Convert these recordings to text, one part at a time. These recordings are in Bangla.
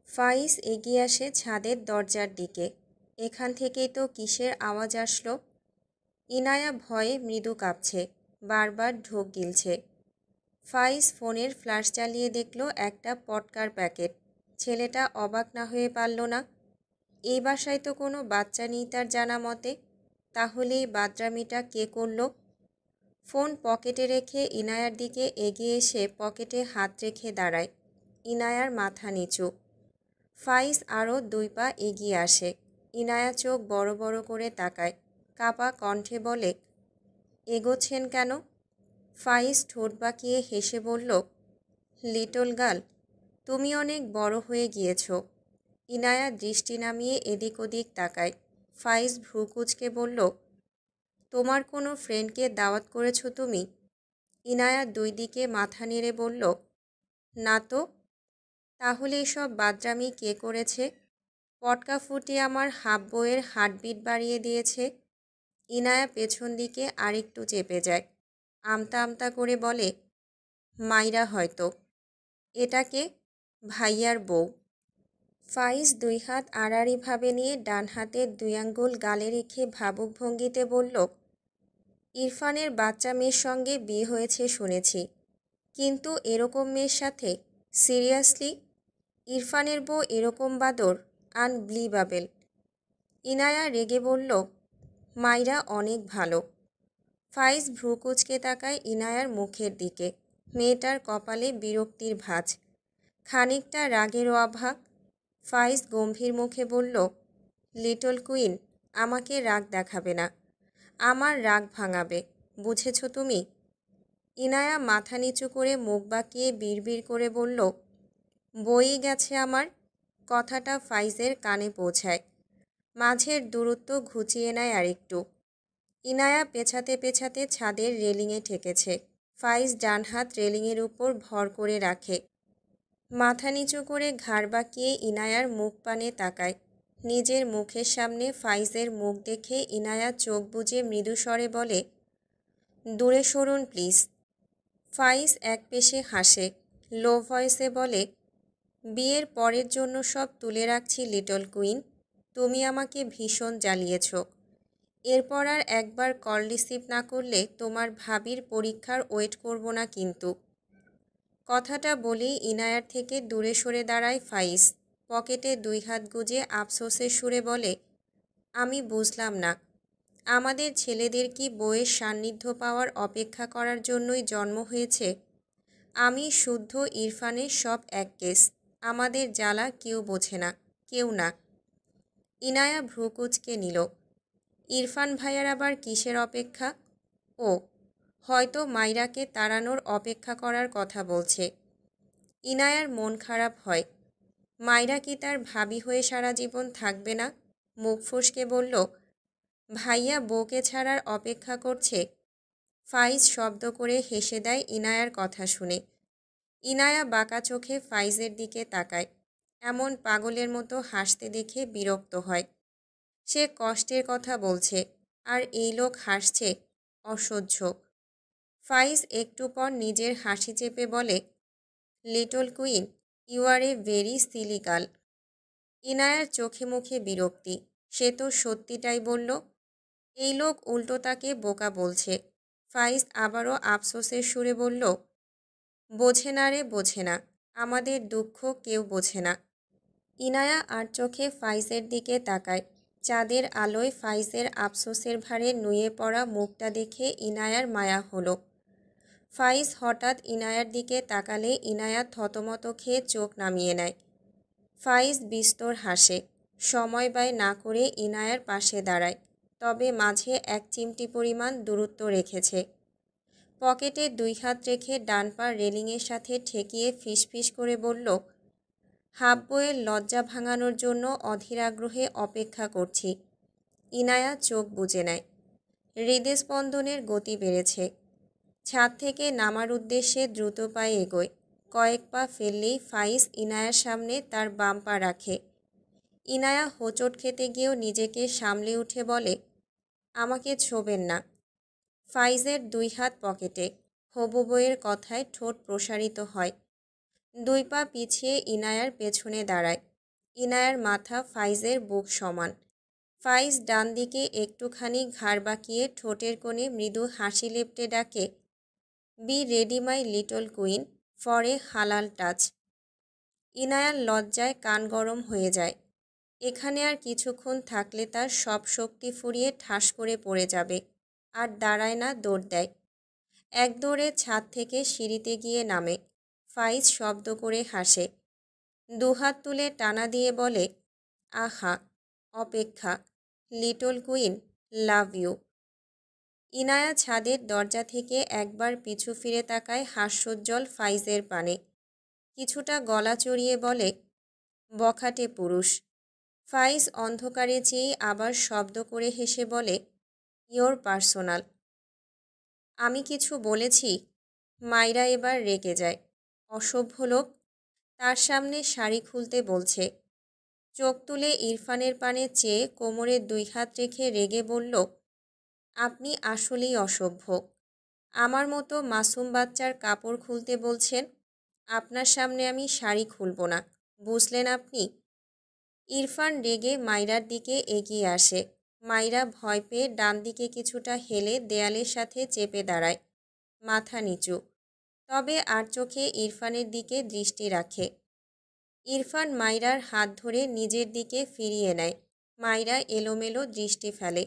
ফাইজ এগিয়ে আসে ছাদের দরজার দিকে। এখান থেকেই তো কিসের আওয়াজ আসলো? ইনায়া ভয়ে মৃদু কাঁপছে, বারবার ঢোক গিলছে। ফাইজ ফোনের ফ্ল্যাশ চালিয়ে দেখল একটা পটকার প্যাকেট। ছেলেটা অবাক না হয়ে পারল না। এই বাসায় তো কোনো বাচ্চা নেই তার জানা মতে। তাহলে এই বাদরামিটা কে করল? ফোন পকেটে রেখে ইনায়ার দিকে এগিয়ে এসে পকেটে হাত রেখে দাঁড়ায়। ইনায়ার মাথা নিচু। ফাইজ আরও 2 পা এগিয়ে আসে। ইনায়া চোখ বড় বড় করে তাকায়, কাপা কণ্ঠে বলে, এগোচ্ছেন কেন? ফাইজ ঠোঁট বাঁকিয়ে হেসে বলল, লিটল গার্ল, তুমি অনেক বড় হয়ে গিয়েছ। ইনায়া দৃষ্টি নামিয়ে এদিক ওদিক তাকায়। ফাইজ ভ্রু কুঁচকে বলল, তোমার কোনো ফ্রেন্ডকে দাওয়াত করেছ তুমি? ইনায়া 2 দিকে মাথা নেড়ে বলল, না তো। তাহলে এসব বাদরামি কে করেছে? পটকা ফুটিয়ে আমার হাফ বইয়ের হার্টবিট বাড়িয়ে দিয়েছে। ইনায়া পেছন দিকে আরেকটু চেপে যায়। আমতা আমতা করে বলে, মাইরা হয়তো। এটাকে? ভাইয়ার বউ। ফাইজ 2 হাত আড়াআড়িভাবে নিয়ে ডান হাতের 2 আঙ্গুল গালে রেখে ভাবুক ভঙ্গিতে বলল, ইরফানের বাচ্চা মেয়ের সঙ্গে বিয়ে হয়েছে শুনেছি, কিন্তু এরকম মেয়ের সাথে? সিরিয়াসলি? ইরফানের বউ এরকম বাদর? আনবিলিভেবল। ইনায়া রেগে বলল, মাইরা অনেক ভালো। ফাইজ ভ্রু কুঁচকে তাকায় ইনায়ার মুখের দিকে। মেয়েটার কপালে বিরক্তির ভাঁজ, খানিকটা রাগেরও আভা। ফাইজ গম্ভীর মুখে বলল, লিটল কুইন, আমাকে রাগ দেখাবে না। আমার রাগ ভাঙাবে, বুঝেছ তুমি? ইনায়া মাথা নিচু করে মুখ বাঁকিয়ে বিড়বিড় করে বলল, বই গেছে আমার। কথাটা ফাইজের কানে পৌঁছায়। মাঝের দূরত্ব ঘুচিয়ে নেয় আরেকটু। ইনায়া পেছাতে পেছাতে ছাদের রেলিংয়ে ঠেকেছে। ফাইজ ডান হাত রেলিংয়ের উপর ভর করে রাখে। মাথা নিচু করে ঘাড় বাঁকিয়ে ইনায়ার মুখ পানে তাকায়। নিজের মুখের সামনে ফাইজের মুখ দেখে ইনায়া চোখ বুজে মৃদু স্বরে বলে, দূরে সরুন প্লিজ। ফাইজ একপেশে হাসে, লো ভয়েসে বলে, বিয়ের পরের জন্য সব তুলে রাখছি লিটল কুইন। তুমি আমাকে ভীষণ জ্বালিয়েছ। এরপর আর একবার কল রিসিভ না করলে তোমার ভাবির পরীক্ষার ওয়েট করব না কিন্তু। কথাটা বলেই ইনায়ার থেকে দূরে সরে দাঁড়ায় ফাইজ। পকেটে 2 হাত গুজে আফসোসের সুরে বলে, আমি বুঝলাম না, আমাদের ছেলেদের কি বউয়ের সান্নিধ্য পাওয়ার অপেক্ষা করার জন্যই জন্ম হয়েছে? আমি শুদ্ধ ইরফানের সব এক কেস। আমাদের জ্বালা কেউ বোঝে না, কেউ না। ইনায়া ভ্রু কুঁচকে নিল। ইরফান ভাইয়ার আবার কিসের অপেক্ষা? ও, হয়তো মাইরাকে তাড়ানোর অপেক্ষা করার কথা বলছে। ইনায়ার মন খারাপ হয়। মাইরা কি তার ভাবি হয়ে সারা জীবন থাকবে না? মুখ ফসকে বলল, ভাইয়া বউকে ছাড়ার অপেক্ষা করছে। ফাইজ শব্দ করে হেসে দেয় ইনায়ার কথা শুনে। ইনায়া বাঁকা চোখে ফাইজের দিকে তাকায়। এমন পাগলের মতো হাসতে দেখে বিরক্ত হয়। সে কষ্টের কথা বলছে, আর এই লোক হাসছে। অসহ্য। ফাইজ একটু পর নিজের হাসি চেপে বলে, little queen, you are a very silly girl. ইনায়ার চোখে মুখে বিরক্তি। সে তো সত্যিটাই বলল। এই লোক উল্টো তাকে বোকা বলছে। ফাইজ আবারও আফসোসের সুরে বলল, বোঝে না রে, বোঝে না। আমাদের দুঃখ কেউ বোঝে না। ইনায়া আর চোখে ফাইজের দিকে তাকায়। চাঁদের আলোয় ফাইজের আফসোসের ভারে নুয়ে পড়া মুখটা দেখে ইনায়ার মায়া হলো। ফাইজ হঠাৎ ইনায়ার দিকে তাকালে ইনায়া থতমত খেয়ে চোখ নামিয়ে নেয়। ফাইজ বিস্তর হাসে। সময় ব্যয় না করে ইনায়ার পাশে দাঁড়ায়, তবে মাঝে 1 চিমটি পরিমাণ দূরত্ব রেখেছে। পকেটে 2 হাত রেখে ডান পা রেলিংয়ের সাথে ঠেকিয়ে ফিসফিস করে বলল, হাফ বইয়ের লজ্জা ভাঙানোর জন্য অধীর আগ্রহে অপেক্ষা করছি। ইনায়া চোখ বুজে নেয়। হৃদস্পন্দনের গতি বেড়েছে। ছাদ থেকে নামার উদ্দেশ্যে দ্রুত পায়ে এগোয়। কয়েক পা ফেললেই ফাইজ ইনায়ার সামনে তার বাম পা রাখে। ইনায়া হোঁচট খেতে গিয়েও নিজেকে সামলে উঠে বলে, আমাকে ছোবেন না। ফাইজের 2 হাত পকেটে। হবু বইয়ের কথায় ঠোঁট প্রসারিত হয়। 2 পা পিছিয়ে ইনায়ার পেছনে দাঁড়ায়। ইনায়ার মাথা ফাইজের বুক সমান। ফাইজ ডান দিকে একটুখানি ঘাড় বাঁকিয়ে ঠোঁটের কোণে মৃদু হাসি লেপ্টে ডাকে, be ready my little queen for a halal touch. ইনায়ার লজ্জায় কান গরম হয়ে যায়। এখানে আর কিছুক্ষণ থাকলে তার সব শক্তি ফুরিয়ে ঠাস করে পড়ে যাবে। আর দাঁড়ায় না, দৌড় দেয়। এক দৌড়ে ছাদ থেকে সিঁড়িতে গিয়ে নামে। ফাইজ শব্দ করে হাসে, দুহাত তুলে টানা দিয়ে বলে, আহা, অপেক্ষা, little queen, love you. Inaya ছাদের দরজা থেকে একবার পিছু ফিরে তাকায় হাস্যোজ্জ্বল ফাইজের পানে। কিছুটা গলা চড়িয়ে বলে, বখাটে পুরুষ। ফাইজ অন্ধকারে চেয়ে আবার শব্দ করে হেসে বলে, ইয়োর পার্সোনাল। আমি কিছু বলেছি? মাইরা এবার রেগে যায়। অসভ্য লোক, তার সামনে শাড়ি খুলতে বলছে। চোখ তুলে ইরফানের পানে চেয়ে কোমরে 2 হাত রেখে রেগে বলল, আপনি আসলেই অসভ্য। আমার মতো মাসুম বাচ্চার কাপড় খুলতে বলছেন? আপনার সামনে আমি শাড়ি খুলব না, বুঝলেন আপনি? ইরফান রেগে মাইরার দিকে এগিয়ে আসে। মাইরা ভয় পেয়ে ডান দিকে কিছুটা হেলে দেয়ালের সাথে চেপে দাঁড়ায়, মাথা নিচু, তবে আর চোখে ইরফানের দিকে দৃষ্টি রাখে। ইরফান মাইরার হাত ধরে নিজের দিকে ফিরিয়ে নেয়। মাইরা এলোমেলো দৃষ্টি ফেলে।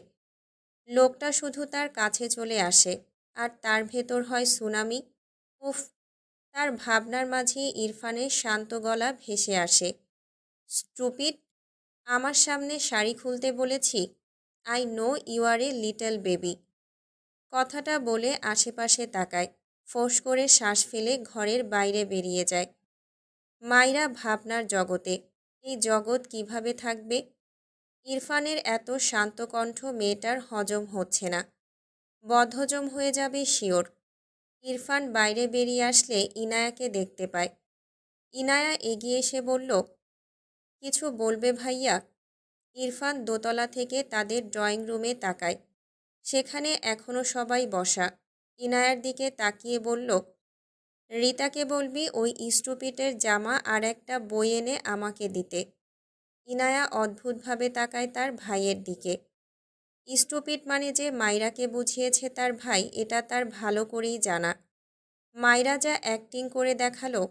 লোকটা শুধু তার কাছে চলে আসে, আর তার ভেতর হয় সুনামি। উফ! তার ভাবনার মাঝে ইরফানের শান্ত গলা ভেসে আসে, স্টুপিড, আমার সামনে শাড়ি খুলতে বলেছি? I know you are a little baby. কথাটা বলে আশেপাশে তাকায়, ফোঁস করে শ্বাস ফেলে ঘরের বাইরে বেরিয়ে যায়। মাইরা ভাবনার জগতে। এই জগৎ কিভাবে থাকবে? ইরফানের এত শান্ত কণ্ঠ মেয়েটার হজম হচ্ছে না। বদহজম হয়ে যাবে শিওর। ইরফান বাইরে বেরিয়ে আসলে ইনায়াকে দেখতে পায়। ইনায়া এগিয়ে এসে বলল, কিছু বলবে ভাইয়া? ইরফান দোতলা থেকে তাদের ড্রয়িং রুমে তাকায়। সেখানে এখনও সবাই বসা। ইনায়ার দিকে তাকিয়ে বলল, রিতাকে বলবি ওই স্টুপিটের জামা আর একটা বই এনে আমাকে দিতে। ইনায়া অদ্ভুতভাবে তাকায় তার ভাইয়ের দিকে। স্টুপিট মানে যে মাইরাকে বুঝিয়েছে তার ভাই, এটা তার ভালো করেই জানা। মাইরা যা অ্যাক্টিং করে দেখালো,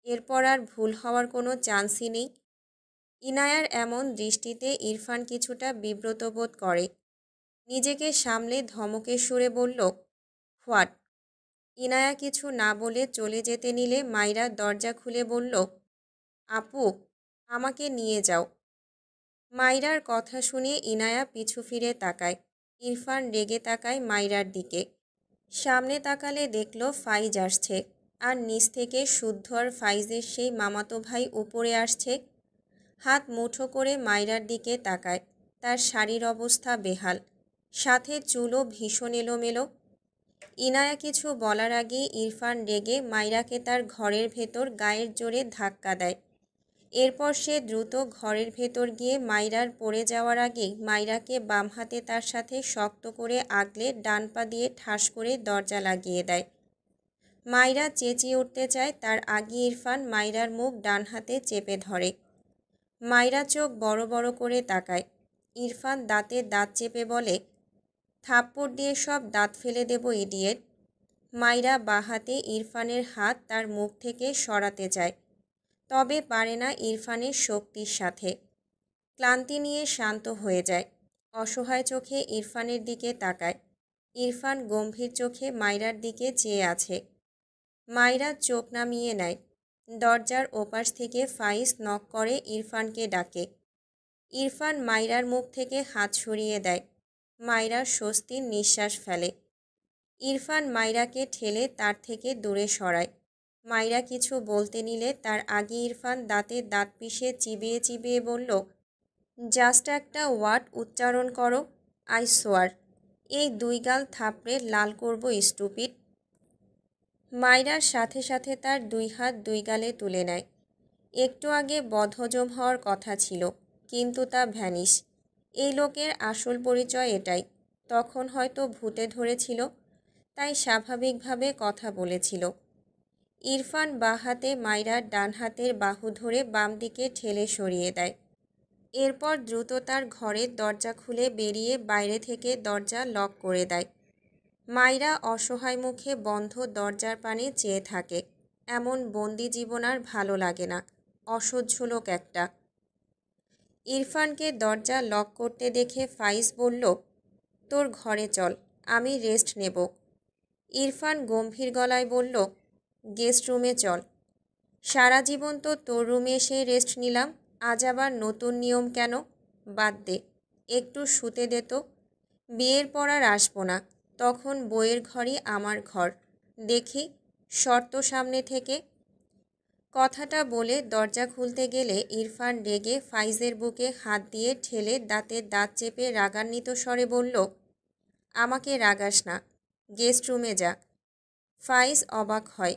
এরপর আর ভুল হওয়ার কোনো চান্সই নেই। ইনায়ার এমন দৃষ্টিতে ইরফান কিছুটা বিব্রত বোধ করে। নিজেকে সামলে ধমকের সুরে বলল, হোয়াট? ইনায়া কিছু না বলে চলে যেতে নিলে মাইরা দরজা খুলে বলল, আপু, আমাকে নিয়ে যাও। মাইরার কথা শুনে ইনায়া পিছু ফিরে তাকায়। ইরফান রেগে তাকায় মাইরার দিকে। সামনে তাকালে দেখল ফাইজ আসছে, আর নিচ থেকে শুদ্ধ আর ফাইজের সেই মামাতো ভাই উপরে আসছে। হাত মুঠো করে মাইরার দিকে তাকায়। তার শাড়ির অবস্থা বেহাল, সাথে চুলও ভীষণ এলোমেলো। ইনায়া কিছু বলার আগে ইরফান রেগে মাইরাকে তার ঘরের ভেতর গায়ের জোরে ধাক্কা দেয়। এরপর সে দ্রুত ঘরের ভেতর গিয়ে মাইরার পড়ে যাওয়ার আগেই মাইরাকে বাম হাতে তার সাথে শক্ত করে আগলে ডান পা দিয়ে ঠাস করে দরজা লাগিয়ে দেয়। মাইরা চেঁচিয়ে উঠতে চায়, তার আগে ইরফান মাইরার মুখ ডান হাতে চেপে ধরে। মাইরা চোখ বড় বড় করে তাকায়। ইরফান দাঁতে দাঁত চেপে বলে, থাপ্পড় দিয়ে সব দাঁত ফেলে দেব ইডিয়েট। মাইরা বাঁ হাতে ইরফানের হাত তার মুখ থেকে সরাতে চায়, তবে পারে না ইরফানের শক্তির সাথে। ক্লান্তি নিয়ে শান্ত হয়ে যায়। অসহায় চোখে ইরফানের দিকে তাকায়। ইরফান গম্ভীর চোখে মাইরার দিকে চেয়ে আছে। মাইরা চোখ নামিয়ে নেয়। দরজার ওপাশ থেকে ফাইজ নক করে ইরফানকে ডাকে। ইরফান মাইরার মুখ থেকে হাত সরিয়ে দেয়। মাইরা স্বস্তির নিঃশ্বাস ফেলে। ইরফান মাইরাকে ঠেলে তার থেকে দূরে সরায়। মাইরা কিছু বলতে নিলে তার আগে ইরফান দাঁতে দাঁত পিষে চিবিয়ে চিবিয়ে বলল, জাস্ট একটা ওয়ার্ড উচ্চারণ করো, আই সোয়ার। এই 2 গাল থাপড়ে লাল করব স্টুপিড। মাইরার সাথে সাথে তার 2 হাত 2 গালে তুলে নেয়। একটু আগে বদহজম হওয়ার কথা ছিল, কিন্তু তা ভ্যানিশ। এই লোকের আসল পরিচয় এটাই। তখন হয়তো ভূতে ধরেছিল, তাই স্বাভাবিকভাবে কথা বলেছিল। ইরফান বাঁ হাতে মাইরার ডান হাতের বাহু ধরে বাম দিকে ঠেলে সরিয়ে দেয়। এরপর দ্রুত তার ঘরের দরজা খুলে বেরিয়ে বাইরে থেকে দরজা লক করে দেয়। মাইরা অসহায় মুখে বন্ধ দরজার পানে চেয়ে থাকে। এমন বন্দি জীবন আর ভালো লাগে না, অসহ্য লোক একটা। ইরফানকে দরজা লক করতে দেখে ফাইজ বলল, তোর ঘরে চল, আমি রেস্ট নেব। ইরফান গম্ভীর গলায় বলল, গেস্ট রুমে চল। সারা জীবন তো তোর রুমে এসে রেস্ট নিলাম, আজ আবার নতুন নিয়ম কেন? বাদ দে, একটু শুতে দে তো। বিয়ের পর আর আসবো না, তখন বইয়ের ঘরই আমার ঘর। দেখি শর্ত সামনে থেকে। কথাটা বলে দরজা খুলতে গেলে ইরফান রেগে ফাইজের বুকে হাত দিয়ে ঠেলে দাঁতে দাঁত চেপে রাগান্বিত স্বরে বলল, আমাকে রাগাস না, গেস্ট রুমে যা। ফাইজ অবাক হয়।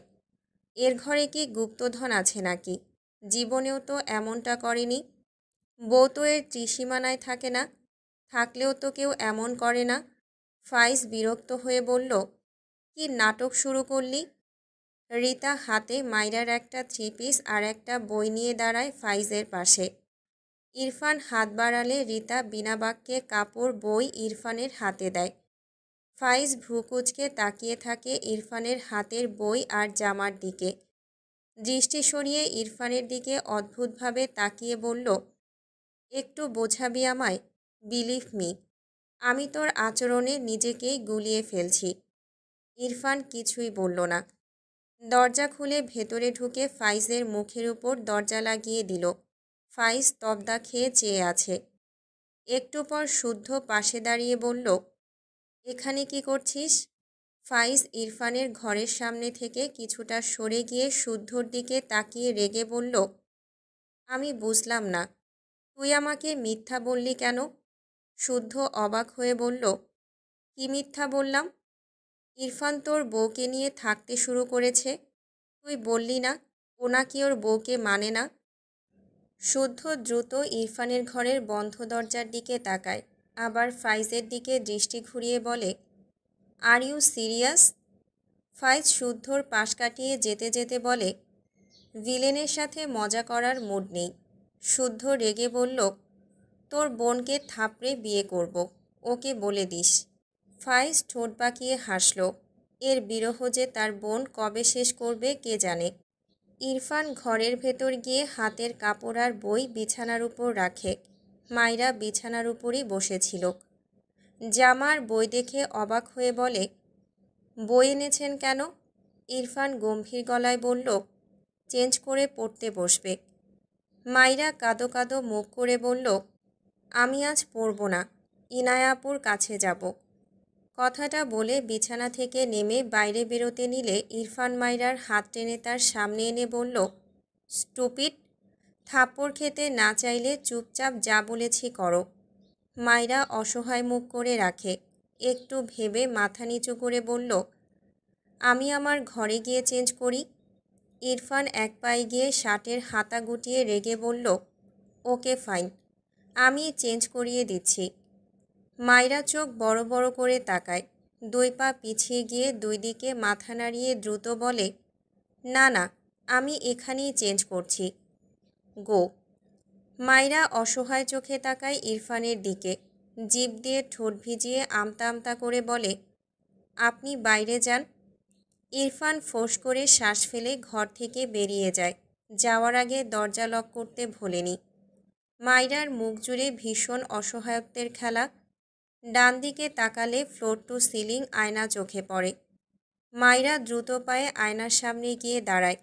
এর ঘরে কি গুপ্তধন আছে নাকি? জীবনেও তো এমনটা করেনি। বউ তো এর ত্রিসীমানায় থাকে না, থাকলেও তো কেউ এমন করে না। ফাইজ বিরক্ত হয়ে বলল, কি নাটক শুরু করলি? রিতা হাতে মাইরার একটা থ্রি পিস আর একটা বই নিয়ে দাঁড়ায় ফাইজের পাশে। ইরফান হাত বাড়ালে রিতা বিনা বাক্যে কাপড় বই ইরফানের হাতে দেয়। ফাইজ ভ্রুকুচকে তাকিয়ে থাকে ইরফানের হাতের বই আর জামার দিকে। দৃষ্টি সরিয়ে ইরফানের দিকে অদ্ভুতভাবে তাকিয়ে বলল, একটু বোঝাবি আমায়? বিলিভ মি, আমি তোর আচরণে নিজেকেই গুলিয়ে ফেলছি। ইরফান কিছুই বলল না। দরজা খুলে ভেতরে ঢুকে ফাইজের মুখের উপর দরজা লাগিয়ে দিল। ফাইজ তবদা খেয়ে চেয়ে আছে। একটু পর শুদ্ধ পাশে দাঁড়িয়ে বলল, এখানে কি করছিস? ফাইজ ইরফানের ঘরের সামনে থেকে কিছুটা সরে গিয়ে শুদ্ধর দিকে তাকিয়ে রেগে বলল, আমি বুঝলাম না, তুই আমাকে মিথ্যা বললি কেন? শুদ্ধ অবাক হয়ে বলল, কি মিথ্যা বললাম? ইরফান তোর বউকে নিয়ে থাকতে শুরু করেছে, তুই বললি না ও নাকি ওর বউকে মানে না? শুদ্ধ দ্রুত ইরফানের ঘরের বন্ধ দরজার দিকে তাকায়, আবার ফাইজের দিকে দৃষ্টি ঘুরিয়ে বলে, আর ইউ সিরিয়াস? ফাইজ শুদ্ধর পাশ কাটিয়ে যেতে যেতে বলে, ভিলেনের সাথে মজা করার মুড নেই। শুদ্ধ রেগে বলল, তোর বোনকে থাপড়ে বিয়ে করব, ওকে বলে দিস। ফাইজ ঠোঁট বাঁকিয়ে হাসল। এর বিরহ যে তার বোন কবে শেষ করবে কে জানে। ইরফান ঘরের ভেতর গিয়ে হাতের কাপড় আর বই বিছানার উপর রাখে। মাইরা বিছানার উপরই বসেছিল। জামার বই দেখে অবাক হয়ে বলে, বই এনেছেন কেন? ইরফান গম্ভীর গলায় বলল, চেঞ্জ করে পড়তে বসবে। মাইরা কাঁদো কাঁদো মুখ করে বলল, আমি আজ পড়ব না, ইনায়া আপুর কাছে যাব। কথাটা বলে বিছানা থেকে নেমে বাইরে বেরোতে নিলে ইরফান মাইরার হাত টেনে তার সামনে এনে বলল, স্টুপিড, থাপ্পড় খেতে না চাইলে চুপচাপ যা বলেছি করো। মাইরা অসহায় মুখ করে রাখে। একটু ভেবে মাথা নিচু করে বলল, আমি আমার ঘরে গিয়ে চেঞ্জ করি। ইরফান এক পায়ে গিয়ে শার্টের হাতা গুটিয়ে রেগে বলল, ওকে ফাইন, আমি চেঞ্জ করিয়ে দিচ্ছি। মাইরা চোখ বড় বড় করে তাকায়। দুই পা পিছিয়ে গিয়ে দুই দিকে মাথা নাড়িয়ে দ্রুত বলে, না না, আমি এখানেই চেঞ্জ করছি। গো। মাইরা অসহায় চোখে তাকায় ইরফানের দিকে। জিভ দিয়ে ঠোঁট ভিজিয়ে আমতা আমতা করে বলে, আপনি বাইরে যান। ইরফান ফোঁস করে শ্বাস ফেলে ঘর থেকে বেরিয়ে যায়। যাওয়ার আগে দরজা লক করতে ভোলেনি। মাইরার মুখ জুড়ে ভীষণ অসহায়ত্বের খেলা। ডান দিকে তাকালে ফ্লোর টু সিলিং আয়না চোখে পড়ে। মাইরা দ্রুত পায়ে আয়নার সামনে গিয়ে দাঁড়ায়।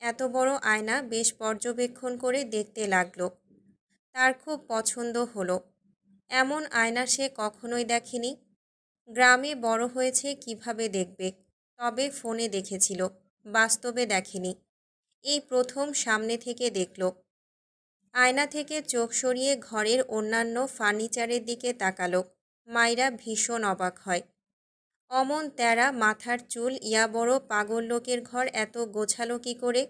এত বড় আয়না বেশ পর্যবেক্ষণ করে দেখতে লাগলো। তার খুব পছন্দ হলো। এমন আয়না সে কখনোই দেখেনি। গ্রামে বড় হয়েছে, কিভাবে দেখবে? তবে ফোনে দেখেছিল, বাস্তবে দেখেনি। এই প্রথম সামনে থেকে দেখল। আয়না থেকে চোখ সরিয়ে ঘরের অন্যান্য ফার্নিচারের দিকে তাকালো। মাইরা ভীষণ অবাক হয়। অমন তেরা মাথার চুল ইয়া বড় পাগল লোকের ঘর এত গোছালো কি করে?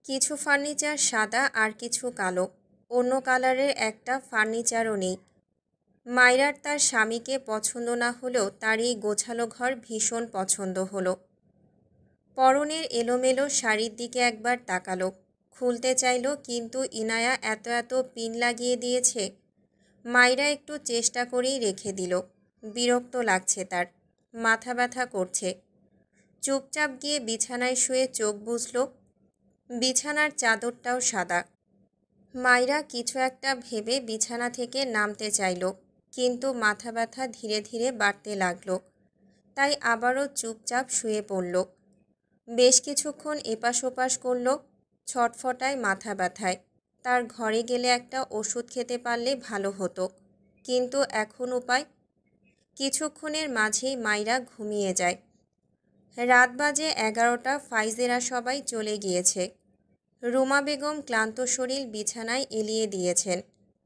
কিছু ফার্নিচার সাদা আর কিছু কালো, অন্য কালারের একটা ফার্নিচারও নেই। মাইরার তার স্বামীকে পছন্দ না হলেও তার এই গোছালো ঘর ভীষণ পছন্দ হলো। পরনের এলোমেলো শাড়ির দিকে একবার তাকালো। খুলতে চাইল, কিন্তু ইনায়া এত এত পিন লাগিয়ে দিয়েছে। মাইরা একটু চেষ্টা করেই রেখে দিল। বিরক্ত লাগছে তার, মাথা ব্যথা করছে। চুপচাপ গিয়ে বিছানায় শুয়ে চোখ বুজল। বিছানার চাদরটাও সাদা। মাইরা কিছু একটা ভেবে বিছানা থেকে নামতে চাইল, কিন্তু মাথা ব্যথা ধীরে ধীরে বাড়তে লাগলো। তাই আবারও চুপচাপ শুয়ে পড়ল। বেশ কিছুক্ষণ এপাশ ওপাশ করল, ছটফটায় মাথা ব্যথায়। তার ঘরে গেলে একটা ওষুধ খেতে পারলে ভালো হতো, কিন্তু এখন উপায়। কিছুক্ষণের মাঝেই মাইরা ঘুমিয়ে যায়। রাত বাজে 11টা। ফাইজেরা সবাই চলে গিয়েছে। রুমা বেগম ক্লান্ত শরীর বিছানায় এলিয়ে দিয়েছেন।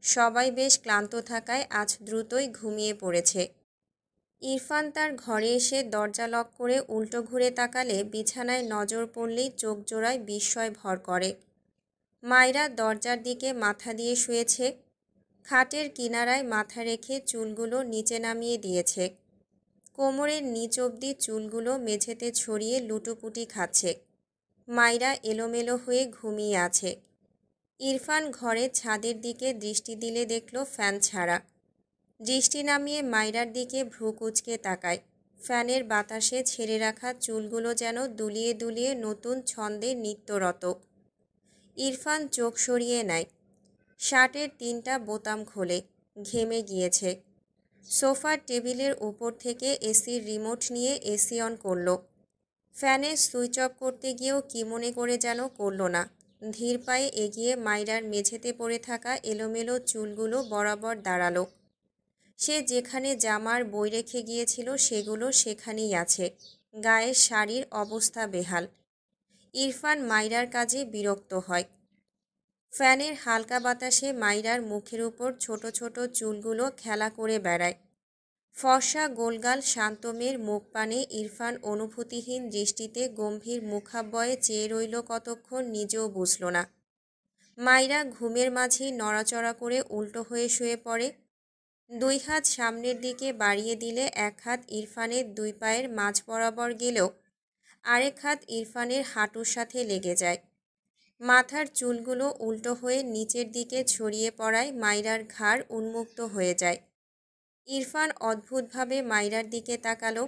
সবাই বেশ ক্লান্ত থাকায় আজ দ্রুতই ঘুমিয়ে পড়েছে। ইরফান তার ঘরে এসে দরজা লক করে উল্টো ঘুরে তাকালে বিছানায় নজর পড়লেই চোখ জোড়ায় বিস্ময় ভর করে। মাইরা দরজার দিকে মাথা দিয়ে শুয়েছে। খাটের কিনারায় মাথা রেখে চুলগুলো নিচে নামিয়ে দিয়েছে। কোমরের নিচ অবধি চুলগুলো মেঝেতে ছড়িয়ে লুটোপুটি খাচ্ছে। মাইরা এলোমেলো হয়ে ঘুমিয়ে আছে। ইরফান ঘরের ছাদের দিকে দৃষ্টি দিলে দেখল ফ্যান ছাড়া। দৃষ্টি নামিয়ে মাইরার দিকে ভ্রু কুঁচকে তাকায়। ফ্যানের বাতাসে ছেড়ে রাখা চুলগুলো যেন দুলিয়ে দুলিয়ে নতুন ছন্দে নৃত্যরত। ইরফান চোখ সরিয়ে নেয়। শার্টের 3টা বোতাম খোলে। ঘেমে গিয়েছে। সোফার টেবিলের উপর থেকে এসির রিমোট নিয়ে এসি অন করল। ফ্যানের সুইচ অফ করতে গিয়েও কি মনে করে যেন করল না। ধীর পায়ে এগিয়ে মাইরার মেঝেতে পড়ে থাকা এলোমেলো চুলগুলো বরাবর দাঁড়ালো। সে যেখানে জামার বই রেখে গিয়েছিল সেগুলো সেখানেই আছে। গায়ের শাড়ির অবস্থা বেহাল। ইরফান মাইরার কাজে বিরক্ত হয়। ফ্যানের হালকা বাতাসে মাইরার মুখের উপর ছোট ছোট চুলগুলো খেলা করে বেড়ায়। ফর্সা গোলগাল শান্ত মেয়ের মুখ পানে ইরফান অনুভূতিহীন দৃষ্টিতে গম্ভীর মুখাব্বয়ে চেয়ে রইল কতক্ষণ, নিজেও বুঝল না। মাইরা ঘুমের মাঝেই নড়াচড়া করে উল্টো হয়ে শুয়ে পড়ে। 2 হাত সামনের দিকে বাড়িয়ে দিলে এক হাত ইরফানের 2 পায়ের মাঝ বরাবর গেলেও আরেক হাত ইরফানের হাঁটুর সাথে লেগে যায়। মাথার চুলগুলো উল্টো হয়ে নিচের দিকে ছড়িয়ে পড়ায় মাইরার ঘাড় উন্মুক্ত হয়ে যায়। ইরফান অদ্ভুতভাবে মাইরার দিকে তাকালো।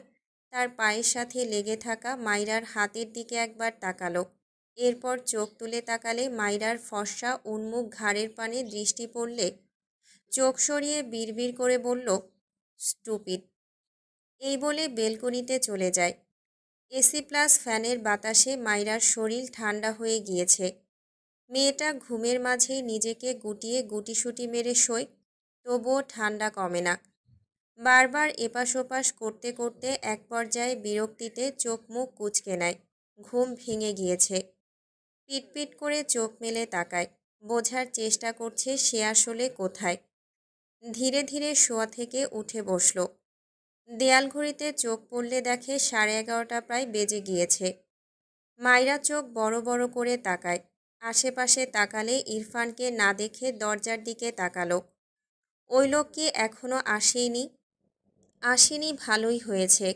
তার পায়ের সাথে লেগে থাকা মাইরার হাতের দিকে একবার তাকালো। এরপর চোখ তুলে তাকালে মাইরার ফর্সা উন্মুখ ঘাড়ের পানে দৃষ্টি পড়লে চোখ সরিয়ে বিড়বিড় করে বলল, স্টুপিড। এই বলে বেলকনিতে চলে যায়। এসি প্লাস ফ্যানের বাতাসে মাইরার শরীর ঠান্ডা হয়ে গিয়েছে। মেয়েটা ঘুমের মাঝেই নিজেকে গুটিয়ে গুটিসুটি মেরে শোয়, তবুও ঠান্ডা কমে না। বারবার এপাশ ওপাশ করতে করতে এক পর্যায়ে বিরক্তিতে চোখ মুখ কুঁচকে নেয়। ঘুম ভেঙে গিয়েছে। পিটপিট করে চোখ মেলে তাকায়। বোঝার চেষ্টা করছে সে আসলে কোথায়। ধীরে ধীরে শোয়া থেকে উঠে বসল। দেয়াল ঘড়িতে চোখ পড়লে দেখে 11:30 প্রায় বেজে গিয়েছে। মাইরা চোখ বড় বড় করে তাকায়। আশেপাশে তাকালে ইরফানকে না দেখে দরজার দিকে তাকালো। ওই লোক কি এখনো আসেনি? আসেনি ভালোই হয়েছে।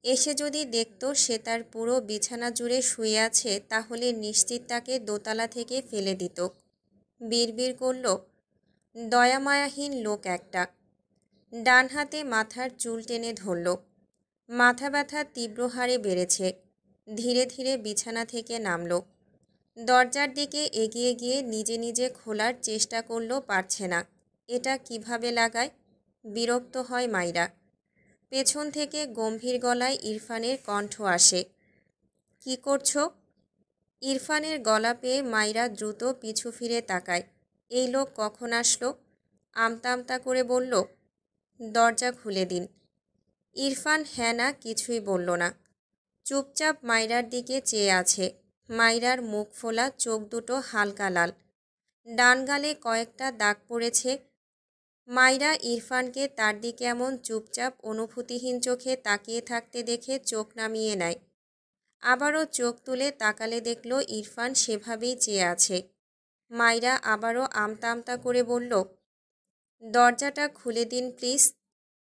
এসে যদি দেখত সে তার পুরো বিছানা জুড়ে শুয়ে আছে, তাহলে নিশ্চিত তাকে দোতলা থেকে ফেলে দিত। বিড়বিড় করল, দয়ামায়াহীন লোক একটা। ডান হাতে মাথার চুল টেনে ধরল। মাথা ব্যথা তীব্র হারে বেড়েছে। ধীরে ধীরে বিছানা থেকে নামল। দরজার দিকে এগিয়ে গিয়ে নিজে নিজে খোলার চেষ্টা করল, পারছে না। এটা কিভাবে লাগায়? বিরক্ত হয় মাইরা। পেছন থেকে গম্ভীর গলায় ইরফানের কণ্ঠ আসে, কি করছো? ইরফানের গলা পেয়ে মাইরা দ্রুত পিছু ফিরে তাকায়। এই লোক কখন আসলো? আমতা আমতা করে বলল, দরজা খুলে দিন। ইরফান হ্যাঁ না কিছুই বলল না। চুপচাপ মাইরার দিকে চেয়ে আছে। মাইরার মুখ ফোলা, চোখ দুটো হালকা লাল। ডান গালে কয়েকটা দাগ পড়েছে। মাইরা ইরফানকে তার দিকে এমন চুপচাপ অনুভূতিহীন চোখে তাকিয়ে থাকতে দেখে চোখ নামিয়ে নেয়। আবারও চোখ তুলে তাকালে দেখল ইরফান সেভাবেই চেয়ে আছে। মাইরা আবারও আমতা আমতা করে বলল, দরজাটা খুলে দিন প্লিজ।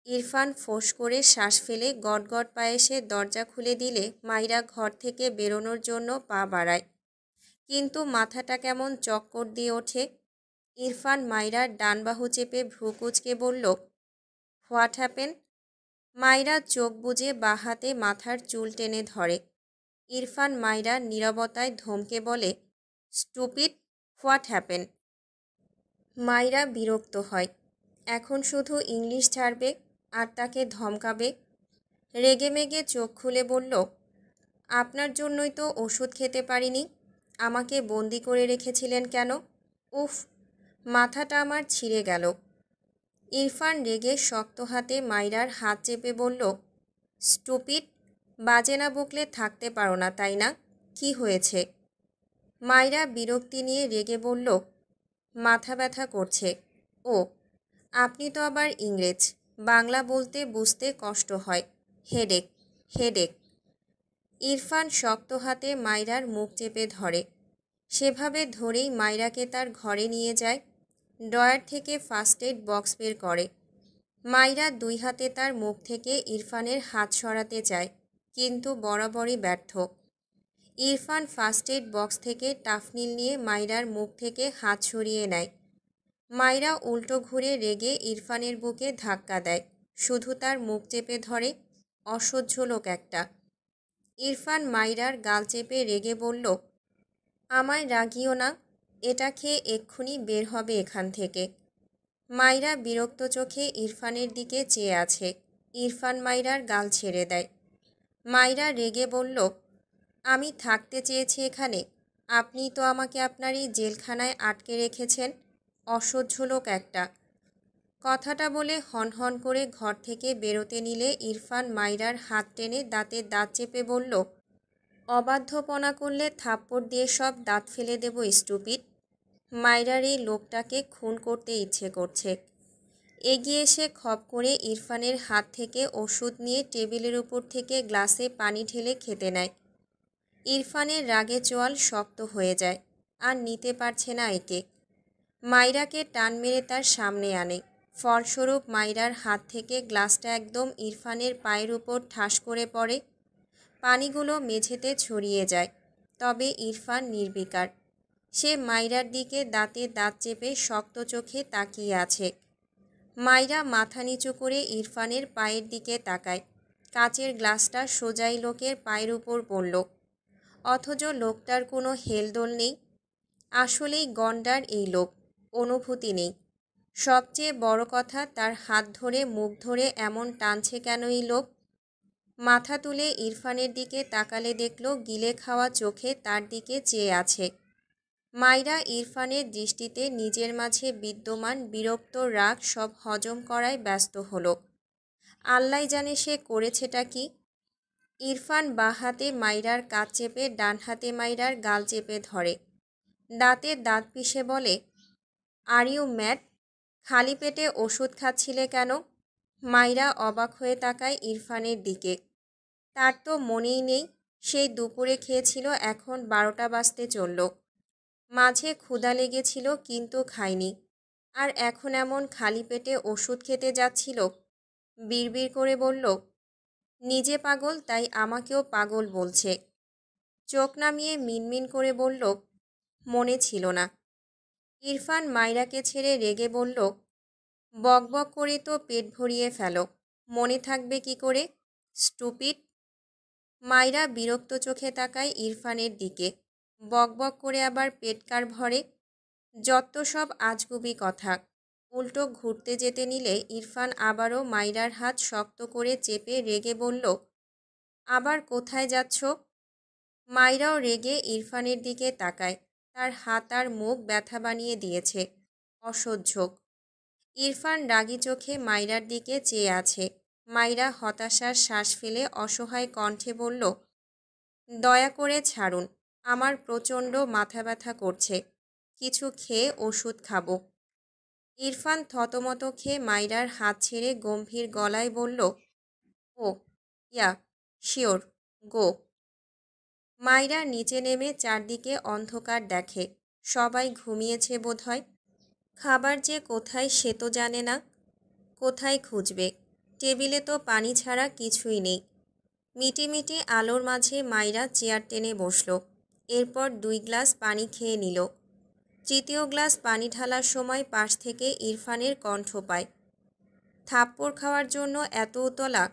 ইরফান ফোঁস করে শ্বাস ফেলে গটগট পায়ে সে দরজা খুলে দিলে মাইরা ঘর থেকে বেরোনোর জন্য পা বাড়ায়। কিন্তু মাথাটা কেমন চক্কর দিয়ে ওঠে। ইরফান মাইরার ডান বাহু চেপে ভ্রু কুঁচকে বলল, হোয়াট হ্যাপেন? মাইরা চোখ বুজে বাঁ হাতে মাথার চুল টেনে ধরে। ইরফান মাইরার নীরবতায় ধমকে বলে, স্টুপিড, হোয়াট হ্যাপেন? মাইরা বিরক্ত হয়। এখন শুধু ইংলিশ ছাড়বে আর তাকে ধমকাবে। রেগেমেগে চোখ খুলে বলল, আপনার জন্যই তো ওষুধ খেতে পারিনি। আমাকে বন্দি করে রেখেছিলেন কেন? উফ, মাথাটা আমার ছিঁড়ে গেল। ইরফান রেগে শক্ত হাতে মাইরার হাত চেপে বলল, স্টুপিড, বাজে না বকলে থাকতে পারো না তাই না? কি হয়েছে? মাইরা বিরক্তি নিয়ে রেগে বলল, মাথা ব্যথা করছে। ও, আপনি তো আবার ইংরেজ, বাংলা বলতে বুঝতে কষ্ট হয়। Headache, headache. ইরফান শক্ত হাতে মাইরার মুখ চেপে ধরে। সেভাবে ধরেই মাইরাকে তার ঘরে নিয়ে যায়। ড্রয়ার থেকে ফার্স্ট এড বক্স বের করে। মাইরা দুই হাতে তার মুখ থেকে ইরফানের হাত সরাতে চায়, কিন্তু বরাবরই ব্যর্থ। ইরফান ফার্স্ট এড বক্স থেকে টাফনিল নিয়ে মাইরার মুখ থেকে হাত সরিয়ে নেয়। মাইরা উল্টো ঘুরে রেগে ইরফানের বুকে ধাক্কা দেয়, শুধু তার মুখ চেপে ধরে। অসহ্য লোক একটা। ইরফান মাইরার গাল চেপে রেগে বলল, আমায় রাগিও না, এটা খেয়ে এক্ষুনি বের হবে এখান থেকে। মাইরা বিরক্ত চোখে ইরফানের দিকে চেয়ে আছে। ইরফান মাইরার গাল ছেড়ে দেয়। মাইরা রেগে বলল, আমি থাকতে চেয়েছি এখানে, আপনি তো আমাকে আপনার এই জেলখানায় আটকে রেখেছেন। অসহ্য লোক একটা। কথাটা বলে হনহন করে ঘর থেকে বেরোতে নিলে ইরফান মাইরার হাত টেনে দাঁতে দাঁত চেপে বলল, অবাধ্যপনা করলে থাপ্পড় দিয়ে সব দাঁত ফেলে দেব স্টুপিড। মাইরার এই লোকটাকে খুন করতে ইচ্ছে করছে। এগিয়ে এসে খপ করে ইরফানের হাত থেকে ওষুধ নিয়ে টেবিলের উপর থেকে গ্লাসে পানি ঢেলে খেতে নেয়। ইরফানের রাগে চোয়াল শক্ত হয়ে যায়, আর নিতে পারছে না একে। মাইরাকে টান মেরে তার সামনে আনে। ফলস্বরূপ মাইরার হাত থেকে গ্লাসটা একদম ইরফানের পায়ের উপর ঠাস করে পড়ে। পানিগুলো মেঝেতে ছড়িয়ে যায়। তবে ইরফান নির্বিকার। সে মাইরার দিকে দাঁতে দাঁত চেপে শক্ত চোখে তাকিয়ে আছে। মাইরা মাথা নিচু করে ইরফানের পায়ের দিকে তাকায়। কাচের গ্লাসটা সোজাই লোকের পায়ের উপর পড়ল, অথচ লোকটার কোনো হেলদোল নেই। আসলেই গন্ডার এই লোক, অনুভূতি নেই। সবচেয়ে বড় কথা, তার হাত ধরে মুখ ধরে এমন টানছে কেন এই লোক? মাথা তুলে ইরফানের দিকে তাকালে দেখল গিলে খাওয়া চোখে তার দিকে চেয়ে আছে। মাইরা ইরফানের দৃষ্টিতে নিজের মাঝে বিদ্যমান বিরক্ত রাগ সব হজম করায় ব্যস্ত হলো। আল্লাহ জানে সে করেছেটা কি। ইরফান বাঁ হাতে মাইরার কাঁধ চেপে ডান হাতে মাইরার গাল চেপে ধরে। দাঁতে দাঁত পিষে বলে, আর ইউ ম্যাড? খালি পেটে ওষুধ খাচ্ছিলে কেন? মাইরা অবাক হয়ে তাকায় ইরফানের দিকে। তার তো মনেই নেই সেই দুপুরে খেয়েছিল, এখন 12টা বাজতে চলল। মাঝে ক্ষুধা লেগেছিল কিন্তু খায়নি, আর এখন এমন খালি পেটে ওষুধ খেতে যাচ্ছিল। বিড়বিড় করে বলল, নিজে পাগল তাই আমাকেও পাগল বলছে। চোখ নামিয়ে মিনমিন করে বলল, মনে ছিল না। ইরফান মাইরাকে ছেড়ে রেগে বলল, বকবক করে তো পেট ভরিয়ে ফেলো, মনে থাকবে কি করে, স্টুপিড। মাইরা বিরক্ত চোখে তাকায় ইরফানের দিকে। বকবক করে আবার পেট কার ভরে? যত সব আজগুবি কথা। উল্টো ঘুরতে যেতে নিলে ইরফান আবারও মাইরার হাত শক্ত করে চেপে রেগে বলল, আবার কোথায় যাচ্ছ? মাইরাও রেগে ইরফানের দিকে তাকায়। তার হাত আর মুখ ব্যথা বানিয়ে দিয়েছে। অসহ্য। ইরফান রাগী চোখে মাইরার দিকে চেয়ে আছে। মাইরা হতাশার শ্বাস ফেলে অসহায় কণ্ঠে বলল, দয়া করে ছাড়ুন, আমার প্রচণ্ড মাথা ব্যথা করছে, কিছু খেয়ে ওষুধ খাবো। ইরফান থতমত খেয়ে মাইরার হাত ছেড়ে গম্ভীর গলায় বলল, ও ইয়া, শিওর, গো। মাইরা নিচে নেমে চারদিকে অন্ধকার দেখে। সবাই ঘুমিয়েছে বোধহয়। খাবার যে কোথায় সে তো জানে না। কোথায় খুঁজবে? টেবিলে তো পানি ছাড়া কিছুই নেই। মিটিমিটি আলোর মাঝে মাইরা চেয়ার টেনে বসল। এরপর 2 গ্লাস পানি খেয়ে নিল। তৃতীয় গ্লাস পানি ঢালার সময় পাশ থেকে ইরফানের কণ্ঠ পায়। থাপ্পড় খাওয়ার জন্য এত উতলা?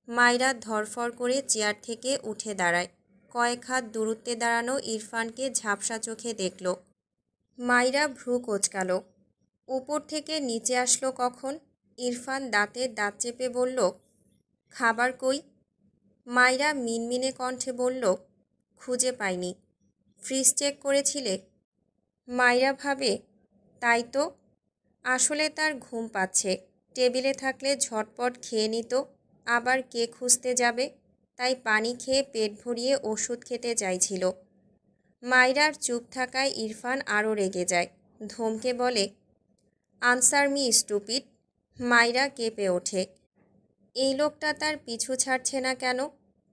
মাইরা ধরফর করে চেয়ার থেকে উঠে দাঁড়ায়। কয়েক হাত দূরত্বে দাঁড়ানো ইরফানকে ঝাপসা চোখে দেখল। মাইরা ভ্রু কোঁচকাল। উপর থেকে নিচে আসলো কখন? ইরফান দাঁতে দাঁত চেপে বলল, খাবার কই? মাইরা মিনমিনে কণ্ঠে বলল, খুঁজে পাইনি। ফ্রিজ চেক করেছিলে? মাইরা ভাবে, তাই তো। আসলে তার ঘুম পাচ্ছে। টেবিলে থাকলে ঝটপট খেয়ে নিত। আবার কে খুঁজতে যাবে? তাই পানি খেয়ে পেট ভরিয়ে ওষুধ খেতে চাইছিল। মাইরার চুপ থাকায় ইরফান আরও রেগে যায়। ধমকে বলে, আনসার মি স্টুপিড। মাইরা কেঁপে ওঠে। এই লোকটা তার পিছু ছাড়ছে না কেন?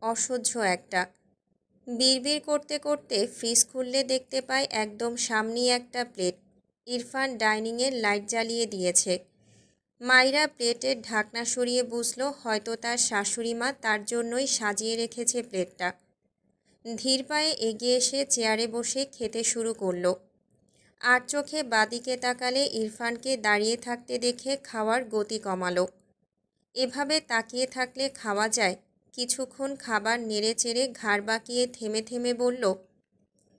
অসহ্য একটা। বিড়বিড় করতে করতে ফ্রিজ খুললে দেখতে পায় একদম সামনেই একটা প্লেট। ইরফান ডাইনিংয়ের লাইট জ্বালিয়ে দিয়েছে। মাইরা প্লেটের ঢাকনা সরিয়ে বুঝল হয়তো তার শাশুড়ি মা তার জন্যই সাজিয়ে রেখেছে প্লেটটা। ধীর পায়ে এগিয়ে এসে চেয়ারে বসে খেতে শুরু করলো। আর চোখে বাদিকে তাকালে ইরফানকে দাঁড়িয়ে থাকতে দেখে খাওয়ার গতি কমালো। এভাবে তাকিয়ে থাকলে খাওয়া যায়? কিছুক্ষণ খাবার নেড়ে চেড়ে ঘাড় বাঁকিয়ে থেমে থেমে বলল,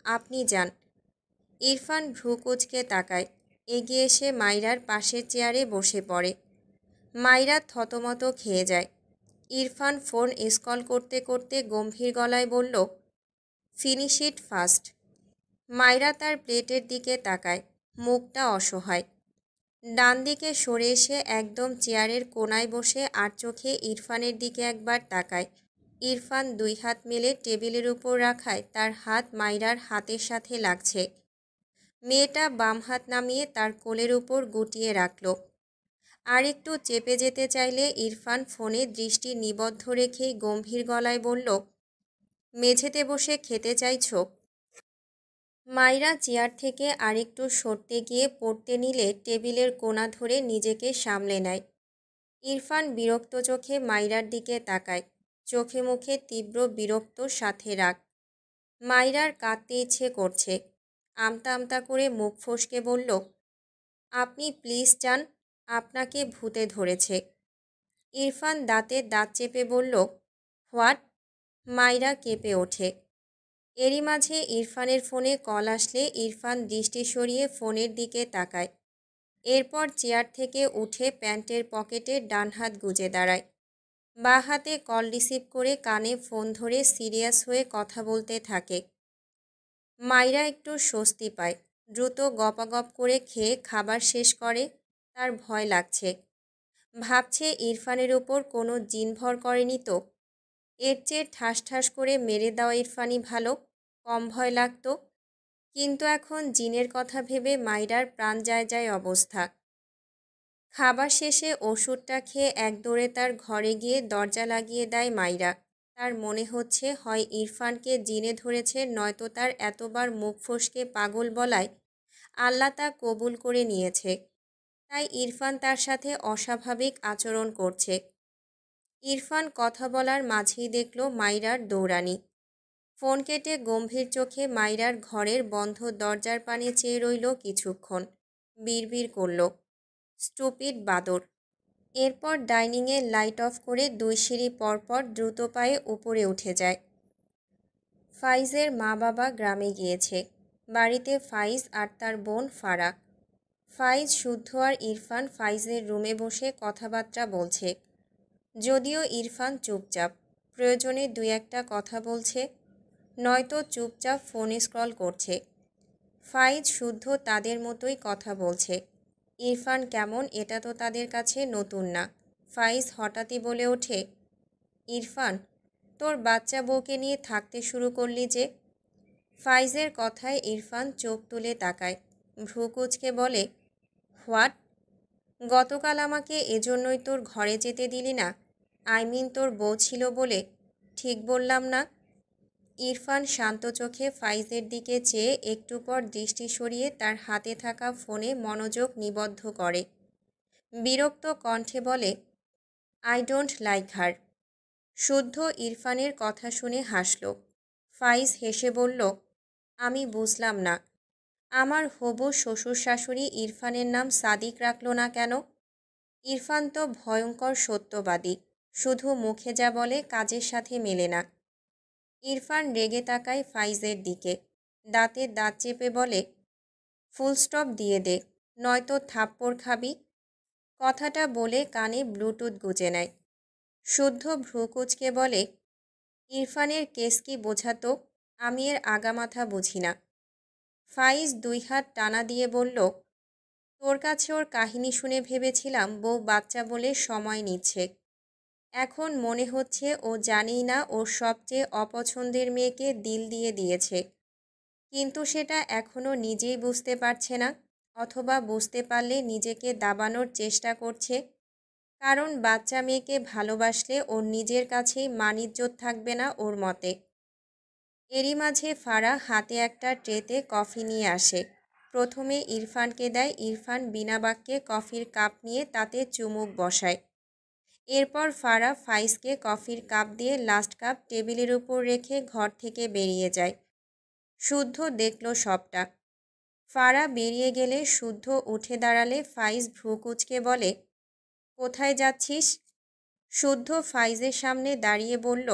আপনি যান। ইরফান ভ্রু কুঁচকে তাকায়। এগিয়ে এসে মাইরার পাশের চেয়ারে বসে পড়ে। মাইরা থতমত খেয়ে যায়। ইরফান ফোন স্ক্রল করতে করতে গম্ভীর গলায় বলল, ফিনিশ ইট ফাস্ট। মাইরা তার প্লেটের দিকে তাকায়। মুখটা অসহায়। ডান দিকে সরে এসে একদম চেয়ারের কোনায় বসে আর চোখে ইরফানের দিকে একবার তাকায়। ইরফান 2 হাত মেলে টেবিলের উপর রাখায় তার হাত মাইরার হাতের সাথে লাগছে। মেয়েটা বাম হাত নামিয়ে তার কোলের উপর গুটিয়ে রাখল। আর একটু চেপে যেতে চাইলে ইরফান ফোনে দৃষ্টি নিবদ্ধ রেখেই গম্ভীর গলায় বলল, মেঝেতে বসে খেতে চাইছো? মাইরা চেয়ার থেকে আরেকটু সরতে গিয়ে পড়তে নিলে টেবিলের কোণা ধরে নিজেকে সামলে নেয়। ইরফান বিরক্ত চোখে মাইরার দিকে তাকায়। চোখে মুখে তীব্র বিরক্ত সাথে রাগ। মাইরার কাঁদতে ইচ্ছে করছে। আমতা আমতা করে মুখ ফসকে বলল, আপনি প্লিজ যান, আপনাকে ভূতে ধরেছে। ইরফান দাঁতে দাঁত চেপে বলল, হোয়াট? মাইরা কেঁপে ওঠে। এরই মাঝে ইরফানের ফোনে কল আসলে ইরফান দৃষ্টি সরিয়ে ফোনের দিকে তাকায়। এরপর চেয়ার থেকে উঠে প্যান্টের পকেটে ডান হাত গুজে দাঁড়ায়। বাঁ হাতে কল রিসিভ করে কানে ফোন ধরে সিরিয়াস হয়ে কথা বলতে থাকে। মাইরা একটু স্বস্তি পায়। দ্রুত গপাগপ করে খেয়ে খাবার শেষ করে। তার ভয় লাগছে। ভাবছে ইরফানের উপর কোনো জিন ভর করেনি তো। এর চেয়ে ঠাস ঠাস করে মেরে দেওয়া ইরফানই ভালো, কম ভয় লাগতো। কিন্তু এখন জিনের কথা ভেবে মাইরার প্রাণ যায় যায় অবস্থা। খাবার শেষে ওষুধটা খেয়ে এক দৌড়ে তার ঘরে গিয়ে দরজা লাগিয়ে দেয় মাইরা। তার মনে হচ্ছে হয় ইরফানকে জিনে ধরেছে, নয়তো তার এতবার মুখ ফসকে পাগল বলায় আল্লাহ তা কবুল করে নিয়েছে। তাই ইরফান তার সাথে অস্বাভাবিক আচরণ করছে। ইরফান কথা বলার মাঝেই দেখল মাইরার দৌড়ানি। ফোন কেটে গম্ভীর চোখে মাইরার ঘরের বন্ধ দরজার পানে চেয়ে রইল কিছুক্ষণ। বিড়বিড় করল, স্টুপিড বাদর। এরপর ডাইনিংয়ে লাইট অফ করে 2 সিঁড়ি পরপর দ্রুত পায়ে উপরে উঠে যায়। ফাইজের মা বাবা গ্রামে গিয়েছে। বাড়িতে ফাইজ আর তার বোন ফারাহ। ফাইজ, শুদ্ধ আর ইরফান ফাইজের রুমে বসে কথাবার্তা বলছে। যদিও ইরফান চুপচাপ, প্রয়োজনে 2-1টা কথা বলছে, নয়তো চুপচাপ ফোন স্ক্রল করছে। ফাইজ, শুদ্ধ তাদের মতোই কথা বলছে। ইরফান কেমন এটা তো তাদের কাছে নতুন না। ফাইজ হঠাৎই বলে ওঠে, ইরফান, তোর বাচ্চা বউকে নিয়ে থাকতে শুরু করলি যে? ফাইজের কথায় ইরফান চোখ তুলে তাকায়। ভ্রু কুঁচকে বলে, হোয়াট? গতকাল আমাকে এজন্যই তোর ঘরে যেতে দিলি না? আই মিন তোর বউ ছিল বলে। ঠিক বললাম না? ইরফান শান্ত চোখে ফাইজের দিকে চেয়ে একটু পর দৃষ্টি সরিয়ে তার হাতে থাকা ফোনে মনোযোগ নিবদ্ধ করে। বিরক্ত কণ্ঠে বলে, আই ডোন্ট লাইক হার। শুদ্ধ ইরফানের কথা শুনে হাসল। ফাইজ হেসে বলল, আমি বুঝলাম না, আমার হবু শ্বশুর শাশুড়ি ইরফানের নাম সাদিক রাখলো না কেন? ইরফান তো ভয়ঙ্কর সত্যবাদী, শুধু মুখে যা বলে কাজের সাথে মেলে না। ইরফান রেগে তাকায় ফাইজের দিকে, দাঁতে দাঁত চেপে বলে, ফুল স্টপ দিয়ে দে, নয়তো থাপ্পড় খাবি। কথাটা বলে কানে ব্লুটুথ গুঁজে নেয়। শুদ্ধ ভ্রু কুঁচকে বলে, ইরফানের কেস কি বোঝাতো, আমি এর আগামাথা বুঝি না। ফাইজ 2 হাত টানা দিয়ে বলল, তোর কাছে ওর কাহিনী শুনে ভেবেছিলাম বউ বাচ্চা বলে সময় নিচ্ছে। এখন মনে হচ্ছে ও জানেই না ওর সবচেয়ে অপছন্দের মেয়েকে দিল দিয়ে দিয়েছে, কিন্তু সেটা এখনও নিজেই বুঝতে পারছে না, অথবা বুঝতে পারলে নিজেকে দাবানোর চেষ্টা করছে। কারণ বাচ্চা মেয়েকে ভালোবাসলে ওর নিজের কাছেই মান-ইজ্জত থাকবে না ওর মতে। এরই মাঝে ফারা হাতে একটা ট্রেতে কফি নিয়ে আসে। প্রথমে ইরফানকে দেয়। ইরফান বিনা বাক্যে কফির কাপ নিয়ে তাতে চুমুক বসায়। এরপর ফারা ফাইজকে কফির কাপ দিয়ে লাস্ট কাপ টেবিলের উপর রেখে ঘর থেকে বেরিয়ে যায়। শুদ্ধ দেখল সবটা। ফারা বেরিয়ে গেলে শুদ্ধ উঠে দাঁড়ালে ফাইজ ভ্রু কুঁচকে বলে, কোথায় যাচ্ছিস? শুদ্ধ ফাইজের সামনে দাঁড়িয়ে বলল,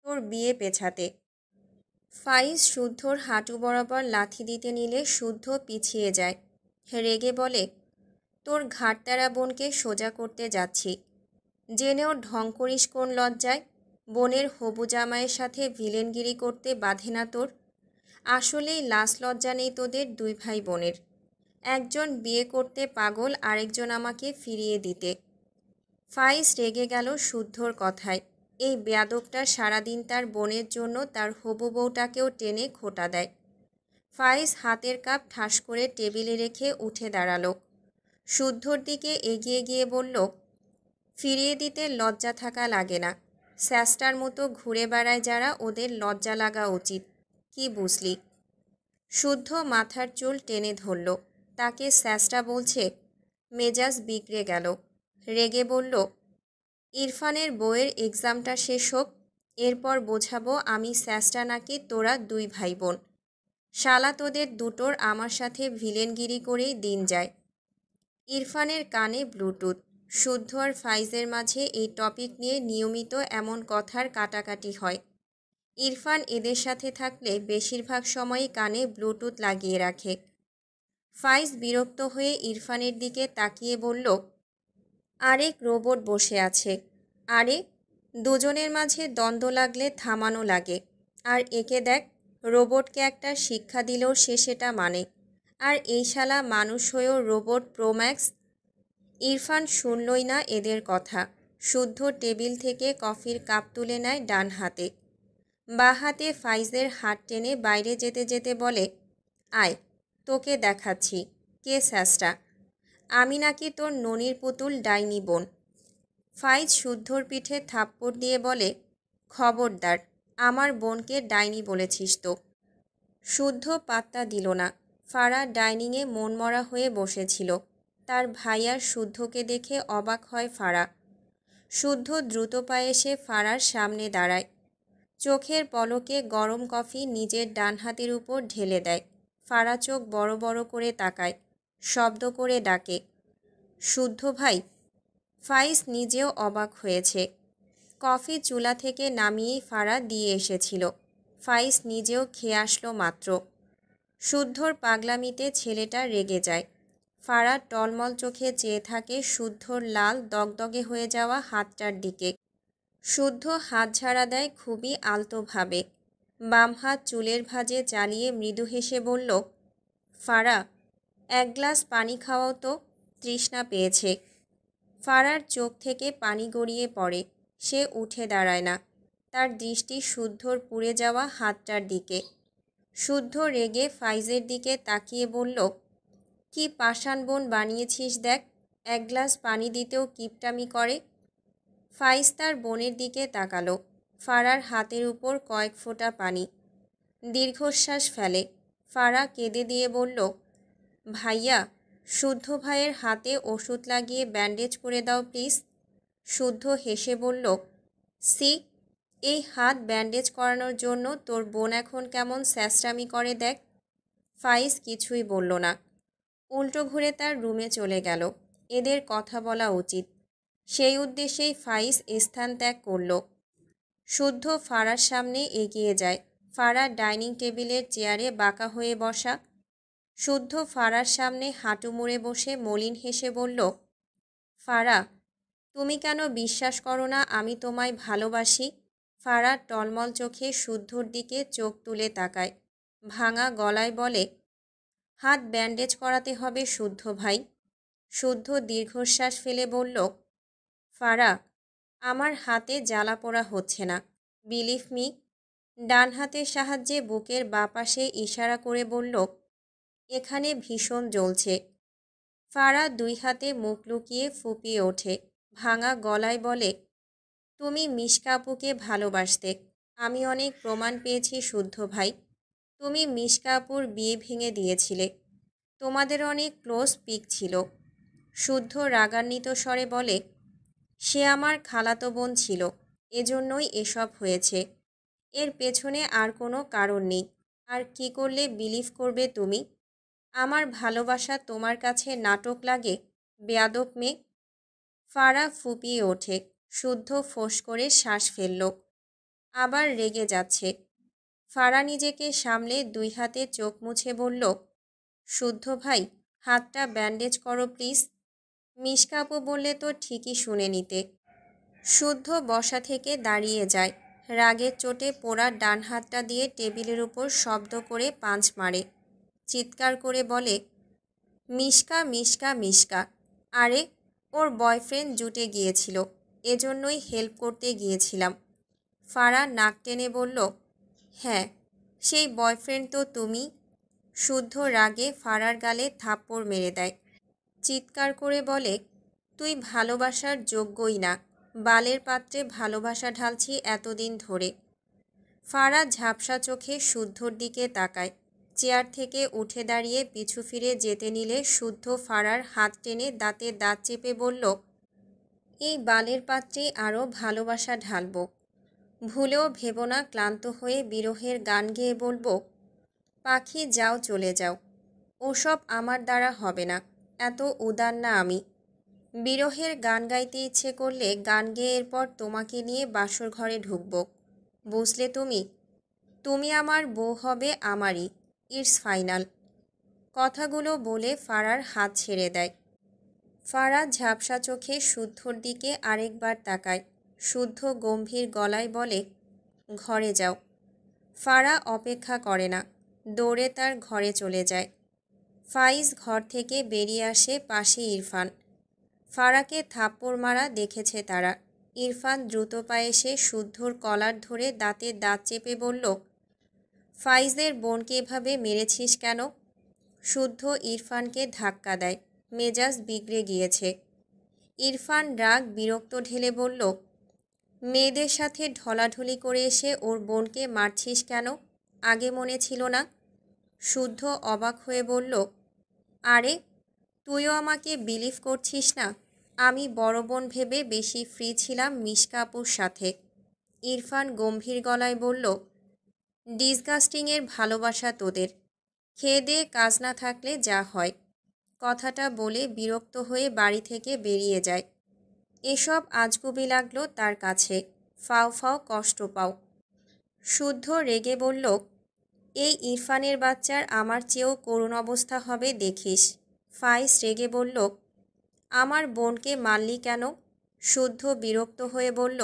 তোর বিয়ে পেছাতে। ফাইজ শুদ্ধর হাঁটু বরাবর লাথি দিতে নিলে শুদ্ধ পিছিয়ে যায়। রেগে বলে, তোর ঘাড়ত্যাড়া বোনকে সোজা করতে যাচ্ছি। জেনেও ঢং করিস কোন লজ্জায়? বোনের হবু জামাইয়ের সাথে ভিলেনগিরি করতে বাধে না তোর? আসলেই লাজ লজ্জা নেই তোদের 2 ভাই বোনের। একজন বিয়ে করতে পাগল, আরেকজন আমাকে ফিরিয়ে দিতে। ফাইজ রেগে গেল শুদ্ধর কথায়। এই বেয়াদবটা সারাদিন তার বোনের জন্য তার হবু বউটাকেও টেনে খোঁটা দেয়। ফাইজ হাতের কাপ ঠাস করে টেবিলে রেখে উঠে দাঁড়ালো। শুদ্ধর দিকে এগিয়ে গিয়ে বলল, ফিরিয়ে দিতে লজ্জা থাকা লাগে না। স্যাস্টার মতো ঘুরে বেড়ায় যারা, ওদের লজ্জা লাগা উচিত। কি বুঝলি? শুদ্ধ মাথার চুল টেনে ধরল। তাকে স্যাস্টা বলছে? মেজাজ বিগড়ে গেল। রেগে বলল, ইরফানের বইয়ের এক্সামটা শেষ হোক, এরপর বোঝাবো আমি স্যাস্টা নাকি তোরা 2 ভাই বোন। শালা তোদের দুটোর আমার সাথে ভিলেনগিরি করেই দিন যায়। ইরফানের কানে ব্লুটুথ। শুদ্ধ আর ফাইজের মাঝে এই টপিক নিয়ে নিয়মিত এমন কথার কাটাকাটি হয়। ইরফান এদের সাথে থাকলে বেশিরভাগ সময়ই কানে ব্লুটুথ লাগিয়ে রাখে। ফাইজ বিরক্ত হয়ে ইরফানের দিকে তাকিয়ে বলল, আরেক রোবট বসে আছে। আরে, দুজনের মাঝে দ্বন্দ্ব লাগলে থামানো লাগে। আর একে দেখ, রোবটকে একটা শিক্ষা দিলেও সে সেটা মানে। আর এই শালা মানুষ হয়েও রোবট প্রোম্যাক্স। ইরফান শুনলই না এদের কথা। শুদ্ধ টেবিল থেকে কফির কাপ তুলে নেয় ডান হাতে। বাঁ হাতে ফাইজের হাত টেনে বাইরে যেতে যেতে বলে, আয়, তোকে দেখাচ্ছি কে স্যাসটা। আমি নাকি তোর ননির পুতুল ডাইনি বোন। ফাইজ শুদ্ধর পিঠে থাপ্পড় দিয়ে বলে, খবরদার, আমার বোনকে ডাইনি বলেছিস তো। শুদ্ধ পাত্তা দিল না। ফারা ডাইনিংয়ে মনমরা হয়ে বসেছিল। তার ভাই আর শুদ্ধকে দেখে অবাক হয় ফারা। শুদ্ধ দ্রুত পায়ে এসে ফারার সামনে দাঁড়ায়। চোখের পলকে গরম কফি নিজের ডান হাতের উপর ঢেলে দেয়। ফারা চোখ বড় বড় করে তাকায়। শব্দ করে ডাকে, শুদ্ধ ভাই। ফাইজ নিজেও অবাক হয়েছে। কফি চুলা থেকে নামিয়েই ফারা দিয়ে এসেছিল। ফাইজ নিজেও খেয়ে আসলো মাত্র। শুদ্ধর পাগলামিতে ছেলেটা রেগে যায়। ফারা টলমল চোখে চেয়ে থাকে শুদ্ধর লাল দগদগে হয়ে যাওয়া হাতটার দিকে। শুদ্ধ হাত ঝাড়া দেয় খুবই আলতোভাবে। বাম হাত চুলের ভাঁজে চালিয়ে মৃদু হেসে বলল, ফারা, 1 গ্লাস পানি খাওয়াও তো, তৃষ্ণা পেয়েছে। ফারার চোখ থেকে পানি গড়িয়ে পড়ে। সে উঠে দাঁড়ায় না। তার দৃষ্টি শুদ্ধর পুড়ে যাওয়া হাতটার দিকে। শুদ্ধ রেগে ফাইজের দিকে তাকিয়ে বলল, কি পাষাণ বোন বানিয়েছিস দেখ, 1 গ্লাস পানি দিতেও কিপটামি করে। ফাইজ তার বোনের দিকে তাকালো। ফারার হাতের উপর কয়েক ফোঁটা পানি। দীর্ঘশ্বাস ফেলে। ফারা কেঁদে দিয়ে বলল, ভাইয়া, শুদ্ধ ভাইয়ের হাতে ওষুধ লাগিয়ে ব্যান্ডেজ করে দাও প্লিজ। শুদ্ধ হেসে বলল, সি, এই হাত ব্যান্ডেজ করানোর জন্য তোর বোন এখন কেমন স্যাঁচরামি করে দেখ। ফাইজ কিছুই বলল না, উল্টো ঘুরে তার রুমে চলে গেল। এদের কথা বলা উচিত, সেই উদ্দেশ্যেই ফাইজ স্থান ত্যাগ করল। শুদ্ধ ফারার সামনে এগিয়ে যায়। ফারা ডাইনিং টেবিলের চেয়ারে বাঁকা হয়ে বসা। শুদ্ধ ফারার সামনে হাঁটু মুড়ে বসে মলিন হেসে বলল, ফারা, তুমি কেন বিশ্বাস করো না আমি তোমায় ভালোবাসি? ফারা টলমল চোখে শুদ্ধর দিকে চোখ তুলে তাকায়, ভাঙা গলায় বলে, হাত ব্যান্ডেজ করাতে হবে শুদ্ধ ভাই। শুদ্ধ দীর্ঘশ্বাস ফেলে বলল, ফারা, আমার হাতে জ্বালা পোড়া হচ্ছে না, বিলিভ মি। ডান হাতের সাহায্যে বুকের বাঁ পাশে ইশারা করে বলল, এখানে ভীষণ জ্বলছে। ফারা দুই হাতে মুখ লুকিয়ে ফুপিয়ে ওঠে, ভাঙা গলায় বলে, তুমি মিশকা আপুকে ভালোবাসতে, আমি অনেক প্রমাণ পেয়েছি শুদ্ধ ভাই। তুমি মিশকা আপুর বিয়ে ভেঙে দিয়েছিলে, তোমাদের অনেক ক্লোজ পিক ছিল। শুদ্ধ রাগান্বিত স্বরে বলে, সে আমার খালাতো বোন ছিল, এজন্যই এসব হয়েছে, এর পেছনে আর কোনো কারণ নেই। আর কি করলে বিলিভ করবে তুমি? আমার ভালোবাসা তোমার কাছে নাটক লাগে, বেয়াদব মেয়ে। ফারা ফুপিয়ে ওঠে, শুদ্ধ ফোঁস করে শ্বাস ফেলল, আবার রেগে যাচ্ছে। ফারা নিজেকে সামলে দুই হাতে চোখ মুছে বলল, শুদ্ধ ভাই, হাতটা ব্যান্ডেজ করো প্লিজ। মিশকা আপু বললে তো ঠিকই শুনে নিতে। শুদ্ধ বসা থেকে দাঁড়িয়ে যায়, রাগের চোটে পোড়া ডান হাতটা দিয়ে টেবিলের উপর শব্দ করে পাঁচ মারে, চিৎকার করে বলে, মিশকা মিশকা মিশকা, আরে ওর বয়ফ্রেন্ড জুটে গিয়েছিল, এজন্যই হেল্প করতে গিয়েছিলাম। ফারা নাক টেনে বলল, হ্যাঁ, সেই বয়ফ্রেন্ড তো তুমি। শুদ্ধ রাগে ফারার গালে থাপ্পড় মেরে দেয়, চিৎকার করে বলে, তুই ভালোবাসার যোগ্যই না, বালের পাত্রে ভালোবাসা ঢালছি এতদিন ধরে। ফারা ঝাপসা চোখে শুদ্ধর দিকে তাকায়, চেয়ার থেকে উঠে দাঁড়িয়ে পিছু ফিরে যেতে নিলে শুদ্ধ ফারার হাত টেনে দাঁতে দাঁত চেপে বলল, এই বালের পাত্রে আরও ভালোবাসা ঢালব। ভুলেও ভেবো না ক্লান্ত হয়ে বিরহের গান গেয়ে বলবো, পাখি যাও চলে যাও, ওসব আমার দ্বারা হবে না, এত উদার না আমি। বিরহের গান গাইতে ইচ্ছে করলে গান গেয়ে এরপর তোমাকে নিয়ে বাসর ঘরে ঢুকবো, বুঝলে তুমি? তুমি আমার বউ হবে আমারই, ইটস ফাইনাল। কথাগুলো বলে ফারার হাত ছেড়ে দেয়। ফারা ঝাপসা চোখে শুদ্ধর দিকে আরেকবার তাকায়। শুদ্ধ গম্ভীর গলায় বলে, ঘরে যাও। ফারা অপেক্ষা করে না, দৌড়ে তার ঘরে চলে যায়। ফাইজ ঘর থেকে বেরিয়ে আসে, পাশে ইরফান। ফারাকে থাপ্পড় মারা দেখেছে তারা। ইরফান দ্রুত পায়ে এসে শুদ্ধর কলার ধরে দাঁতে দাঁত চেপে বলল, ফাইজের বোনকে এভাবে মেরেছিস কেন? শুদ্ধ ইরফানকে ধাক্কা দেয়, মেজাজ বিগড়ে গিয়েছে। ইরফান রাগ বিরক্ত ঢেলে বলল, মেয়েদের সাথে ঢলাঢলি করে এসে ওর বোনকে মারছিস কেন? আগে মনে ছিল না? শুদ্ধ অবাক হয়ে বলল, আরে তুইও আমাকে বিলিভ করছিস না? আমি বড় বোন ভেবে বেশি ফ্রি ছিলাম মিশকা আপুর সাথে। ইরফান গম্ভীর গলায় বলল, ডিসগাস্টিংয়ের ভালোবাসা তোদের, খেয়ে দিয়ে কাজ না থাকলে যা হয়। কথাটা বলে বিরক্ত হয়ে বাড়ি থেকে বেরিয়ে যায়। এসব আজগুবি লাগলো তার কাছে, ফাও ফাও কষ্ট পাও। শুদ্ধ রেগে বলল, এই ইরফানের বাচ্চার আমার চেয়েও করুণ অবস্থা হবে দেখিস। ফাইজ রেগে বলল, আমার বোনকে মারলি কেন? শুদ্ধ বিরক্ত হয়ে বলল,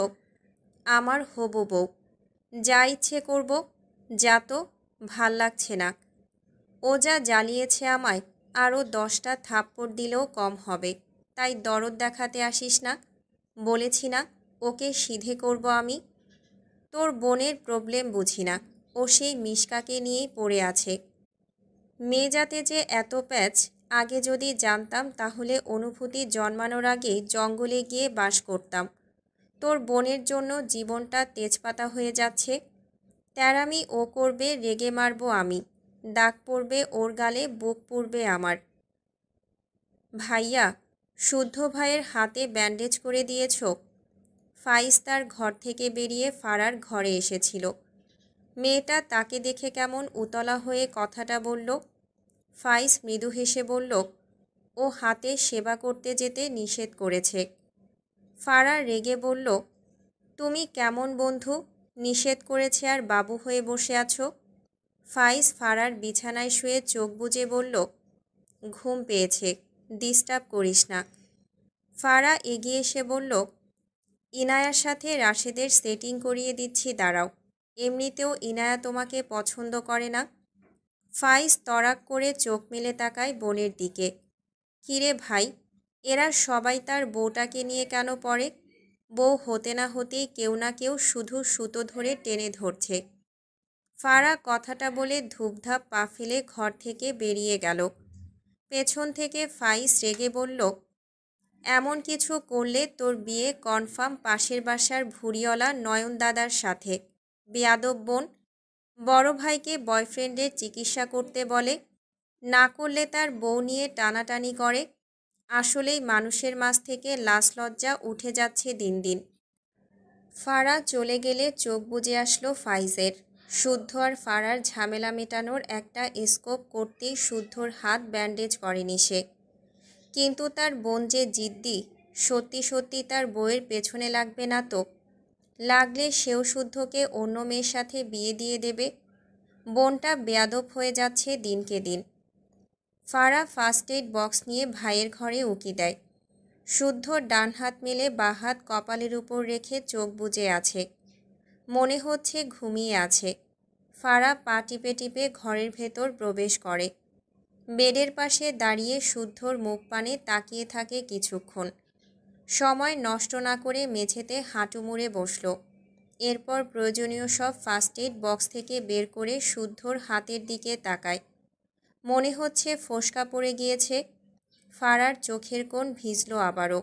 আমার হবু বউ, যা ইচ্ছে করব, যা তো, ভাল লাগছে না। ও যা জ্বালিয়েছে আমায়, আরও 10টা থাপ্পড় দিলেও কম হবে, তাই দরদ দেখাতে আসিস না। বলেছি না ওকে সিধে করব আমি। তোর বোনের প্রবলেম বুঝি না, ও সেই মিশকাকে নিয়েই পড়ে আছে। মেয়ে জাতে যে এত প্যাচ, আগে যদি জানতাম তাহলে অনুভূতি জন্মানোর আগেই জঙ্গলে গিয়ে বাস করতাম। তোর বোনের জন্য জীবনটা তেজপাতা হয়ে যাচ্ছে। তেরামি ও করবে, রেগে মারবো আমি, দাগ পড়বে ওর গালে, বুক পুড়বে আমার। ভাইয়া, শুদ্ধ ভাইয়ের হাতে ব্যান্ডেজ করে দিয়েছ? ফাইজ তার ঘর থেকে বেরিয়ে ফারার ঘরে এসেছিল। মেয়েটা তাকে দেখে কেমন উতলা হয়ে কথাটা বলল। ফাইজ মৃদু হেসে বলল, ও হাতে সেবা করতে যেতে নিষেধ করেছে। ফারা রেগে বলল, তুমি কেমন বন্ধু, নিষেধ করেছে আর বাবু হয়ে বসে আছো? ফাইজ ফারার বিছানায় শুয়ে চোখ বুজে বলল, ঘুম পেয়েছে, ডিস্টার্ব করিস না। ফারা এগিয়ে এসে বলল, ইনায়ার সাথে রাশেদের সেটিং করিয়ে দিচ্ছি, দাঁড়াও। এমনিতেও ইনায়া তোমাকে পছন্দ করে না। ফাইজ তড়াক করে চোখ মেলে তাকায় বোনের দিকে। কিরে ভাই, এরা সবাই তার বউটাকে নিয়ে কেন পড়ে? বউ হতে না হতেই কেউ না কেউ শুধু সুতো ধরে টেনে ধরছে। ফারা কথাটা বলে ধূপধাপ পা ফেলে ঘর থেকে বেরিয়ে গেল। পেছন থেকে ফাইজ রেগে বলল, এমন কিছু করলে তোর বিয়ে কনফার্ম পাশের বাসার ভুঁড়িওয়ালা নয়ন দাদার সাথে। বেয়াদব বোন, বড় ভাইকে বয়ফ্রেন্ডের চিকিৎসা করতে বলে, না করলে তার বউ নিয়ে টানাটানি করে। আসলেই মানুষের মাঝ থেকে লাজ লজ্জা উঠে যাচ্ছে দিন দিন। ফারা চলে গেলে চোখ বুজে আসলো ফাইজের। শুদ্ধ আর ফারার ঝামেলা মেটানোর একটা স্কোপ করতেই শুদ্ধর হাত ব্যান্ডেজ করেনি সে। কিন্তু তার বোন যে জিদ্দি, সত্যি সত্যি তার বউয়ের পেছনে লাগবে না তো? লাগলে সেও শুদ্ধকে অন্য মেয়ের সাথে বিয়ে দিয়ে দেবে। বোনটা বেয়াদব হয়ে যাচ্ছে দিনকে দিন। ফারা ফার্স্ট এইড বক্স নিয়ে ভাইয়ের ঘরে উকি দেয়। শুদ্ধ ডান হাত মেলে বাঁ হাত কপালের উপর রেখে চোখ বুজে আছে, মনে হচ্ছে ঘুমিয়ে আছে। ফারা পা টিপে টিপে ঘরের ভেতর প্রবেশ করে। বেডের পাশে দাঁড়িয়ে শুদ্ধর মুখ পানে তাকিয়ে থাকে কিছুক্ষণ। সময় নষ্ট না করে মেঝেতে হাঁটু মুড়ে বসল। এরপর প্রয়োজনীয় সব ফার্স্ট এইড বক্স থেকে বের করে শুদ্ধর হাতের দিকে তাকায়। মনে হচ্ছে ফোসকা পড়ে গিয়েছে। ফারার চোখের কোণ ভিজল আবারও।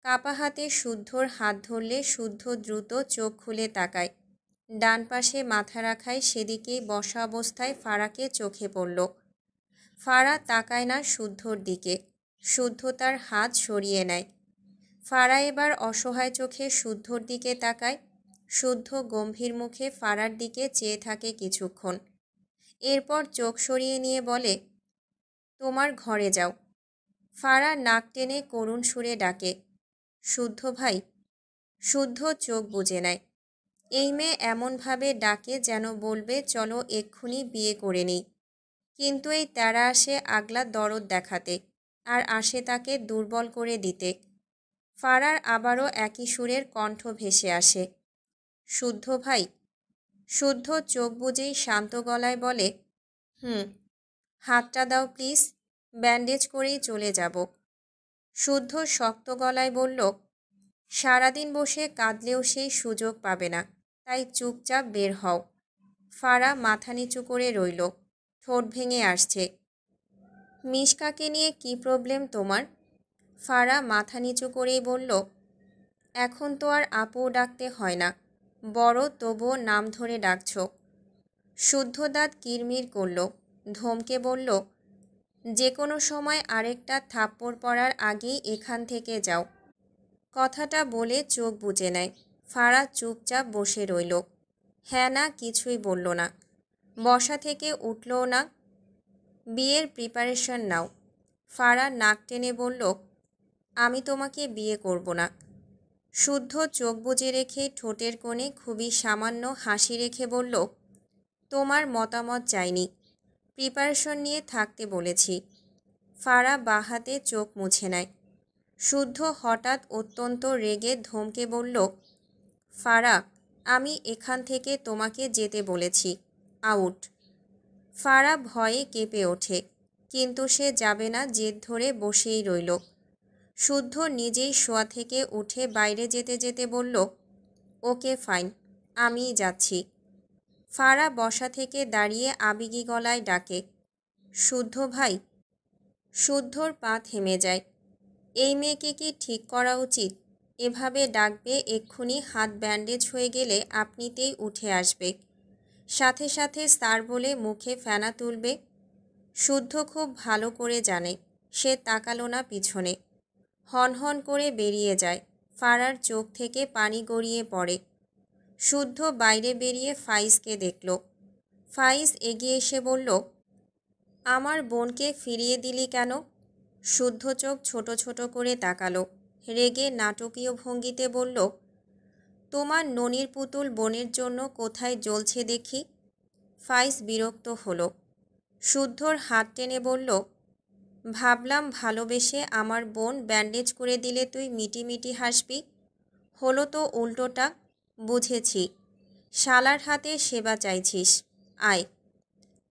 কাপা হাতে শুদ্ধর হাত ধরলে শুদ্ধ দ্রুত চোখ খুলে তাকায়। ডান পাশে মাথা রাখায় সেদিকেই বসা অবস্থায় ফারাকে চোখে পড়ল। ফারা তাকায় না শুদ্ধর দিকে, শুদ্ধ তার হাত সরিয়ে নেয়। ফারা এবার অসহায় চোখে শুদ্ধর দিকে তাকায়। শুদ্ধ গম্ভীর মুখে ফারার দিকে চেয়ে থাকে কিছুক্ষণ। এরপর চোখ সরিয়ে নিয়ে বলে, তোমার ঘরে যাও। ফারা নাক টেনে করুণ সুরে ডাকে, শুদ্ধ ভাই। শুদ্ধ চোখ বুজে নেয়। এই মেয়ে এমনভাবে ডাকে যেন বলবে, চলো এক্ষুনি বিয়ে করে নিই। কিন্তু এই তেরা আসে আগলা দরদ দেখাতে, আর আসে তাকে দুর্বল করে দিতে। ফারার আবারও একই সুরের কণ্ঠ ভেসে আসে, শুদ্ধ ভাই। শুদ্ধ চোখ বুজেই শান্ত গলায় বলে, হাতটা দাও প্লিজ, ব্যান্ডেজ করেই চলে যাব। শুদ্ধ শক্ত গলায় বলল, সারাদিন বসে কাঁদলেও সেই সুযোগ পাবে না, তাই চুপচাপ বের হও। ফারা মাথা নিচু করে রইল, ঠোঁট ভেঙে আসছে। মিশকাকে নিয়ে কি প্রবলেম তোমার? ফারা মাথা নিচু করেই বলল, এখন তো আর আপু ডাকতে হয় না, বড় তবুও নাম ধরে ডাকছ। শুদ্ধ দাঁত কিরমির করল, ধমকে বলল, যে কোনো সময় আরেকটা থাপ্পড় পড়ার আগেই এখান থেকে যাও। কথাটা বলে চোখ বুজে নেয়। ফারা চুপচাপ বসে রইল। হ্যাঁ না কিছুই বলল না, বসা থেকে উঠলও না। বিয়ের প্রিপারেশন নাও। ফারা নাক টেনে বলল, আমি তোমাকে বিয়ে করব না। শুদ্ধ চোখ বুজে রেখে ঠোঁটের কোণে খুবই সামান্য হাসি রেখে বলল, তোমার মতামত চাইনি, প্রিপারেশন নিয়ে থাকতে বলেছি। ফারা বাঁ হাতে চোখ মুছে নেয়। শুদ্ধ হঠাৎ অত্যন্ত রেগে ধমকে বলল, ফারা, আমি এখান থেকে তোমাকে যেতে বলেছি, আউট। ফারা ভয়ে কেঁপে ওঠে, কিন্তু সে যাবে না, জেদ ধরে বসেই রইল। শুদ্ধ নিজেই শোয়া থেকে উঠে বাইরে যেতে যেতে বলল, ওকে ফাইন, আমিই যাচ্ছি। ফারা বসা থেকে দাঁড়িয়ে আবেগী গলায় ডাকে, শুদ্ধ ভাই। শুদ্ধর পা থেমে যায়। এই মেয়েকে কি ঠিক করা উচিত? এভাবে ডাকবে, এক্ষুনি হাত ব্যান্ডেজ হয়ে গেলে আপনিতেই উঠে আসবে, সাথে সাথে স্যার বলে মুখে ফেনা তুলবে। শুদ্ধ খুব ভালো করে জানে। সে তাকালো না পিছনে, হনহন করে বেরিয়ে যায়। ফারার চোখ থেকে পানি গড়িয়ে পড়ে। শুদ্ধ বাইরে বেরিয়ে ফাইজকে দেখল। ফাইজ এগিয়ে এসে বলল, আমার বোনকে ফিরিয়ে দিলি কেন? শুদ্ধ চোখ ছোট ছোট করে তাকালো। রেগে নাটকীয় ভঙ্গিতে বলল, তোমার ননির পুতুল বোনের জন্য কোথায় জ্বলছে দেখি। ফাইজ বিরক্ত হলো। শুদ্ধর হাত টেনে বলল, ভাবলাম ভালোবেসে আমার বোন ব্যান্ডেজ করে দিলে তুই মিটিমিটি হাসবি, হলো তো উল্টোটা। বুঝেছি, শালার হাতে সেবা চাইছিস, আয়।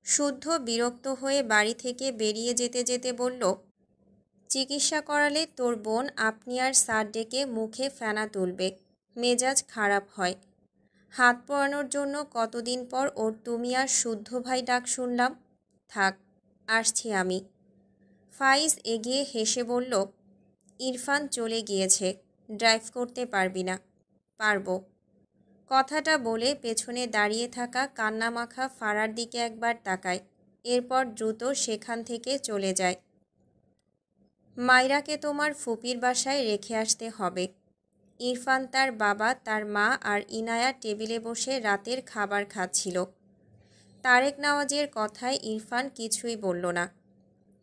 শুদ্ধ বিরক্ত হয়ে বাড়ি থেকে বেরিয়ে যেতে যেতে বলল, চিকিৎসা করালে তোর বোন আপনি আর স্যার ডেকে মুখে ফেনা তুলবে, মেজাজ খারাপ হয়। হাত পোড়ানোর জন্য কতদিন পর ওর তুমি আর শুদ্ধ ভাই ডাক শুনলাম। থাক, আসছি আমি। ফাইজ এগিয়ে হেসে বলল, ইরফান চলে গিয়েছে, ড্রাইভ করতে পারবি না। পারবো। কথাটা বলে পেছনে দাঁড়িয়ে থাকা কান্নামাখা ফারার দিকে একবার তাকায়, এরপর দ্রুত সেখান থেকে চলে যায়। মাইরাকে তোমার ফুপির বাসায় রেখে আসতে হবে। ইরফান, তার বাবা, তার মা আর ইনায়া টেবিলে বসে রাতের খাবার খাচ্ছিল। তারেক নওয়াজের কথায় ইরফান কিছুই বলল না,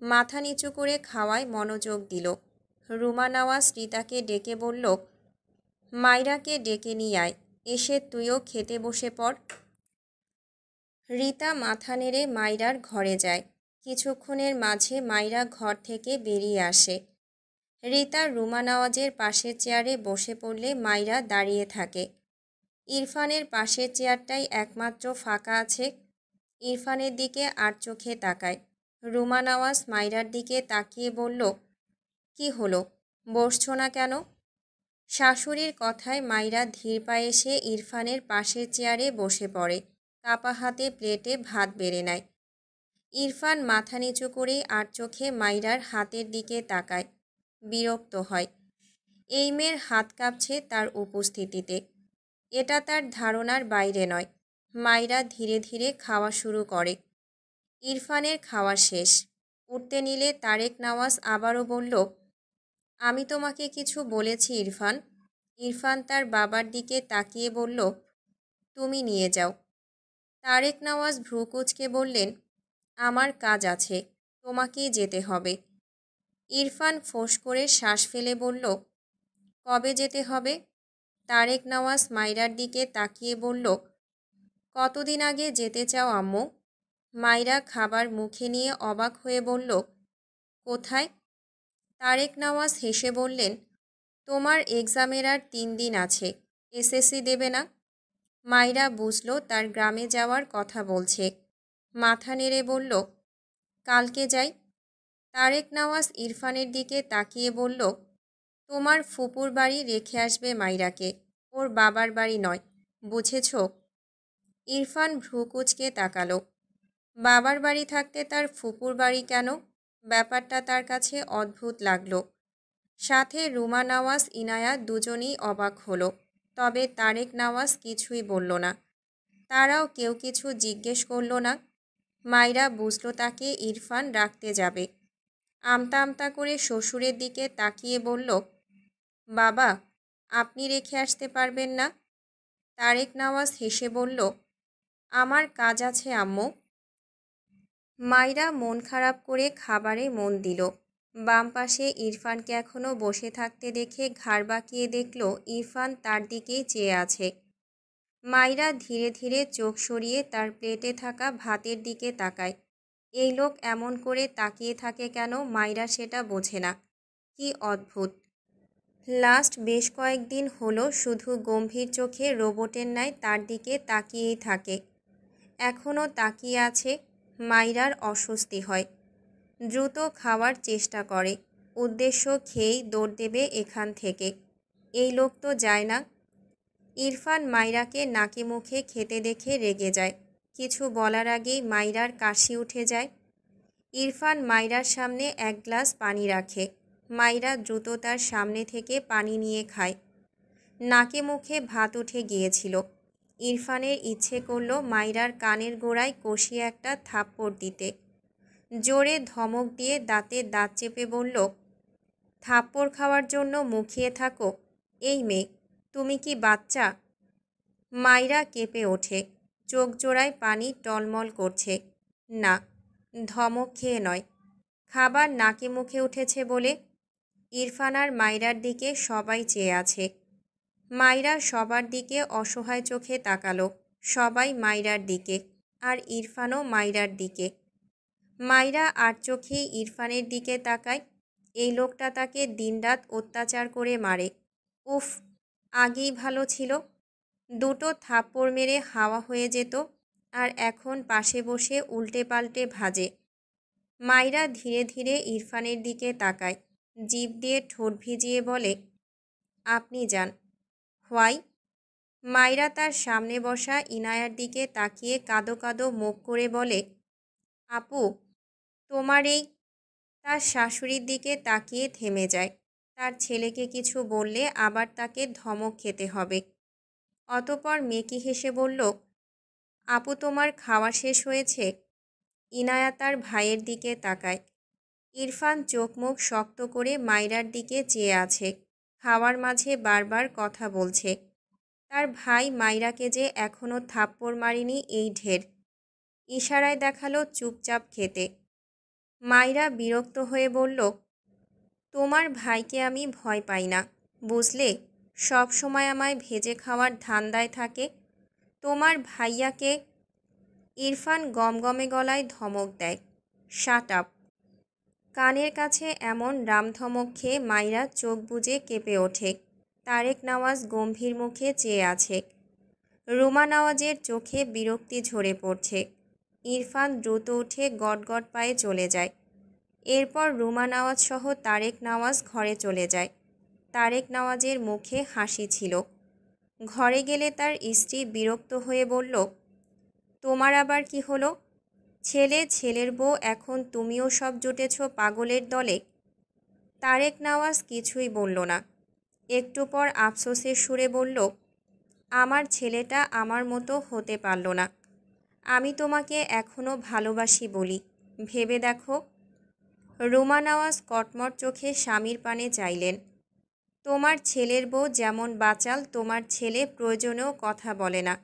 মাথা নিচু করে খাওয়ায় মনোযোগ দিল। রুমা নওয়াজ রিতাকে ডেকে বলল, মাইরাকে ডেকে নিয়ে আয়, এসে তুইও খেতে বসে পড়। রিতা মাথা নেড়ে মাইরার ঘরে যায়। কিছুক্ষণের মাঝে মাইরা ঘর থেকে বেরিয়ে আসে। রিতা রুমা নওয়াজের পাশের চেয়ারে বসে পড়লে মাইরা দাঁড়িয়ে থাকে। ইরফানের পাশের চেয়ারটাই একমাত্র ফাঁকা আছে। ইরফানের দিকে আর চোখে তাকায়। রুমা নওয়াজ মাইরার দিকে তাকিয়ে বলল, কি হলো, বসছো না কেন? শাশুড়ির কথায় মাইরা ধীর পায়ে এসে ইরফানের পাশের চেয়ারে বসে পড়ে। কাপা হাতে প্লেটে ভাত বেড়ে নেয়। ইরফান মাথা নিচু করে আর চোখে মাইরার হাতের দিকে তাকায়। বিরক্ত হয়। এই মেয়ের হাত কাঁপছে তার উপস্থিতিতে। এটা তার ধারণার বাইরে নয়। মাইরা ধীরে ধীরে খাওয়া শুরু করে। ইরফানের খাওয়া শেষ। উঠতে নিলে তারেক নওয়াজ আবারও বলল, আমি তোমাকে কিছু বলেছি ইরফান। ইরফান তার বাবার দিকে তাকিয়ে বলল, তুমি নিয়ে যাও। তারেক নওয়াজ ভ্রু কুঁচকে বললেন, আমার কাজ আছে, তোমাকেই যেতে হবে। ইরফান ফোঁস করে শ্বাস ফেলে বলল, কবে যেতে হবে? তারেক নওয়াজ মাইরার দিকে তাকিয়ে বলল, কতদিন আগে যেতে চাও আম্মু? মাইরা খাবার মুখে নিয়ে অবাক হয়ে বলল, কোথায়? তারেক নওয়াজ হেসে বললেন, তোমার এক্সামের আর 3 দিন আছে, এসএসসি দেবে না? মাইরা বুঝল তার গ্রামে যাওয়ার কথা বলছে। মাথা নেড়ে বলল, কালকে যাই। তারেক নওয়াজ ইরফানের দিকে তাকিয়ে বলল, তোমার ফুপুর বাড়ি রেখে আসবে মাইরাকে, ওর বাবার বাড়ি নয়, বুঝেছ? ইরফান ভ্রু কুঁচকে তাকালো। বাবার বাড়ি থাকতে তার ফুপুর বাড়ি কেন? ব্যাপারটা তার কাছে অদ্ভুত লাগলো। সাথে রুমা নওয়াজ ইনায়া দুজনেই অবাক হলো। তবে তারেক নওয়াজ কিছুই বলল না। তারাও কেউ কিছু জিজ্ঞেস করল না। মাইরা বুঝল তাকে ইরফান রাখতে যাবে। আমতা আমতা করে শ্বশুরের দিকে তাকিয়ে বলল, বাবা, আপনি রেখে আসতে পারবেন না? তারেক নওয়াজ হেসে বলল, আমার কাজ আছে আম্মু। মাইরা মন খারাপ করে খাবারে মন দিল। বাম পাশে ইরফানকে এখনও বসে থাকতে দেখে ঘাড় বাঁকিয়ে দেখল ইরফান তার দিকেই চেয়ে আছে। মাইরা ধীরে ধীরে চোখ সরিয়ে তার প্লেটে থাকা ভাতের দিকে তাকায়। এই লোক এমন করে তাকিয়ে থাকে কেন মাইরা সেটা বোঝে না। কি অদ্ভুত। লাস্ট বেশ কয়েকদিন হলো শুধু গম্ভীর চোখে রোবটের ন্যায় তার দিকে তাকিয়েই থাকে। এখনও তাকিয়ে আছে। মাইরার অস্বস্তি হয়। দ্রুত খাওয়ার চেষ্টা করে। উদ্দেশ্য খেয়েই দৌড় দেবে এখান থেকে। এই লোক তো যায় না। ইরফান মাইরাকে নাকে মুখে খেতে দেখে রেগে যায়। কিছু বলার আগেই মাইরার কাশি উঠে যায়। ইরফান মাইরার সামনে এক গ্লাস পানি রাখে। মাইরা দ্রুত তার সামনে থেকে পানি নিয়ে খায়। নাকে মুখে ভাত উঠে গিয়েছিল। ইরফানের ইচ্ছে করল মাইরার কানের গোড়ায় কষিয়ে একটা থাপ্পড় দিতে। জোরে ধমক দিয়ে দাঁতে দাঁত চেপে বলল, থাপ্পড় খাওয়ার জন্য মুখিয়ে থাকো, এই মেয়ে, তুমি কি বাচ্চা? মাইরা কেঁপে ওঠে, চোখ জোড়ায় পানি টলমল করছে। না, ধমক খেয়ে নয়, খাবার নাকে মুখে উঠেছে বলে। ইরফান আর মাইরার দিকে সবাই চেয়ে আছে। মাইরা সবার দিকে অসহায় চোখে তাকালো। সবাই মাইরার দিকে, আর ইরফানও মাইরার দিকে। মাইরা আর চোখেই ইরফানের দিকে তাকায়। এই লোকটা তাকে দিনরাত অত্যাচার করে মারে। উফ, আগেই ভালো ছিল। দুটো থাপ্পড় মেরে হাওয়া হয়ে যেত, আর এখন পাশে বসে উল্টে পাল্টে ভাজে। মাইরা ধীরে ধীরে ইরফানের দিকে তাকায়, জিভ দিয়ে ঠোঁট ভিজিয়ে বলে, আপনি যান। হোয়াই? মাইরা তার সামনে বসা ইনায়ার দিকে তাকিয়ে কাঁদো কাঁদো মুখ করে বলে, আপু, তোমার এই। তার শাশুড়ির দিকে তাকিয়ে থেমে যায়। তার ছেলেকে কিছু বললে আবার তাকে ধমক খেতে হবে। অতপর মেকি হেসে বলল, আপু, তোমার খাওয়া শেষ হয়েছে? ইনায়া তার ভাইয়ের দিকে তাকায়। ইরফান চোখ মুখ শক্ত করে মাইরার দিকে চেয়ে আছে। খাওয়ার মাঝে বারবার কথা বলছে। তার ভাই মাইরাকে যে এখনও থাপ্পড় মারেনি এই ঢের। ইশারায় দেখালো চুপচাপ খেতে। মাইরা বিরক্ত হয়ে বলল, তোমার ভাইকে আমি ভয় পাই না, বুঝলে? সব সময় আমায় ভেজে খাওয়ার ধান্দায় থাকে। তোমার ভাইয়াকে। ইরফান গমগমে গলায় ধমক দেয়, শাট আপ। কানের কাছে এমন রামধমক খেয়ে মাইরা চোখ বুজে কেঁপে ওঠে। তারেক নওয়াজ গম্ভীর মুখে চেয়ে আছে। রুমা নওয়াজের চোখে বিরক্তি ঝরে পড়ছে। ইরফান দ্রুত উঠে গটগট পায়ে চলে যায়। এরপর রুমা নওয়াজ সহ তারেক নওয়াজ ঘরে চলে যায়। তারেক নওয়াজের মুখে হাসি ছিল। ঘরে গেলে তার স্ত্রী বিরক্ত হয়ে বলল, তোমার আবার কি হলো? ছেলে, ছেলের বউ, এখন তুমিও সব জুটেছ পাগলের দলে। তারেক নওয়াজ কিছুই বলল না। একটু পর আফসোসের সুরে বলল, আমার ছেলেটা আমার মতো হতে পারল না। আমি তোমাকে এখনও ভালোবাসি বলি, ভেবে দেখো। রুমা নওয়াজ কটমট চোখে স্বামীর পানে চাইলেন। তোমার ছেলের বউ যেমন বাচাল, তোমার ছেলে প্রয়োজনেও কথা বলে না।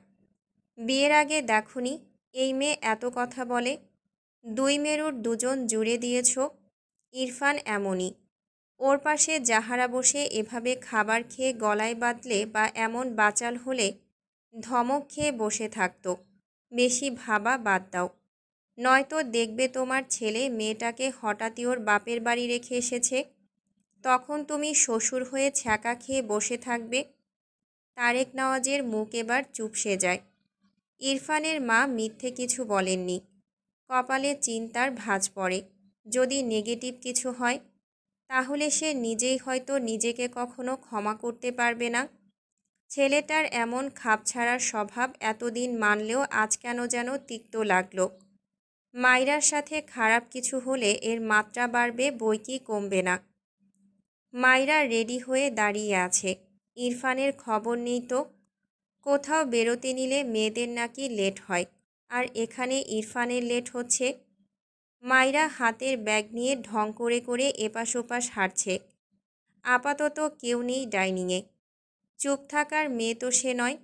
বিয়ের আগে দেখনি এই মেয়ে এত কথা বলে। দুই মেরুর দুজন জুড়ে দিয়েছ। ইরফান এমনই। ওর পাশে যাহারা বসে এভাবে খাবার খেয়ে গলায় বাঁধলে বা এমন বাচাল হলে ধমক খেয়ে বসে থাকত। বেশি ভাবা বাদ দাও, নয়তো দেখবে তোমার ছেলে মেয়েটাকে হঠাৎই ওর বাপের বাড়ি রেখে এসেছে। তখন তুমি শ্বশুর হয়ে ছ্যাঁকা খেয়ে বসে থাকবে। তারেক নওয়াজের মুখ এবার চুপসে যায়। ইরফানের মা মিথ্যে কিছু বলেননি। কপালে চিন্তার ভাঁজ পড়ে। যদি নেগেটিভ কিছু হয়, তাহলে সে নিজেই হয়তো নিজেকে কখনো ক্ষমা করতে পারবে না। ছেলেটার এমন খাপছাড়ার স্বভাব এতদিন মানলেও আজ কেন যেন তিক্ত লাগলো। মাইরার সাথে খারাপ কিছু হলে এর মাত্রা বাড়বে, বই কি কমবে না। মাইরা রেডি হয়ে দাঁড়িয়ে আছে। ইরফানের খবর নেই তো। কোথাও বেরোতে নিলে মেয়েদের নাকি লেট হয়, আর এখানে ইরফানের লেট হচ্ছে। মাইরা হাতের ব্যাগ নিয়ে ঢং করে করে এপাশ ওপাশ হাঁটছে। আপাতত কেউ নেই ডাইনিংয়ে। চুপ থাকার মেয়ে তো সে নয়।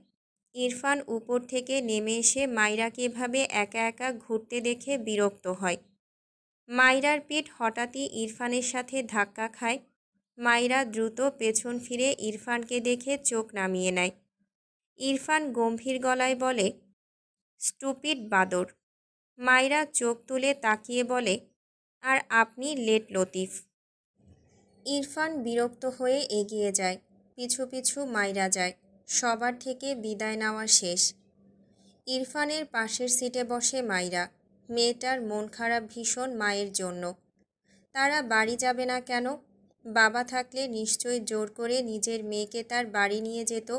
ইরফান উপর থেকে নেমে এসে মাইরাকে এভাবে একা একা ঘুরতে দেখে বিরক্ত হয়। মাইরার পিঠ হঠাৎই ইরফানের সাথে ধাক্কা খায়। মাইরা দ্রুত পেছন ফিরে ইরফানকে দেখে চোখ নামিয়ে নেয়। ইরফান গম্ভীর গলায় বলে, স্টুপিড বাদর। মাইরা চোখ তুলে তাকিয়ে বলে, আর আপনি লেট লতিফ। ইরফান বিরক্ত হয়ে এগিয়ে যায়। পিছু পিছু মাইরা যায়। সবার থেকে বিদায় নেওয়া শেষ। ইরফানের পাশের সিটে বসে মাইরা। মেয়েটার মন খারাপ ভীষণ মায়ের জন্য। তারা বাড়ি যাবে না কেন? বাবা থাকলে নিশ্চয়ই জোর করে নিজের মেয়েকে তার বাড়ি নিয়ে যেত।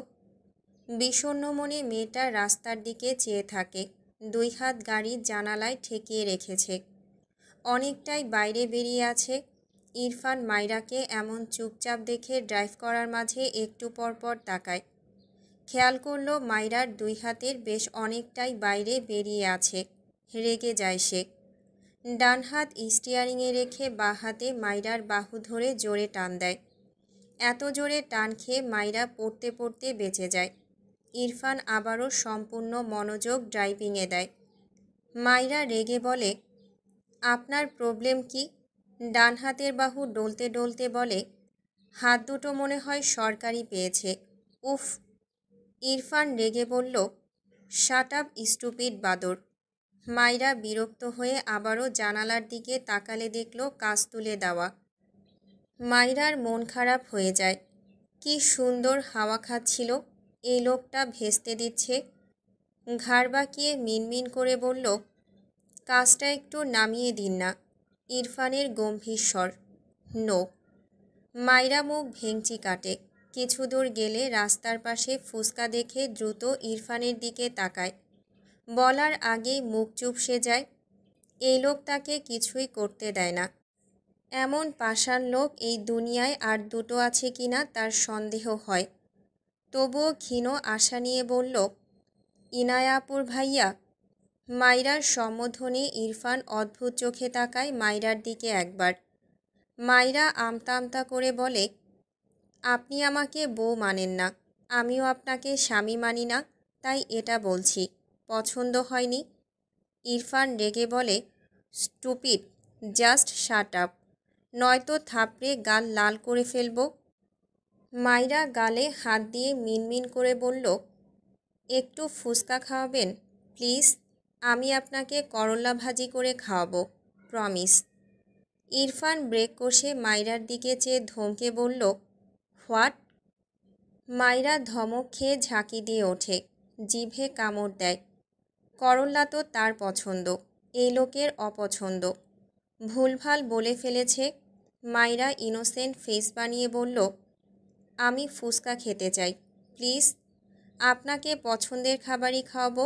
বিষণ্ণ মনে মেয়েটা রাস্তার দিকে চেয়ে থাকে। দুই হাত গাড়ির জানালায় ঠেকিয়ে রেখেছে। অনেকটাই বাইরে বেরিয়ে আছে। ইরফান মাইরাকে এমন চুপচাপ দেখে ড্রাইভ করার মাঝে একটু পরপর তাকায়। খেয়াল করলো মাইরার দুই হাতের বেশ অনেকটাই বাইরে বেরিয়ে আছে। রেগে যায় সে। ডান হাত স্টিয়ারিংয়ে রেখে বাঁ হাতে মাইরার বাহু ধরে জোরে টান দেয়। এত জোরে টান খেয়ে মাইরা পড়তে পড়তে বেঁচে যায়। ইরফান আবারও সম্পূর্ণ মনোযোগ ড্রাইভিংয়ে দেয়। মাইরা রেগে বলে, আপনার প্রবলেম কি? ডান হাতের বাহু ডলতে ডলতে বলে, হাত দুটো মনে হয় সরকারি পেয়েছে। উফ! ইরফান রেগে বলল, শাট আপ স্টুপিড বাদর। মাইরা বিরক্ত হয়ে আবারও জানালার দিকে তাকালে দেখল কাঁচ তুলে দেওয়া। মাইরার মন খারাপ হয়ে যায়। কি সুন্দর হাওয়া খাচ্ছিল, এই লোকটা ভেস্তে দিচ্ছে। ঘাড় বাঁকিয়ে মিনমিন করে বলল, কাজটা একটু নামিয়ে দিন না। ইরফানের গম্ভীর স্বর। নো। মাইরা মুখ ভেঙচি কাটে। কিছু দূর গেলে রাস্তার পাশে ফুসকা দেখে দ্রুত ইরফানের দিকে তাকায়। বলার আগেই মুখ চুপসে যায়। এই লোক তাকে কিছুই করতে দেয় না। এমন পাষাণ লোক এই দুনিয়ায় আর দুটো আছে কিনা তার সন্দেহ হয়। তবুও ক্ষীণ আশা নিয়ে বলল, ইনায়া আপুর ভাইয়া। মাইরার সম্বোধনে ইরফান অদ্ভুত চোখে তাকায় মাইরার দিকে একবার। মাইরা আমতা আমতা করে বলে, আপনি আমাকে বউ মানেন না, আমিও আপনাকে স্বামী মানি না, তাই এটা বলছি। পছন্দ হয়নি? ইরফান রেগে বলে, স্টুপিড, জাস্ট শাট আপ, নয়তো থাপড়ে গাল লাল করে ফেলব। মাইরা গালে হাত দিয়ে মিনমিন করে বলল, একটু ফুসকা খাওয়াবেন প্লিজ? আমি আপনাকে করলা ভাজি করে খাওয়াবো, প্রমিস। ইরফান ব্রেক কষে মাইরার দিকে চেয়ে ধমকে বলল, হোয়াট? মাইরা ধমক খেয়ে ঝাঁকি দিয়ে ওঠে, জিভে কামড় দেয়। করল্লা তো তার পছন্দ, এই লোকের অপছন্দ। ভুলভাল বলে ফেলেছে। মাইরা ইনোসেন্ট ফেস বানিয়ে বলল, আমি ফুসকা খেতে চাই প্লিজ। আপনাকে পছন্দের খাবারই খাওয়াবো,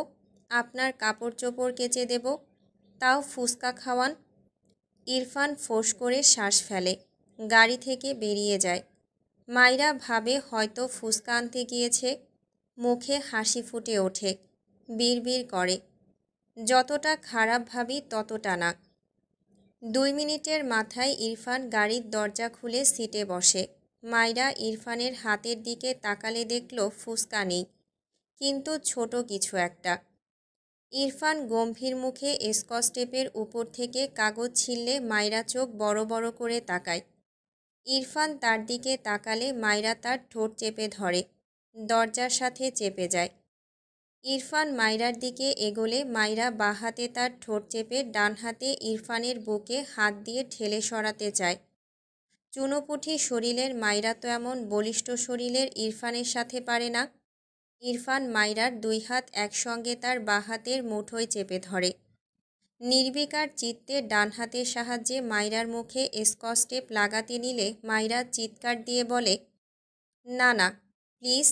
আপনার কাপড় চোপড় কেচে দেব, তাও ফুসকা খাওয়ান। ইরফান ফোঁস করে শ্বাস ফেলে, গাড়ি থেকে বেরিয়ে যায়। মাইরা ভাবে হয়তো ফুসকা আনতে গিয়েছে। মুখে হাসি ফুটে ওঠে, বিড়বিড় করে, যতটা খারাপ ভাবি ততটা না। 2 মিনিটের মাথায় ইরফান গাড়ির দরজা খুলে সিটে বসে। মাইরা ইরফানের হাতের দিকে তাকালে দেখল ফুসকা নেই, কিন্তু ছোট কিছু একটা। ইরফান গম্ভীর মুখে স্কচ টেপের উপর থেকে কাগজ ছিঁড়লে মাইরা চোখ বড় বড় করে তাকায়। ইরফান তার দিকে তাকালে মাইরা তার ঠোঁট চেপে ধরে, দরজার সাথে চেপে যায়। ইরফান মাইরার দিকে এগোলে মাইরা বাঁ হাতে তার ঠোঁট চেপে ডান হাতে ইরফানের বুকে হাত দিয়ে ঠেলে সরাতে চায়। চুনোপুঁটি শরীরের মাইরা তো এমন বলিষ্ঠ শরীরের ইরফানের সাথে পারে না। ইরফান মাইরার 2 হাত একসঙ্গে তার বাঁ হাতের মুঠোয় চেপে ধরে। নির্বিকার চিত্তে ডান হাতের সাহায্যে মাইরার মুখে স্কচ টেপ লাগাতে নিলে মাইরা চিৎকার দিয়ে বলে, না না প্লিজ,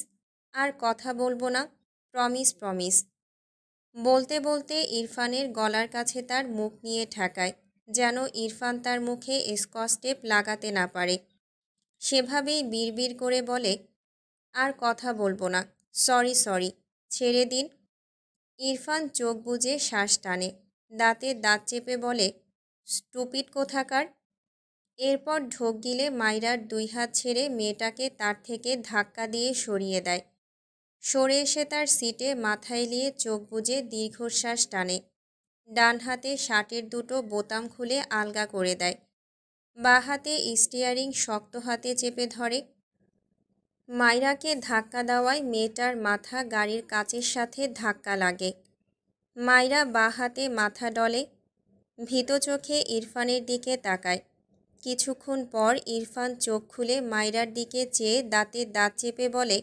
আর কথা বলবো না, প্রমিস প্রমিস। বলতে বলতে ইরফানের গলার কাছে তার মুখ নিয়ে ঠেকায়, যেন ইরফান তার মুখে স্কচ টেপ লাগাতে না পারে। সেভাবেই বিড়বিড় করে বলে, আর কথা বলবো না, সরি সরি, ছেড়ে দিন। ইরফান চোখ বুজে শ্বাস টানে, দাঁতে দাঁত চেপে বলে, স্টুপিড কোথাকার। এরপর ঢোক গিলে মাইরার 2 হাত ছেড়ে মেয়েটাকে তার থেকে ধাক্কা দিয়ে সরিয়ে দেয়। সরে এসে তার সিটে মাথা এলিয়ে চোখ বুজে দীর্ঘশ্বাস টানে। ডান হাতে শার্টের দুটো বোতাম খুলে আলগা করে দেয়। বাঁ হাতে স্টিয়ারিং শক্ত হাতে চেপে ধরে। মাইরাকে ধাক্কা দেওয়ায় মেয়েটার মাথা গাড়ির কাচের সাথে ধাক্কা লাগে। মাইরা বাঁ হাতে মাথা ডলে, ভীত চোখে ইরফানের দিকে তাকায়। কিছুক্ষণ পর ইরফান চোখ খুলে মাইরার দিকে চেয়ে দাঁতে দাঁত চেপে বলে,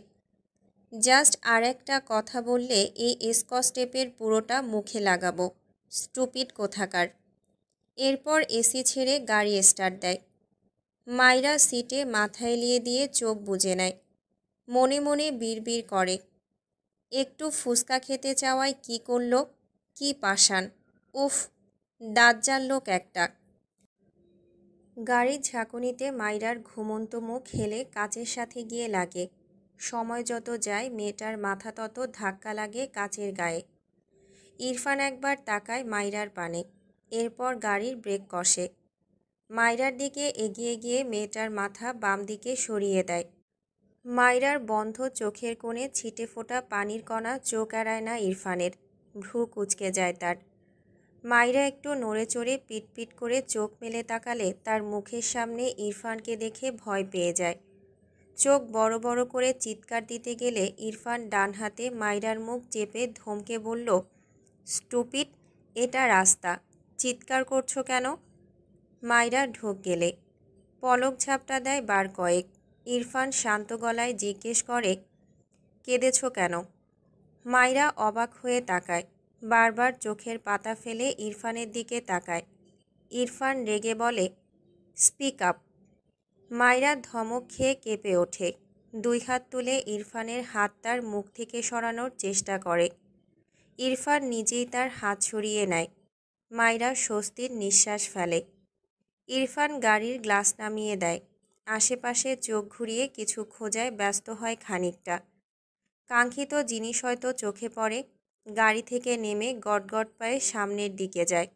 জাস্ট আর একটা কথা বললে এই স্কচ টেপের পুরোটা মুখে লাগাবো, স্টুপিড কোথাকার। এরপর এসি ছেড়ে গাড়ি স্টার্ট দেয়। মাইরা সিটে মাথা এলিয়ে দিয়ে চোখ বুজে নেয়। মনে মনে বিড়বিড় করে, একটু ফুসকা খেতে চাওয়ায় কি করল, কি পাষাণ, উফ, দাজ্জাল লোক একটা। গাড়ির ঝাঁকুনিতে মাইরার ঘুমন্ত মুখ হেলে কাচের সাথে গিয়ে লাগে। সময় যত যায় মেয়েটার মাথা তত ধাক্কা লাগে কাচের গায়ে। ইরফান একবার তাকায় মাইরার পানে, এরপর গাড়ির ব্রেক কষে। মায়রার দিকে এগিয়ে গিয়ে মেয়েটার মাথা বাম দিকে সরিয়ে দেয়। মায়রার বন্ধ চোখের কোণে ছিটে ফোটা পানির কণা চোখ এড়ায় না ইরফানের। ভ্রু কুঁচকে যায় তার। মায়রা একটু নড়ে চড়ে পিটপিট করে চোখ মেলে তাকালে তার মুখের সামনে ইরফানকে দেখে ভয় পেয়ে যায়। চোখ বড় বড় করে চিৎকার দিতে গেলে ইরফান ডান হাতে মায়রার মুখ চেপে ধমকে বলল, স্টুপিড, এটা রাস্তা, চিৎকার করছো কেন? মায়রা ঢোক গেলে পলক ঝাপটা দেয় বার কয়েক। ইরফান শান্ত গলায় জিজ্ঞেস করে, কেঁদেছ কেন? মায়রা অবাক হয়ে তাকায়, বারবার চোখের পাতা ফেলে ইরফানের দিকে তাকায়। ইরফান রেগে বলে, স্পিক আপ। মায়রা ধমক খেয়ে কেঁপে ওঠে। দুই হাত তুলে ইরফানের হাত তার মুখ থেকে সরানোর চেষ্টা করে। ইরফান নিজেই তার হাত সরিয়ে নেয়। মায়রা স্বস্তির নিঃশ্বাস ফেলে। ইরফান গাড়ির গ্লাস নামিয়ে দেয়। আশেপাশে চোখ ঘুরিয়ে কিছু খোঁজায় ব্যস্ত হয় খানিকটা। কাঙ্ক্ষিত জিনিস হয়তো চোখে পড়ে। গাড়ি থেকে নেমে গটগট পায়ে সামনের দিকে যায়।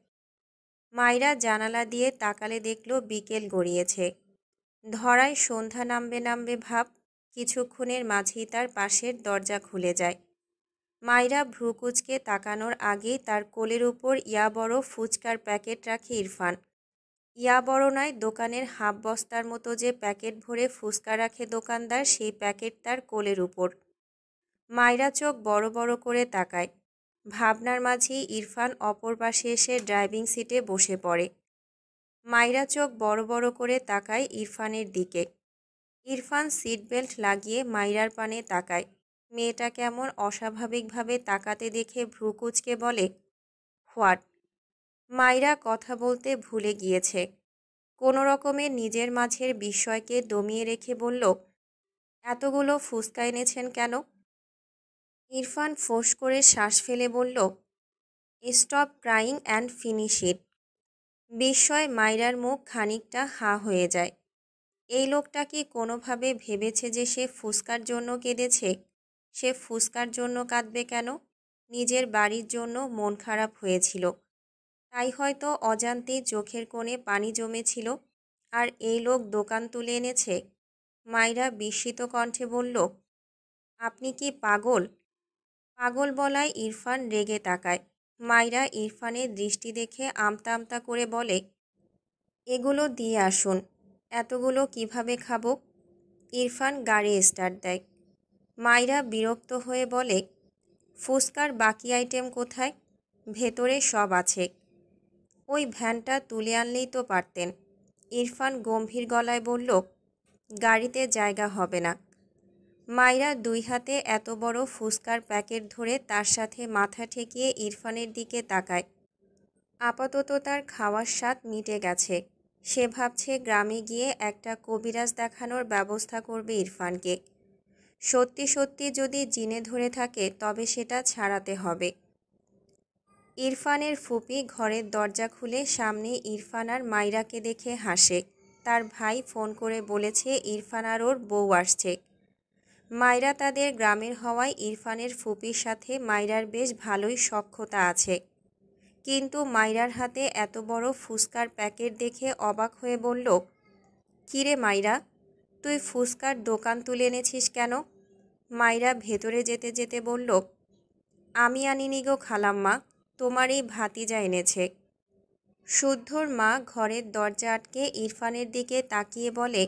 মায়রা জানালা দিয়ে তাকালে দেখল বিকেল গড়িয়েছে। ধরায় সন্ধ্যা নামবে নামবে ভাব। কিছুক্ষণের মাঝেই তার পাশের দরজা খুলে যায়। মায়রা ভ্রু কুঁচকে তাকানোর আগেই তার কোলের উপর ইয়া বড় ফুচকার প্যাকেট রাখে ইরফান। ইয়া বড় নয়, দোকানের হাফ বস্তার মতো যে প্যাকেট ভরে ফুচকা রাখে দোকানদার, সেই প্যাকেট তার কোলের উপর। মায়রা চোখ বড় বড় করে তাকায়। ভাবনার মাঝেই ইরফান অপর পাশে এসে ড্রাইভিং সিটে বসে পড়ে। মায়রা চোখ বড় বড় করে তাকায় ইরফানের দিকে। ইরফান সিট বেল্ট লাগিয়ে মায়রার পানে তাকায়। মেয়েটা কেমন অস্বাভাবিকভাবে তাকাতে দেখে ভ্রু কুঁচকে বলে, হোয়াট? মায়রা কথা বলতে ভুলে গিয়েছে। কোনো রকমে নিজের মাঝের বিস্ময়কে দমিয়ে রেখে বলল, এতগুলো ফুচকা এনেছেন কেন? ইরফান ফোঁস করে শ্বাস ফেলে বলল, stop crying and finish it. বিস্ময় মায়রার মুখ খানিকটা হাঁ হয়ে যায়। এই লোকটা কি কোনোভাবে ভেবেছে যে সে ফুসকার জন্য কেঁদেছে? সে ফুসকার জন্য কাঁদবে কেন? নিজের বাড়ির জন্য মন খারাপ হয়েছিল, তাই হয়তো অজান্তেই চোখের কোণে পানি জমেছিল। আর এই লোক দোকান তুলে এনেছে? মায়রা বিস্মিত কণ্ঠে বলল, আপনি কি পাগল? পাগল বলায় ইরফান রেগে তাকায়। মায়রা ইরফানের দৃষ্টি দেখে আমতা আমতা করে বলে, এগুলো দিয়ে আসুন। এতগুলো কিভাবে খাবো? ইরফান গাড়ি স্টার্ট দেয়। মায়রা বিরক্ত হয়ে বলে, ফুচকার বাকি আইটেম কোথায়? ভেতরে সব আছে। ওই ভ্যানটা তুলে আনলেই তো পারতেন। ইরফান গম্ভীর গলায় বলল, গাড়িতে জায়গা হবে না। মায়রা দুই হাতে এত বড় ফুচকার প্যাকেট ধরে তার সাথে মাথা ঠেকিয়ে ইরফানের দিকে তাকায়। আপাতত তার খাওয়ার স্বাদ মিটে গেছে। সে ভাবছে গ্রামে গিয়ে একটা কবিরাজ দেখানোর ব্যবস্থা করবে ইরফানকে। সত্যি সত্যি যদি জিনে ধরে থাকে তবে সেটা ছাড়াতে হবে। ইরফানের ফুপি ঘরের দরজা খুলে সামনে ইরফান আর মায়রাকে দেখে হাসে। তার ভাই ফোন করে বলেছে ইরফান আর ওর বউ আসছে। মায়রা তাদের গ্রামের হওয়ায় ইরফানের ফুপির সাথে মায়রার বেশ ভালোই সখ্যতা আছে। কিন্তু মায়রার হাতে এত বড় ফুচকার প্যাকেট দেখে অবাক হয়ে বলল, কিরে মায়রা, তুই ফুচকার দোকান তুলে এনেছিস কেন? মায়রা ভেতরে যেতে যেতে বলল, আমি আনিনি গো খালাম্মা, তোমার এই ভাতিজা এনেছে। শুদ্ধর মা ঘরের দরজা আটকে ইরফানের দিকে তাকিয়ে বলে,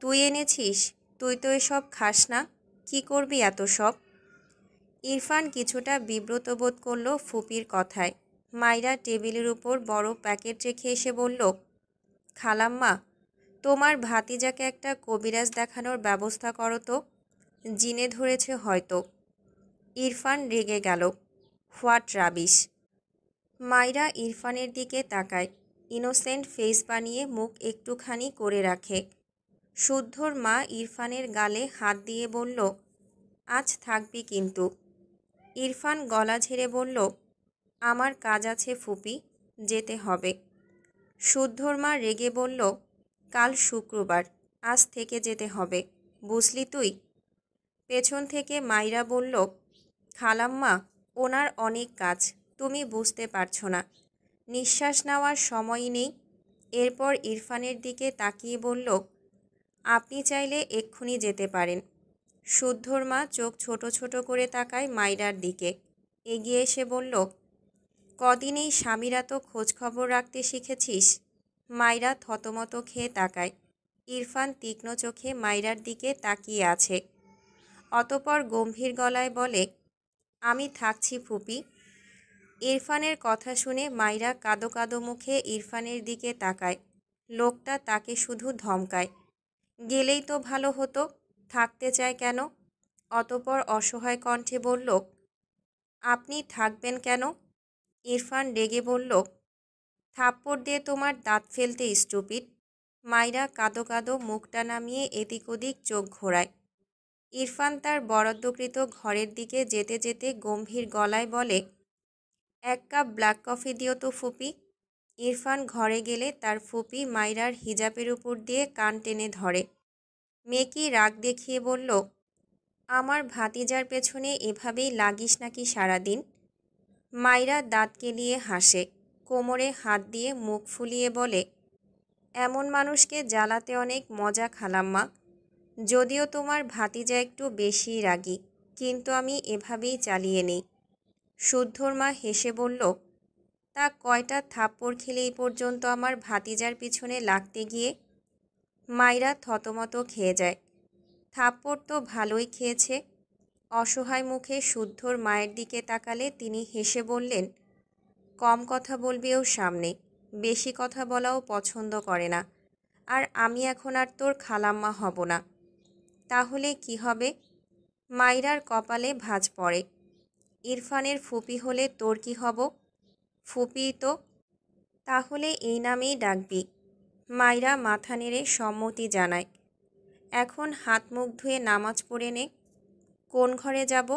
তুই এনেছিস? তুই তো এসব খাস না, কি করবি এত সব? ইরফান কিছুটা বিব্রত বোধ করল ফুপির কথায়। মায়রা টেবিলের উপর বড় প্যাকেট রেখে এসে বলল, খালাম্মা, তোমার ভাতিজাকে একটা কবিরাজ দেখানোর ব্যবস্থা করো তো, জিনে ধরেছে হয়তো। ইরফান রেগে গেল, হোয়াট রাবিশ। মায়রা ইরফানের দিকে তাকায়, ইনোসেন্ট ফেস বানিয়ে মুখ একটুখানি করে রাখে। শুদ্ধর মা ইরফানের গালে হাত দিয়ে বলল, আজ থাকবি কিন্তু। ইরফান গলা ঝেড়ে বলল, আমার কাজ আছে ফুপি, যেতে হবে। শুদ্ধর মা রেগে বলল, কাল শুক্রবার, আজ থেকে যেতে হবে, বুঝলি তুই? পেছন থেকে মায়রা বলল, খালাম্মা, ওনার অনেক কাজ, তুমি বুঝতে পারছো না। নিঃশ্বাস নেওয়ার সময়ই নেই। এরপর ইরফানের দিকে তাকিয়ে বলল, আপনি চাইলে এক্ষুনি যেতে পারেন। শুদ্ধর মা চোখ ছোট ছোট করে তাকায় মাইরার দিকে। এগিয়ে এসে বলল, কদিন এই স্বামীরা তো খোঁজখবর রাখতে শিখেছিস? মাইরা থতমত খেয়ে তাকায়। ইরফান তীক্ষ্ণ চোখে মাইরার দিকে তাকিয়ে আছে। অতপর গম্ভীর গলায় বলে, আমি থাকছি ফুপি। ইরফানের কথা শুনে মাইরা কাঁদো কাঁদো মুখে ইরফানের দিকে তাকায়। লোকটা তাকে শুধু ধমকায়। গেলেই তো ভালো হতো, থাকতে চায় কেন? অতপর অসহায় কণ্ঠে বলল, আপনি থাকবেন কেন? ইরফান রেগে বলল, থাপ্পড় দিয়ে তোমার দাঁত ফেলতে স্টুপিড। মাইরা কাঁদো কাঁদো মুখটা নামিয়ে এদিক ওদিক চোখ ঘোরায়। ইরফান তার বরাদ্দকৃত ঘরের দিকে যেতে যেতে গম্ভীর গলায় বলে, এক কাপ ব্ল্যাক কফি দিও তো ফুপি। ইরফান ঘরে গেলে তার ফুপি মাইরার হিজাবের উপর দিয়ে কান টেনে ধরে। মেকি রাগ দেখিয়ে বলল, আমার ভাতিজার পেছনে এভাবেই লাগিস নাকি সারাদিন? মাইরা দাঁত কেলিয়ে হাসে, কোমরে হাত দিয়ে মুখ ফুলিয়ে বলে, এমন মানুষকে জ্বালাতে অনেক মজা খালাম্মা। যদিও তোমার ভাতিজা একটু বেশিই রাগী, কিন্তু আমি এভাবেই চালিয়ে নিই। শুদ্ধর মা হেসে বলল, তা কয়টা থাপ্পড় খেলে এই পর্যন্ত আমার ভাতিজার পিছনে লাগতে গিয়ে? মাইরা থতমত খেয়ে যায়। থাপ্পড় তো ভালোই খেয়েছে। অসহায় মুখে শুদ্ধর মায়ের দিকে তাকালে তিনি হেসে বললেন, কম কথা বলবি ওর সামনে, বেশি কথা বলাও পছন্দ করে না। আর আমি এখন আর তোর খালাম্মা হব না। তাহলে কি হবে? মাইরার কপালে ভাঁজ পড়ে। ইরফানের ফুপি হলে তোর কি হব? ফুপিই তো। তাহলে এই নামেই ডাকবি। মাইরা মাথা নেড়ে সম্মতি জানায়। এখন হাত মুখ ধুয়ে নামাজ পড়ে নে। কোন ঘরে যাব?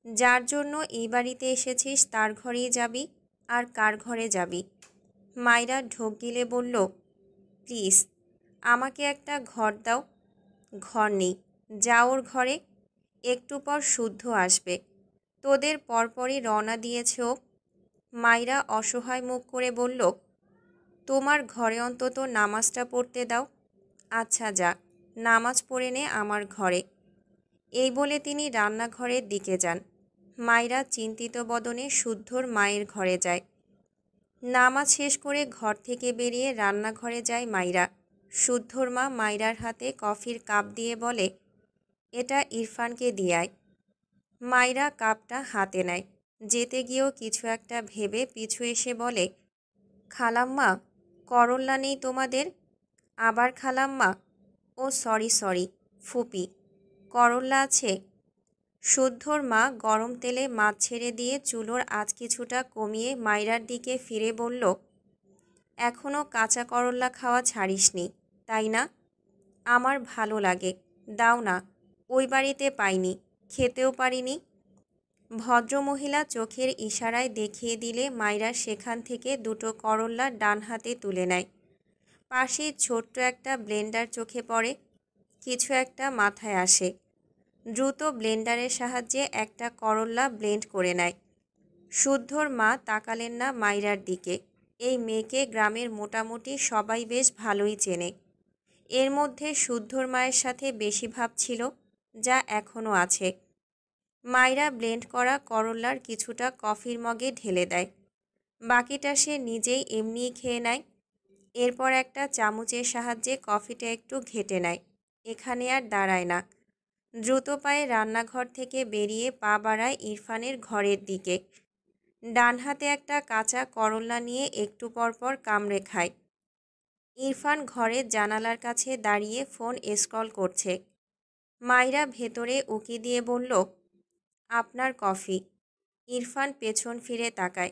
যার জন্য এই বাড়িতে এসেছিস তার ঘরেই যাবি। আর কার ঘরে যাবি? মাইরা ঢোক গিলে বলল, প্লিজ আমাকে একটা ঘর দাও। ঘর নেই, যা ওর ঘরে। একটু পর শুদ্ধ আসবে। তোদের পরপরই রওনা দিয়েছে ও। মাইরা অসহায় মুখ করে বলল, তোমার ঘরে অন্তত নামাজটা পড়তে দাও। আচ্ছা যা, নামাজ পড়ে নে আমার ঘরে। এই বলে তিনি রান্নাঘরের দিকে যান। মাইরা চিন্তিত বদনে শুদ্ধর মায়ের ঘরে যায়। নামাজ শেষ করে ঘর থেকে বেরিয়ে রান্নাঘরে যায় মাইরা। শুদ্ধর মা মাইরার হাতে কফির কাপ দিয়ে বলে, এটা ইরফানকে দিয়ায়। মাইরা কাপটা হাতে নেয়। যেতে গিয়েও কিছু একটা ভেবে পিছু এসে বলে, খালাম্মা, করল্লা নেই তোমাদের? আবার খালাম্মা? ও সরি ফুপি, করল্লা আছে? শুদ্ধর মা গরম তেলে মাছ ছেড়ে দিয়ে চুলোর আঁচ কিছুটা কমিয়ে মাইরার দিকে ফিরে বলল, এখনও কাঁচা করল্লা খাওয়া ছাড়িসনি, তাই না? আমার ভালো লাগে, দাও না। ওই বাড়িতে পাইনি, খেতেও পারিনি। ভদ্রমহিলা চোখের ইশারায় দেখিয়ে দিলে মাইরা সেখান থেকে দুটো করল্লা ডান হাতে তুলে নেয়। পাশেই ছোট্ট একটা ব্লেন্ডার চোখে পড়ে। কিছু একটা মাথায় আসে। দ্রুত ব্লেন্ডারের সাহায্যে একটা করল্লা ব্লেন্ড করে নেয়। শুদ্ধর মা তাকালেন না মাইরার দিকে। এই মেয়েকে গ্রামের মোটামুটি সবাই বেশ ভালোই চেনে। এর মধ্যে শুদ্ধর মায়ের সাথে বেশি ভাব ছিল, যা এখনও আছে। মাইরা ব্লেন্ড করা করল্লার কিছুটা কফির মগে ঢেলে দেয়। বাকিটা সে নিজেই এমনিই খেয়ে নেয়। এরপর একটা চামচের সাহায্যে কফিটা একটু ঘেটে নেয়। এখানে আর দাঁড়ায় না। দ্রুত পায়ে রান্নাঘর থেকে বেরিয়ে পা বাড়ায় ইরফানের ঘরের দিকে। ডান হাতে একটা কাঁচা করল্লা নিয়ে একটু পরপর কামড়ে খায়। ইরফান ঘরের জানালার কাছে দাঁড়িয়ে ফোন স্ক্রল করছে। মাইরা ভেতরে উকি দিয়ে বলল, আপনার কফি। ইরফান পেছন ফিরে তাকায়।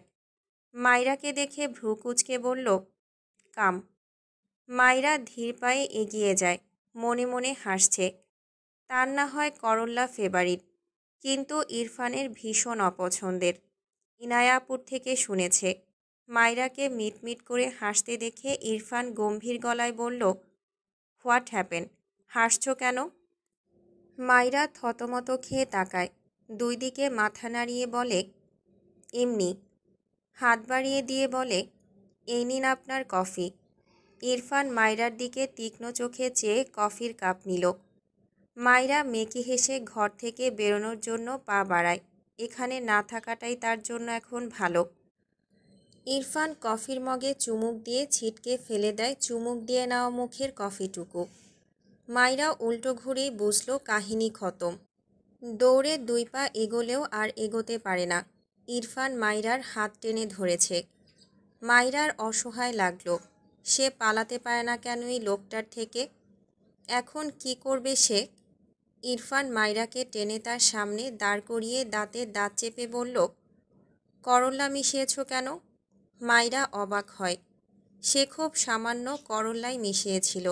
মাইরাকে দেখে ভ্রু কুঁচকে বলল, কাম। মাইরা ধীর পায়ে এগিয়ে যায়, মনে মনে হাসছে। তার না হয় করল্লা ফেভারিট, কিন্তু ইরফানের ভীষণ অপছন্দের। ইনায়াপুর থেকে শুনেছে। মাইরাকে মিটমিট করে হাসতে দেখে ইরফান গম্ভীর গলায় বলল, হোয়াট হ্যাপেন? হাসছ কেন? মাইরা থতমত খেয়ে তাকায়। দুই দিকে মাথা নাড়িয়ে বলে, এমনি। হাত বাড়িয়ে দিয়ে বলে, এই নিন আপনার কফি। ইরফান মায়রার দিকে তীক্ষ্ণ চোখে চেয়ে কফির কাপ নিল। মায়রা মেকি হেসে ঘর থেকে বেরোনোর জন্য পা বাড়ায়। এখানে না থাকাটাই তার জন্য এখন ভালো। ইরফান কফির মগে চুমুক দিয়ে ছিটকে ফেলে দেয় চুমুক দিয়ে নেওয়া মুখের কফিটুকু। মায়রা উল্টো ঘুরেই বুঝল কাহিনী খতম। দৌড়ে 2 পা এগোলেও আর এগোতে পারে না। ইরফান মায়রার হাত টেনে ধরেছে। মায়রার অসহায় লাগলো। সে পালাতে পারে না কেন এই লোকটার থেকে? এখন কি করবে সে? ইরফান মায়রাকে টেনে তার সামনে দাঁড় করিয়ে দাঁতে দাঁত চেপে বলল, করল্লা মিশিয়েছ কেন? মায়রা অবাক হয়। সে খুব সামান্য করল্লাই মিশিয়েছিল।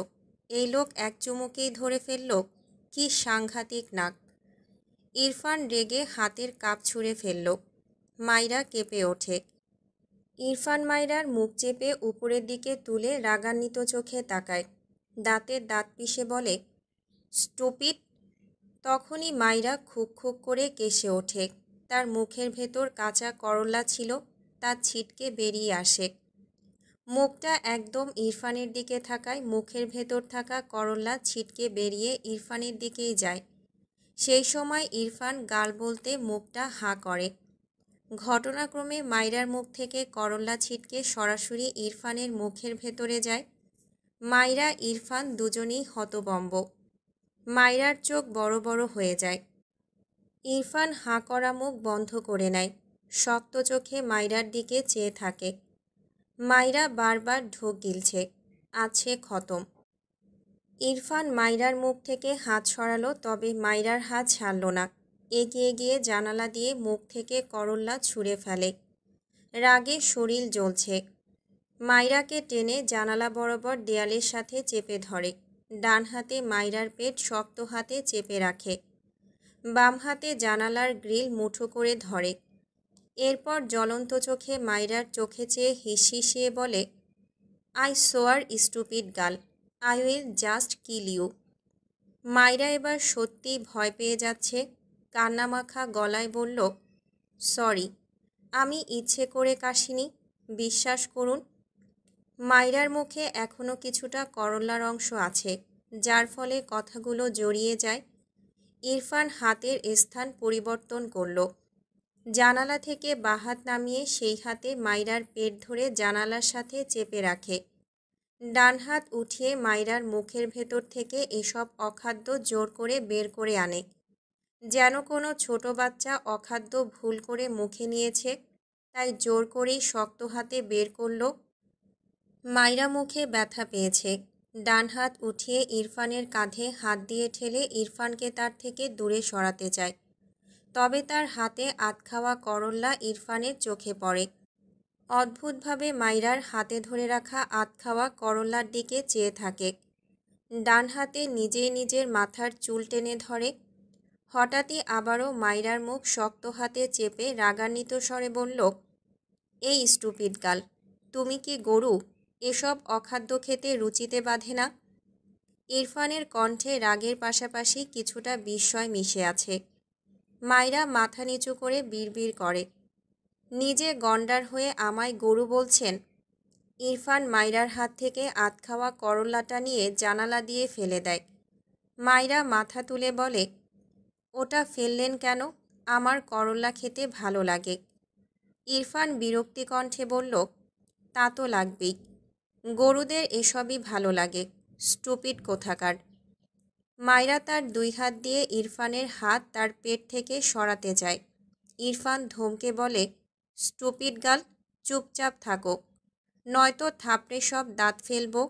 এই লোক এক চুমুকেই ধরে ফেলল। কি সাংঘাতিক নাক! ইরফান রেগে হাতের কাপ ছুঁড়ে ফেলল। মায়রা কেঁপে ওঠে। ইরফান মায়রার মুখ চেপে উপরের দিকে তুলে রাগান্বিত চোখে তাকায়। দাঁতের দাঁত পিষে বলে, স্টুপিড! তখনই মায়রা খুক খুক করে কেসে ওঠে। তার মুখের ভেতর কাঁচা করল্লা ছিল, তা ছিটকে বেরিয়ে আসে। মুখটা একদম ইরফানের দিকে থাকায় মুখের ভেতর থাকা করল্লা ছিটকে বেরিয়ে ইরফানের দিকেই যায়। সেই সময় ইরফান গাল বলতে মুখটা হাঁ করে। ঘটনাক্রমে মায়রার মুখ থেকে করল্লা ছিটকে সরাসরি ইরফানের মুখের ভেতরে যায়। মায়রা ইরফান দুজনেই হতবম্ব। মায়রার চোখ বড় বড় হয়ে যায়। ইরফান হাঁ করা মুখ বন্ধ করে নেয়। শক্ত চোখে মায়রার দিকে চেয়ে থাকে। মায়রা বারবার ঢোক গিলছে। আছে খতম। ইরফান মায়রার মুখ থেকে হাত সরালো, তবে মায়রার হাত ছাড়ল না। এগিয়ে গিয়ে জানালা দিয়ে মুখ থেকে করল্লা ছুঁড়ে ফেলে। রাগে শরীর জ্বলছে। মায়রাকে টেনে জানালা বরাবর দেয়ালের সাথে চেপে ধরে। ডান হাতে মায়রার পেট শক্ত হাতে চেপে রাখে। বাম হাতে জানালার গ্রিল মুঠো করে ধরে। এরপর জ্বলন্ত চোখে মায়রার চোখে চেয়ে হিসহিসিয়ে বলে, I swear stupid girl, I will just kill you. Myra এবার সত্যি ভয় পেয়ে যাচ্ছে। কান্নামাখা গলায় বলল, সরি, আমি ইচ্ছে করে কাশিনি, বিশ্বাস করুন। মায়রার মুখে এখনও কিছুটা করল্লার অংশ আছে, যার ফলে কথাগুলো জড়িয়ে যায়। ইরফান হাতের স্থান পরিবর্তন করল। জানালা থেকে বাহাত নামিয়ে সেই হাতে মায়রার পেট ধরে জানালার সাথে চেপে রাখে। ডান হাত উঠিয়ে মায়রার মুখের ভেতর থেকে এসব অখাদ্য জোর করে বের করে আনে। যেন কোনো ছোট বাচ্চা অখাদ্য ভুল করে মুখে নিয়েছে, তাই জোর করেই শক্ত হাতে বের করল। মায়রা মুখে ব্যথা পেয়েছে। ডান হাত উঠিয়ে ইরফানের কাঁধে হাত দিয়ে ঠেলে ইরফানকে তার থেকে দূরে সরাতে চায়। তবে তার হাতে আধখাওয়া করল্লা ইরফানের চোখে পড়ে। অদ্ভুতভাবে মায়রার হাতে ধরে রাখা আধখাওয়া করল্লার দিকে চেয়ে থাকে। ডান হাতে নিজেই নিজের মাথার চুল টেনে ধরে। হঠাৎই আবারও মায়রার মুখ শক্ত হাতে চেপে রাগান্বিত স্বরে বলল, এই স্টুপিড গার্ল, তুমি কি গরু? এসব অখাদ্য খেতে রুচিতে বাঁধে না? ইরফানের কণ্ঠে রাগের পাশাপাশি কিছুটা বিস্ময় মিশে আছে। মায়রা মাথা নিচু করে বিড়বিড় করে, নিজে গন্ডার হয়ে আমায় গরু বলছেন? ইরফান মায়রার হাত থেকে আধখাওয়া করল্লাটা নিয়ে জানালা দিয়ে ফেলে দেয়। মায়রা মাথা তুলে বলে, ওটা ফেললেন কেন? আমার করল্লা খেতে ভালো লাগে। ইরফান বিরক্তি কণ্ঠে বলল, তা তো লাগবেই, গরুদের এসবই ভালো লাগে, স্টুপিড কোথাকার। মায়রা তার 2 হাত দিয়ে ইরফানের হাত তার পেট থেকে সরাতে যায়। ইরফান ধমকে বলে, স্টুপিড গার্ল, চুপচাপ থাকো, নয়তো থাপড়ে সব দাঁত ফেলবো।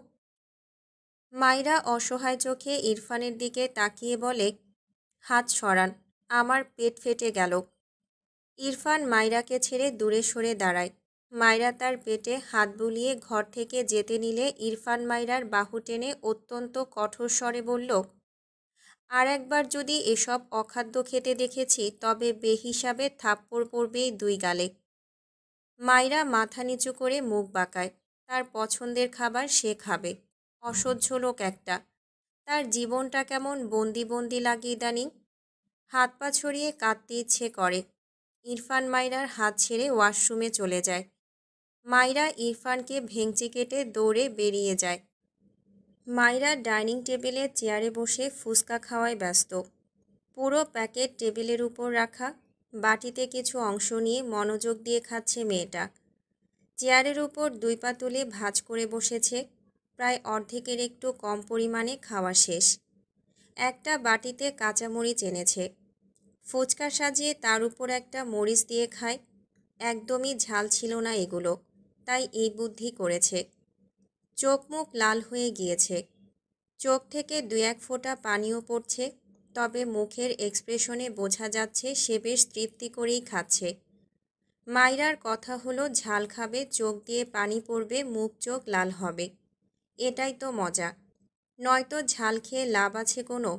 মায়রা অসহায় চোখে ইরফানের দিকে তাকিয়ে বলে, হাত সরান, আমার পেট ফেটে গেল। ইরফান মায়রাকে ছেড়ে দূরে সরে দাঁড়ায়। মায়রা তার পেটে হাত বুলিয়ে ঘর থেকে যেতে নিলে ইরফান মায়রার বাহু টেনে অত্যন্ত কঠোর স্বরে বলল, আর একবার যদি এসব অখাদ্য খেতে দেখেছি তবে বেহিসাবে থাপ্পড় পড়বেই 2 গালে। মায়রা মাথা নিচু করে মুখ বাঁকায়। তার পছন্দের খাবার সে খাবে। অসহ্য লোক একটা। তার জীবনটা কেমন বন্দি বন্দি লাগে ইদানিং। হাত পা ছড়িয়ে কাঁদতে ইচ্ছে করে। ইরফান মায়রার হাত ছেড়ে ওয়াশরুমে চলে যায়। মায়রা ইরফানকে ভেঙচি কেটে দৌড়ে বেরিয়ে যায়। মাইরা ডাইনিং টেবিলে চেয়ারে বসে ফুচকা খাওয়ায় ব্যস্ত। পুরো প্যাকেট টেবিলের উপর রাখা, বাটিতে কিছু অংশ নিয়ে মনোযোগ দিয়ে খাচ্ছে মেয়েটা। চেয়ারের উপর 2 পা তুলে ভাঁজ করে বসেছে, প্রায় অর্ধেকের একটু কম পরিমাণে খাওয়া শেষ। একটা বাটিতে কাঁচামরিচ এনেছে, ফুচকা সাজিয়ে তার উপর একটা মরিচ দিয়ে খায়। একদমই ঝাল ছিল না এগুলো, তাই এই বুদ্ধি করেছে। চোখ মুখ লাল হয়ে গিয়েছে, চোখ থেকে 2-1 ফোঁটা পানিও পড়ছে, তবে মুখের এক্সপ্রেশনে বোঝা যাচ্ছে সে বেশ তৃপ্তি করেই খাচ্ছে। মাইরার কথা হলো ঝাল খাবে, চোখ দিয়ে পানি পড়বে, মুখ চোখ লাল হবে, এটাই তো মজা, নয়তো ঝাল খেয়ে লাভ আছে কোনো?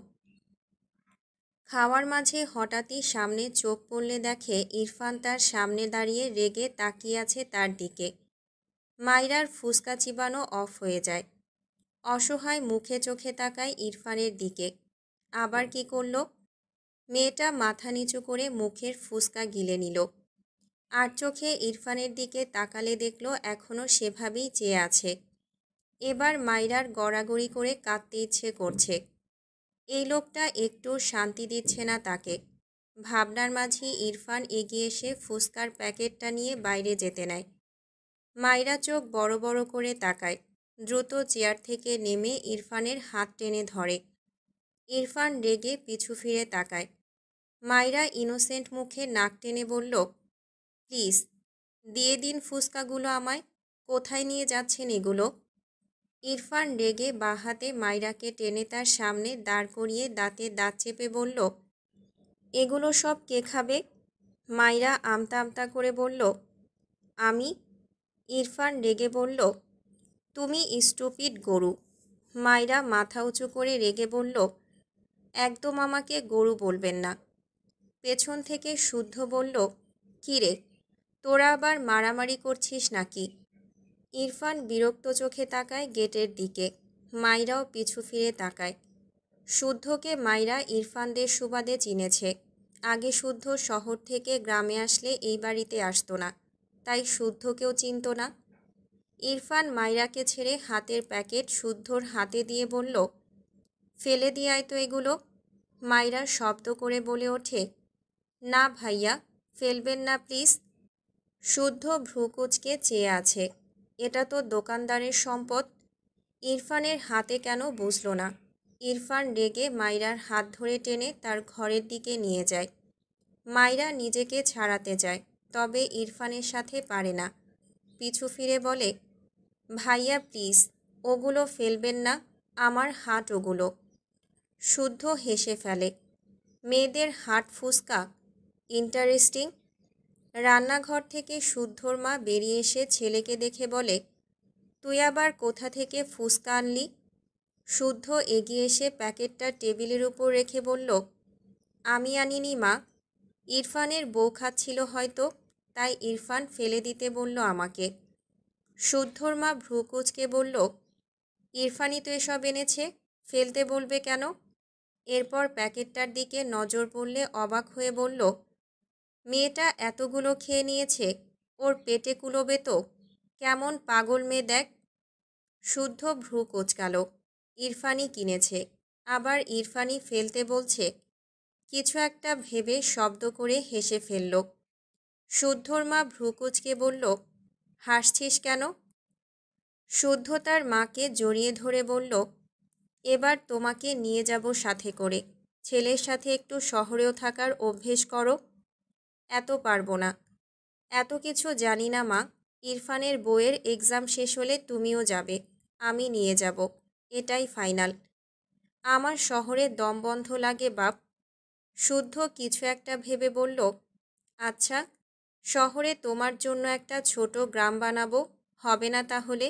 খাওয়ার মাঝে হঠাৎই সামনে চোখ পড়লে দেখে ইরফান তার সামনে দাঁড়িয়ে রেগে তাকিয়ে আছে তার দিকে। মাইরার ফুসকা চিবানো অফ হয়ে যায়, অসহায় মুখে চোখে তাকায় ইরফানের দিকে। আবার কি করল? মেয়েটা মাথা নিচু করে মুখের ফুসকা গিলে নিল, আর চোখে ইরফানের দিকে তাকালে দেখল এখনও সেভাবেই চেয়ে আছে। এবার মাইরার গড়াগড়ি করে কাঁদতে ইচ্ছে করছে। এই লোকটা একটু শান্তি দিচ্ছে না তাকে। ভাবনার মাঝেই ইরফান এগিয়ে এসে ফুসকার প্যাকেটটা নিয়ে বাইরে যেতে নেয়। মাইরা চোখ বড় বড় করে তাকায়, দ্রুত চেয়ার থেকে নেমে ইরফানের হাত টেনে ধরে। ইরফান রেগে পিছু ফিরে তাকায়। মাইরা ইনোসেন্ট মুখে নাক টেনে বলল, প্লিজ দিয়ে দিন ফুসকাগুলো আমায়, কোথায় নিয়ে যাচ্ছেন এগুলো? ইরফান রেগে বাঁ হাতে মাইরাকে টেনে তার সামনে দাঁড় করিয়ে দাঁতে দাঁত চেপে বলল, এগুলো সব কে খাবে? মাইরা আমতা আমতা করে বলল, আমি। ইরফান রেগে বলল, তুমি স্টুপিড গরু। মাইরা মাথা উঁচু করে রেগে বলল, একদম আমাকে গরু বলবেন না। পেছন থেকে শুদ্ধ বলল, কী রে, তোরা আবার মারামারি করছিস নাকি? ইরফান বিরক্ত চোখে তাকায় গেটের দিকে, মাইরাও পিছু ফিরে তাকায়। শুদ্ধকে মাইরা ইরফানদের সুবাদে চিনেছে। আগে শুদ্ধ শহর থেকে গ্রামে আসলে এই বাড়িতে আসতো না, তাই শুদ্ধকেও চিনত না। ইরফান মাইরাকে ছেড়ে হাতের প্যাকেট শুদ্ধর হাতে দিয়ে বলল, ফেলে দিয়ে আয় তো এগুলো। মাইরা শব্দ করে বলে ওঠে, না ভাইয়া, ফেলবেন না প্লিজ। শুদ্ধ ভ্রুকুচকে চেয়ে আছে, এটা তো দোকানদারের সম্পদ। ইরফানের হাতে কেন বুঝল না। ইরফান রেগে মাইরার হাত ধরে টেনে তার ঘরের দিকে নিয়ে যায়। মাইরা নিজেকে ছাড়াতে যায়, তবে ইরফানের সাথে পারে না। পিছু ফিরে বলে, ভাইয়া প্লিজ, ওগুলো ফেলবেন না, আমার হাট ওগুলো। শুদ্ধ হেসে ফেলে, মেয়েদের হাট ফুসকা, ইন্টারেস্টিং। রান্নাঘর থেকে শুদ্ধর মা বেরিয়ে এসে ছেলেকে দেখে বলে, তুই আবার কোথা থেকে ফুসকা আনলি? শুদ্ধ এগিয়ে এসে প্যাকেটটা টেবিলের উপর রেখে বলল, আমি আনিনি মা, ইরফানের বউ খাচ্ছিল হয়তো, তাই ইরফান ফেলে দিতে বলল আমাকে। শুদ্ধর মা ভ্রু কুঁচকে বলল, ইরফানই তো এসব এনেছে, ফেলতে বলবে কেন? এরপর প্যাকেটটার দিকে নজর পড়লে অবাক হয়ে বলল, মেয়েটা এতগুলো খেয়ে নিয়েছে, ওর পেটে কুলোবে তো, কেমন পাগল মেয়ে দেখ। শুদ্ধ ভ্রু কোঁচকাল, ইরফানই কিনেছে, আবার ইরফানই ফেলতে বলছে। কিছু একটা ভেবে শব্দ করে হেসে ফেলল। শুদ্ধর মা ভ্রু কুঁচকে বলল, হাসছিস কেন? শুদ্ধ তার মাকে জড়িয়ে ধরে বলল, এবার তোমাকে নিয়ে যাব সাথে করে, ছেলের সাথে একটু শহরেও থাকার অভ্যেস করো। এত পারবো না, এত কিছু জানি না মা, ইরফানের বইয়ের এক্সাম শেষ হলে তুমিও যাবে, আমি নিয়ে যাব, এটাই ফাইনাল। আমার শহরে দম বন্ধ লাগে বাপ। শুদ্ধ কিছু একটা ভেবে বলল, আচ্ছা, শহরে তোমার জন্য একটা ছোট গ্রাম বানাবো, হবে না তাহলে?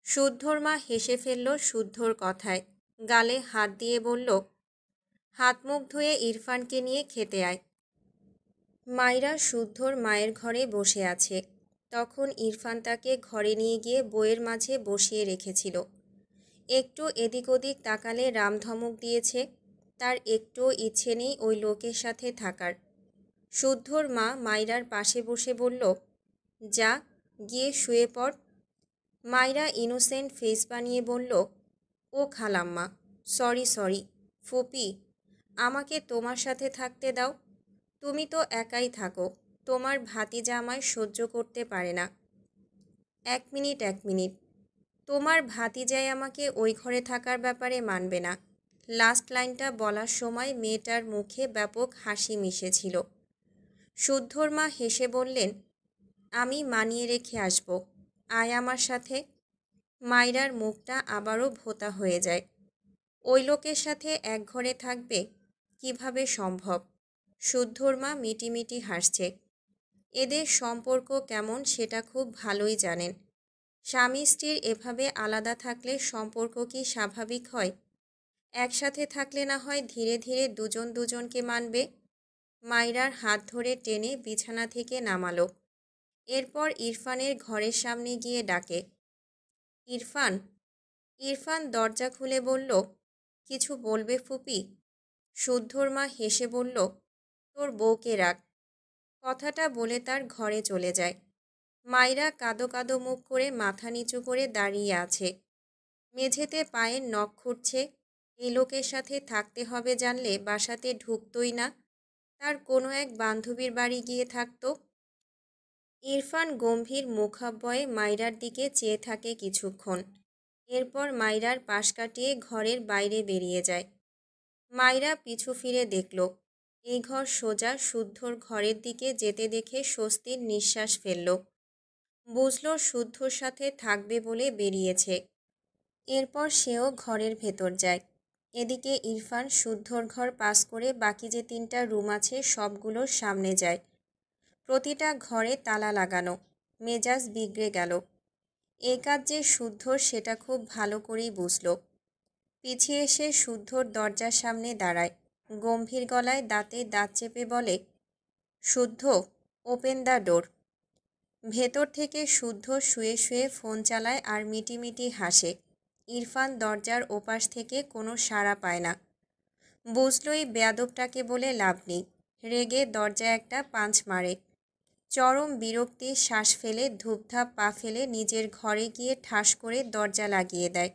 শুদ্ধর মা হেসে ফেলল শুদ্ধর কথায়, গালে হাত দিয়ে বলল, হাত মুখ ধুয়ে ইরফানকে নিয়ে খেতে আয়। মাইরা শুদ্ধর মায়ের ঘরে বসে আছে। তখন ইরফান তাকে ঘরে নিয়ে গিয়ে বইয়ের মাঝে বসিয়ে রেখেছিল। একটু এদিক ওদিক তাকালে রামধমক দিয়েছে, তার একটুও ইচ্ছে নেই ওই লোকের সাথে থাকার। শুদ্ধর মা মাইরার পাশে বসে বলল, যা গিয়ে শুয়ে পড়। মাইরা ইনোসেন্ট ফেস বানিয়ে বলল, ও খালাম্মা, সরি সরি। ফুপি, আমাকে তোমার সাথে থাকতে দাও। তুমি তো একাই থাকো, তোমার ভাতিজা আমায় সহ্য করতে পারে না। এক মিনিট এক মিনিট, তোমার ভাতিজাই আমাকে ওই ঘরে থাকার ব্যাপারে মানবে না। লাস্ট লাইনটা বলার সময় মেয়েটার মুখে ব্যাপক হাসি মিশেছিল। শুদ্ধর মা হেসে বললেন, আমি মানিয়ে রেখে আসব, আয় আমার সাথে। মায়রার মুখটা আবারও ভোঁতা হয়ে যায়। ওই লোকের সাথে এক ঘরে থাকবে কিভাবে সম্ভব? শুদ্ধর মা মিটিমিটি হাসছে। এদের সম্পর্ক কেমন সেটা খুব ভালোই জানেন। স্বামী স্ত্রীর এভাবে আলাদা থাকলে সম্পর্ক কি স্বাভাবিক হয়? একসাথে থাকলে না হয় ধীরে ধীরে দুজন দুজনকে মানবে। মায়রার হাত ধরে টেনে বিছানা থেকে নামালো। এরপর ইরফানের ঘরের সামনে গিয়ে ডাকে, ইরফান। ইরফান দরজা খুলে বলল, কিছু বলবে ফুপি? শুদ্ধর মা হেসে বলল, তোর বউকে রাখ। কথাটা বলে তার ঘরে চলে যায়। মায়রা কাদো কাদো মুখ করে মাথা নিচু করে দাঁড়িয়ে আছে। মেঝেতে পায়ের নখ খুঁড়ছে। এই লোকের সাথে থাকতে হবে জানলে বাসাতে ঢুকতই না, তার কোনো এক বান্ধবীর বাড়ি গিয়ে থাকতো। ইরফান গম্ভীর মুখাব্বয়ে মায়রার দিকে চেয়ে থাকে কিছুক্ষণ। এরপর মায়রার পাশ কাটিয়ে ঘরের বাইরে বেরিয়ে যায়। মায়রা পিছু ফিরে দেখল, এই ঘর সোজা শুদ্ধর ঘরের দিকে যেতে দেখে স্বস্তির নিঃশ্বাস ফেলল। বুঝল শুদ্ধর সাথে থাকবে বলে বেরিয়েছে। এরপর সেও ঘরের ভেতর যায়। এদিকে ইরফান শুদ্ধর ঘর পাস করে বাকি যে 3টা রুম আছে সবগুলোর সামনে যায়। প্রতিটা ঘরে তালা লাগানো। মেজাজ বিগড়ে গেল। এই কাজ যে শুদ্ধর সেটা খুব ভালো করেই বুঝল। পিছিয়ে এসে শুদ্ধর দরজার সামনে দাঁড়ায়। গম্ভীর গলায় দাঁতে দাঁত চেপে বলে, শুদ্ধ, ওপেন দ্য ডোর। ভেতর থেকে শুদ্ধ শুয়ে শুয়ে ফোন চালায় আর মিটিমিটি হাসে। ইরফান দরজার ওপাশ থেকে কোনো সাড়া পায় না। বুঝলই বেয়াদবটাকে বলে লাভ নেই। রেগে দরজায় একটা পাঁচ মারে। চরম বিরক্তির শ্বাস ফেলে ধূপধাপ পা ফেলে নিজের ঘরে গিয়ে ঠাস করে দরজা লাগিয়ে দেয়।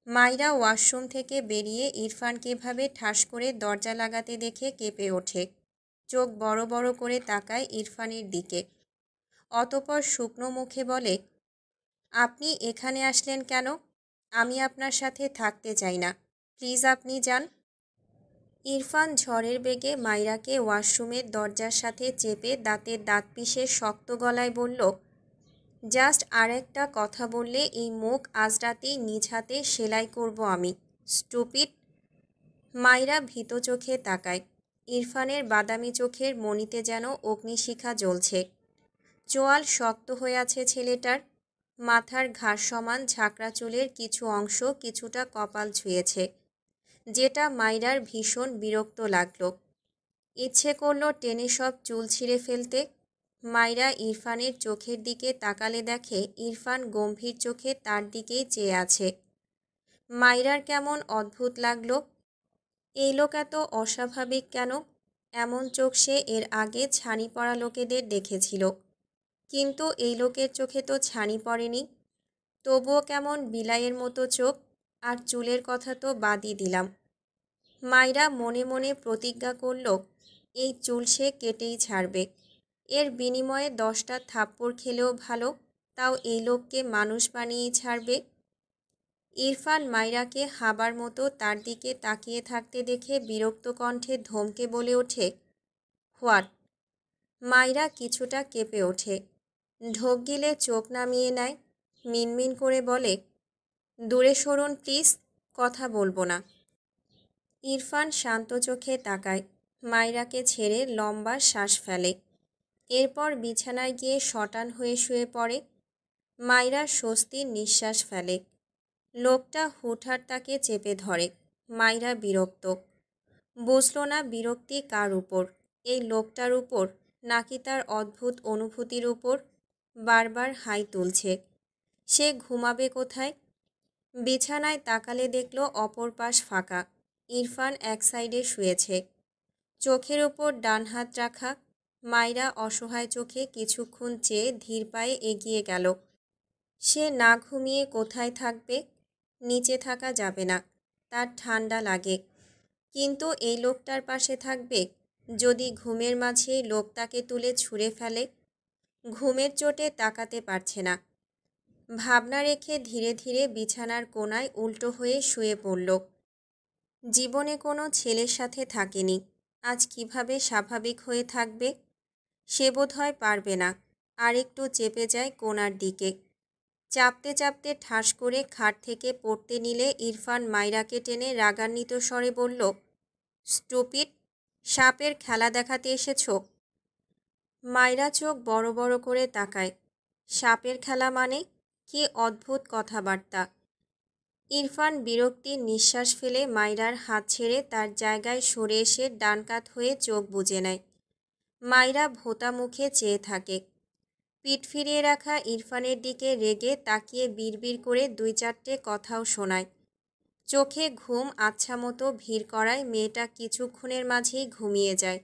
মায়রা ওয়াশরুম থেকে বেরিয়ে ইরফানকে এভাবে ঠাস করে দরজা লাগাতে দেখে কেঁপে ওঠে। চোখ বড় বড় করে তাকায় ইরফানের দিকে। অতঃপর শুকনো মুখে বলে, আপনি এখানে আসলেন কেন? আমি আপনার সাথে থাকতে চাই না, প্লিজ আপনি যান। ইরফান ঝড়ের বেগে মায়রাকে ওয়াশরুমের দরজার সাথে চেপে দাঁতের দাঁত পিষে শক্ত গলায় বলল, জাস্ট আরেকটা কথা বললে এই মুখ আজ রাতেই নিজ হাতে সেলাই করব আমি, স্টুপিড। মায়রা ভীত চোখে তাকায়। ইরফানের বাদামি চোখের মণিতে যেন অগ্নিশিখা জ্বলছে। চোয়াল শক্ত হয়ে আছে ছেলেটার। মাথার ঘাড় সমান ঝাঁকড়া চুলের কিছু অংশ কিছুটা কপাল ছুঁয়েছে, যেটা মায়রার ভীষণ বিরক্ত লাগলো। ইচ্ছে করলো টেনে সব চুল ছিঁড়ে ফেলতে। মায়রা ইরফানের চোখের দিকে তাকালে দেখে ইরফান গম্ভীর চোখে তার দিকেই চেয়ে আছে। মায়রার কেমন অদ্ভুত লাগলো। এই লোক এত অস্বাভাবিক কেন? এমন চোখ সে এর আগে ছানি পড়া লোকেদের দেখেছিল, কিন্তু এই লোকের চোখে তো ছানি পড়েনি। তবুও কেমন বিলাইয়ের মতো চোখ। আর চুলের কথা তো বাদই দিলাম। মায়রা মনে মনে প্রতিজ্ঞা করল, এই চুল সে কেটেই ছাড়বে। এর বিনিময়ে 10টা থাপ্পড় খেলেও ভালো, তাও এই লোককে মানুষ বানিয়েই ছাড়বে। ইরফান মায়রাকে হাবার মতো তার দিকে তাকিয়ে থাকতে দেখে বিরক্ত কণ্ঠে ধমকে বলে ওঠে, হোয়াট? মায়রা কিছুটা কেঁপে ওঠে। ঢোক গিলে চোখ নামিয়ে নেয়। মিনমিন করে বলে, দূরে সরুন প্লিজ, কথা বলবো না। ইরফান শান্ত চোখে তাকায়। মায়রাকে ছেড়ে লম্বা শ্বাস ফেলে। এরপর বিছানায় গিয়ে শটান হয়ে শুয়ে পড়ে। মায়রা স্বস্তির নিঃশ্বাস ফেলে। লোকটা হুটহাট তাকে চেপে ধরে। মায়রা বিরক্ত। বুঝল না বিরক্তি কার উপর, এই লোকটার উপর নাকি তার অদ্ভুত অনুভূতির উপর। বারবার হাই তুলছে। সে ঘুমাবে কোথায়? বিছানায় তাকালে দেখল অপর পাশ ফাঁকা। ইরফান এক সাইডে শুয়েছে, চোখের ওপর ডান হাত রাখা। মায়রা অসহায় চোখে কিছুক্ষণ চেয়ে ধীর পায়ে এগিয়ে গেল। সে না ঘুমিয়ে কোথায় থাকবে? নিচে থাকা যাবে না, তার ঠান্ডা লাগে। কিন্তু এই লোকটার পাশে থাকবে যদি ঘুমের মাঝে লোকটাকে তুলে ছুঁড়ে ফেলে? ঘুমের চোটে তাকাতে পারছে না। ভাবনা রেখে ধীরে ধীরে বিছানার কোণায় উল্টো হয়ে শুয়ে পড়ল। জীবনে কোনো ছেলের সাথে থাকেনি, আজ কিভাবে স্বাভাবিক হয়ে থাকবে? সে বোধহয় পারবে না। আর একটু চেপে যায় কোণার দিকে। চাপতে চাপতে ঠাস করে খাট থেকে পড়তে নিলে ইরফান মাইরাকে টেনে রাগান্বিত স্বরে বলল, স্টুপিড, সাপের খেলা দেখাতে এসেছ? মাইরা চোখ বড় বড় করে তাকায়। সাপের খেলা মানে? কি অদ্ভুত কথাবার্তা! ইরফান বিরক্তির নিঃশ্বাস ফেলে মাইরার হাত ছেড়ে তার জায়গায় সরে এসে ডান কাত হয়ে চোখ বুজে নেয়। মাইরা ভোঁতা মুখে চেয়ে থাকে। পিঠ ফিরিয়ে রাখা ইরফানের দিকে রেগে তাকিয়ে বিড়বিড় করে ২-৪টে কথাও শোনায়। চোখে ঘুম আচ্ছা মতো ভিড় করায় মেয়েটা কিছুক্ষণের মাঝেই ঘুমিয়ে যায়।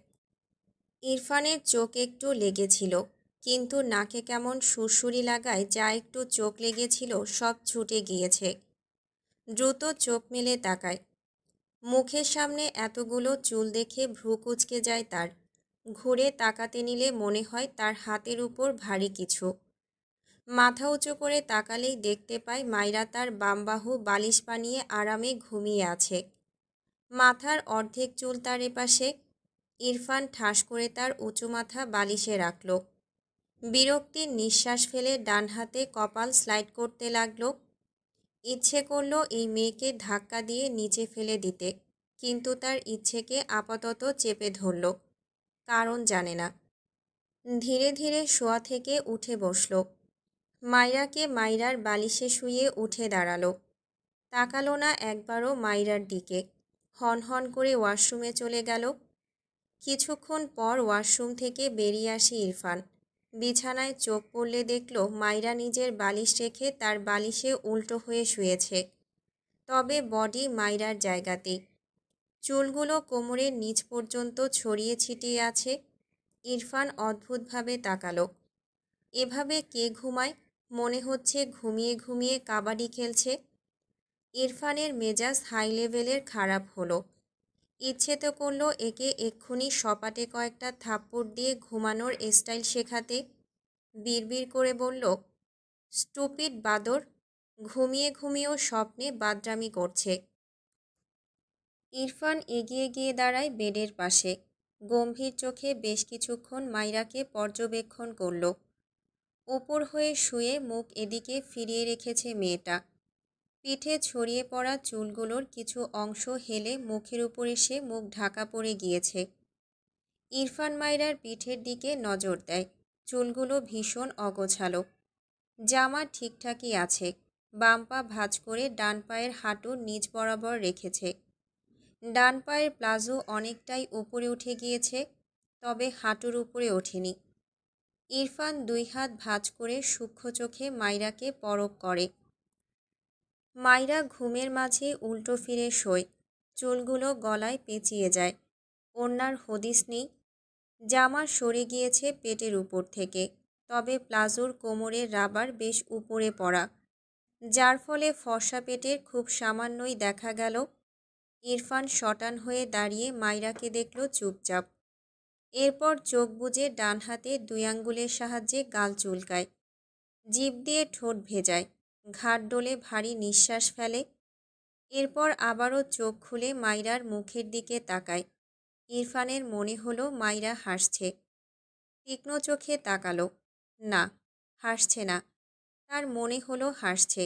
ইরফানের চোখ একটু লেগেছিল, কিন্তু নাকে কেমন সুরসুরি লাগায় যা একটু চোখ লেগেছিল সব ছুটে গিয়েছে। দ্রুত চোখ মেলে তাকায়। মুখের সামনে এতগুলো চুল দেখে ভ্রু কুঁচকে যায় তার। ঘুরে তাকাতে নিলে মনে হয় তার হাতের উপর ভারী কিছু। মাথা উঁচু করে তাকালেই দেখতে পায় মাইরা তার বাম বাহু বালিশ বানিয়ে আরামে ঘুমিয়ে আছে। মাথার অর্ধেক চুল তার এপাশে। ইরফান ঠাস করে তার উঁচু মাথা বালিশে রাখল। বিরক্তির নিঃশ্বাস ফেলে ডান হাতে কপাল স্লাইড করতে লাগল। ইচ্ছে করল এই মেয়েকে ধাক্কা দিয়ে নিচে ফেলে দিতে, কিন্তু তার ইচ্ছেকে আপাতত চেপে ধরল। কারণ জানে না। ধীরে ধীরে শোয়া থেকে উঠে বসল। মাইরাকে মাইরার বালিশে শুয়ে উঠে দাঁড়ালো। তাকালো না একবারও মাইরার দিকে। হনহন করে ওয়াশরুমে চলে গেল। কিছুক্ষণ পর ওয়াশরুম থেকে বেরিয়ে আসে ইরফান। বিছানায় চোখ পড়লে দেখল মাইরা নিজের বালিশ রেখে তার বালিশে উল্টো হয়ে শুয়েছে, তবে বডি মাইরার জায়গাতেই। চুলগুলো কোমরের নিচ পর্যন্ত ছড়িয়ে ছিটিয়ে আছে। ইরফান অদ্ভুতভাবে তাকালো। এভাবে কে ঘুমায়? মনে হচ্ছে ঘুমিয়ে ঘুমিয়ে কাবাডি খেলছে। ইরফানের মেজাজ হাই লেভেলের খারাপ হলো। ইচ্ছে তো করল একে এক্ষুনি সপাটে কয়েকটা থাপ্পড় দিয়ে ঘুমানোর স্টাইল শেখাতে। বিড়বিড় করে বলল, স্টুপিড বাদর, ঘুমিয়ে ঘুমিয়েও স্বপ্নে বাদরামি করছে। ইরফান এগিয়ে গিয়ে দাঁড়ায় বেডের পাশে। গম্ভীর চোখে বেশ কিছুক্ষণ মাইরাকে পর্যবেক্ষণ করল। উপর হয়ে শুয়ে মুখ এদিকে ফিরিয়ে রেখেছে মেয়েটা। পিঠে ছড়িয়ে পড়া চুলগুলোর কিছু অংশ হেলে মুখের উপর এসে মুখ ঢাকা পড়ে গিয়েছে। ইরফান মাইরার পিঠের দিকে নজর দেয়। চুলগুলো ভীষণ অগোছালো। জামা ঠিকঠাকই আছে। বাম পা ভাঁজ করে ডান পায়ের হাঁটু নিচ বরাবর রেখেছে। ডান পায়ের প্লাজো অনেকটাই উপরে উঠে গিয়েছে, তবে হাঁটুর উপরে ওঠেনি। ইরফান ২ হাত ভাঁজ করে সূক্ষ্ম চোখে মাইরাকে পরখ করে। মাইরা ঘুমের মাঝে উল্টো ফিরে শোয়। চুলগুলো গলায় পেঁচিয়ে যায়। ওড়নার হদিস নেই। জামা সরে গিয়েছে পেটের উপর থেকে, তবে প্লাজোর কোমরের রাবার বেশ উপরে পড়া, যার ফলে ফর্সা পেটের খুব সামান্যই দেখা গেল। ইরফান শটান হয়ে দাঁড়িয়ে মাইরাকে দেখল চুপচাপ। এরপর চোখ বুজে ডান হাতে ২ আঙ্গুলের সাহায্যে গাল চুলকায়। জিভ দিয়ে ঠোঁট ভেজায়। ঘাড় ডোলে ভারী নিঃশ্বাস ফেলে। এরপর আবারও চোখ খুলে মাইরার মুখের দিকে তাকায়। ইরফানের মনে হলো মাইরা হাসছে। তীক্ষ্ণ চোখে তাকালো। না, হাসছে না। তার মনে হলো হাসছে।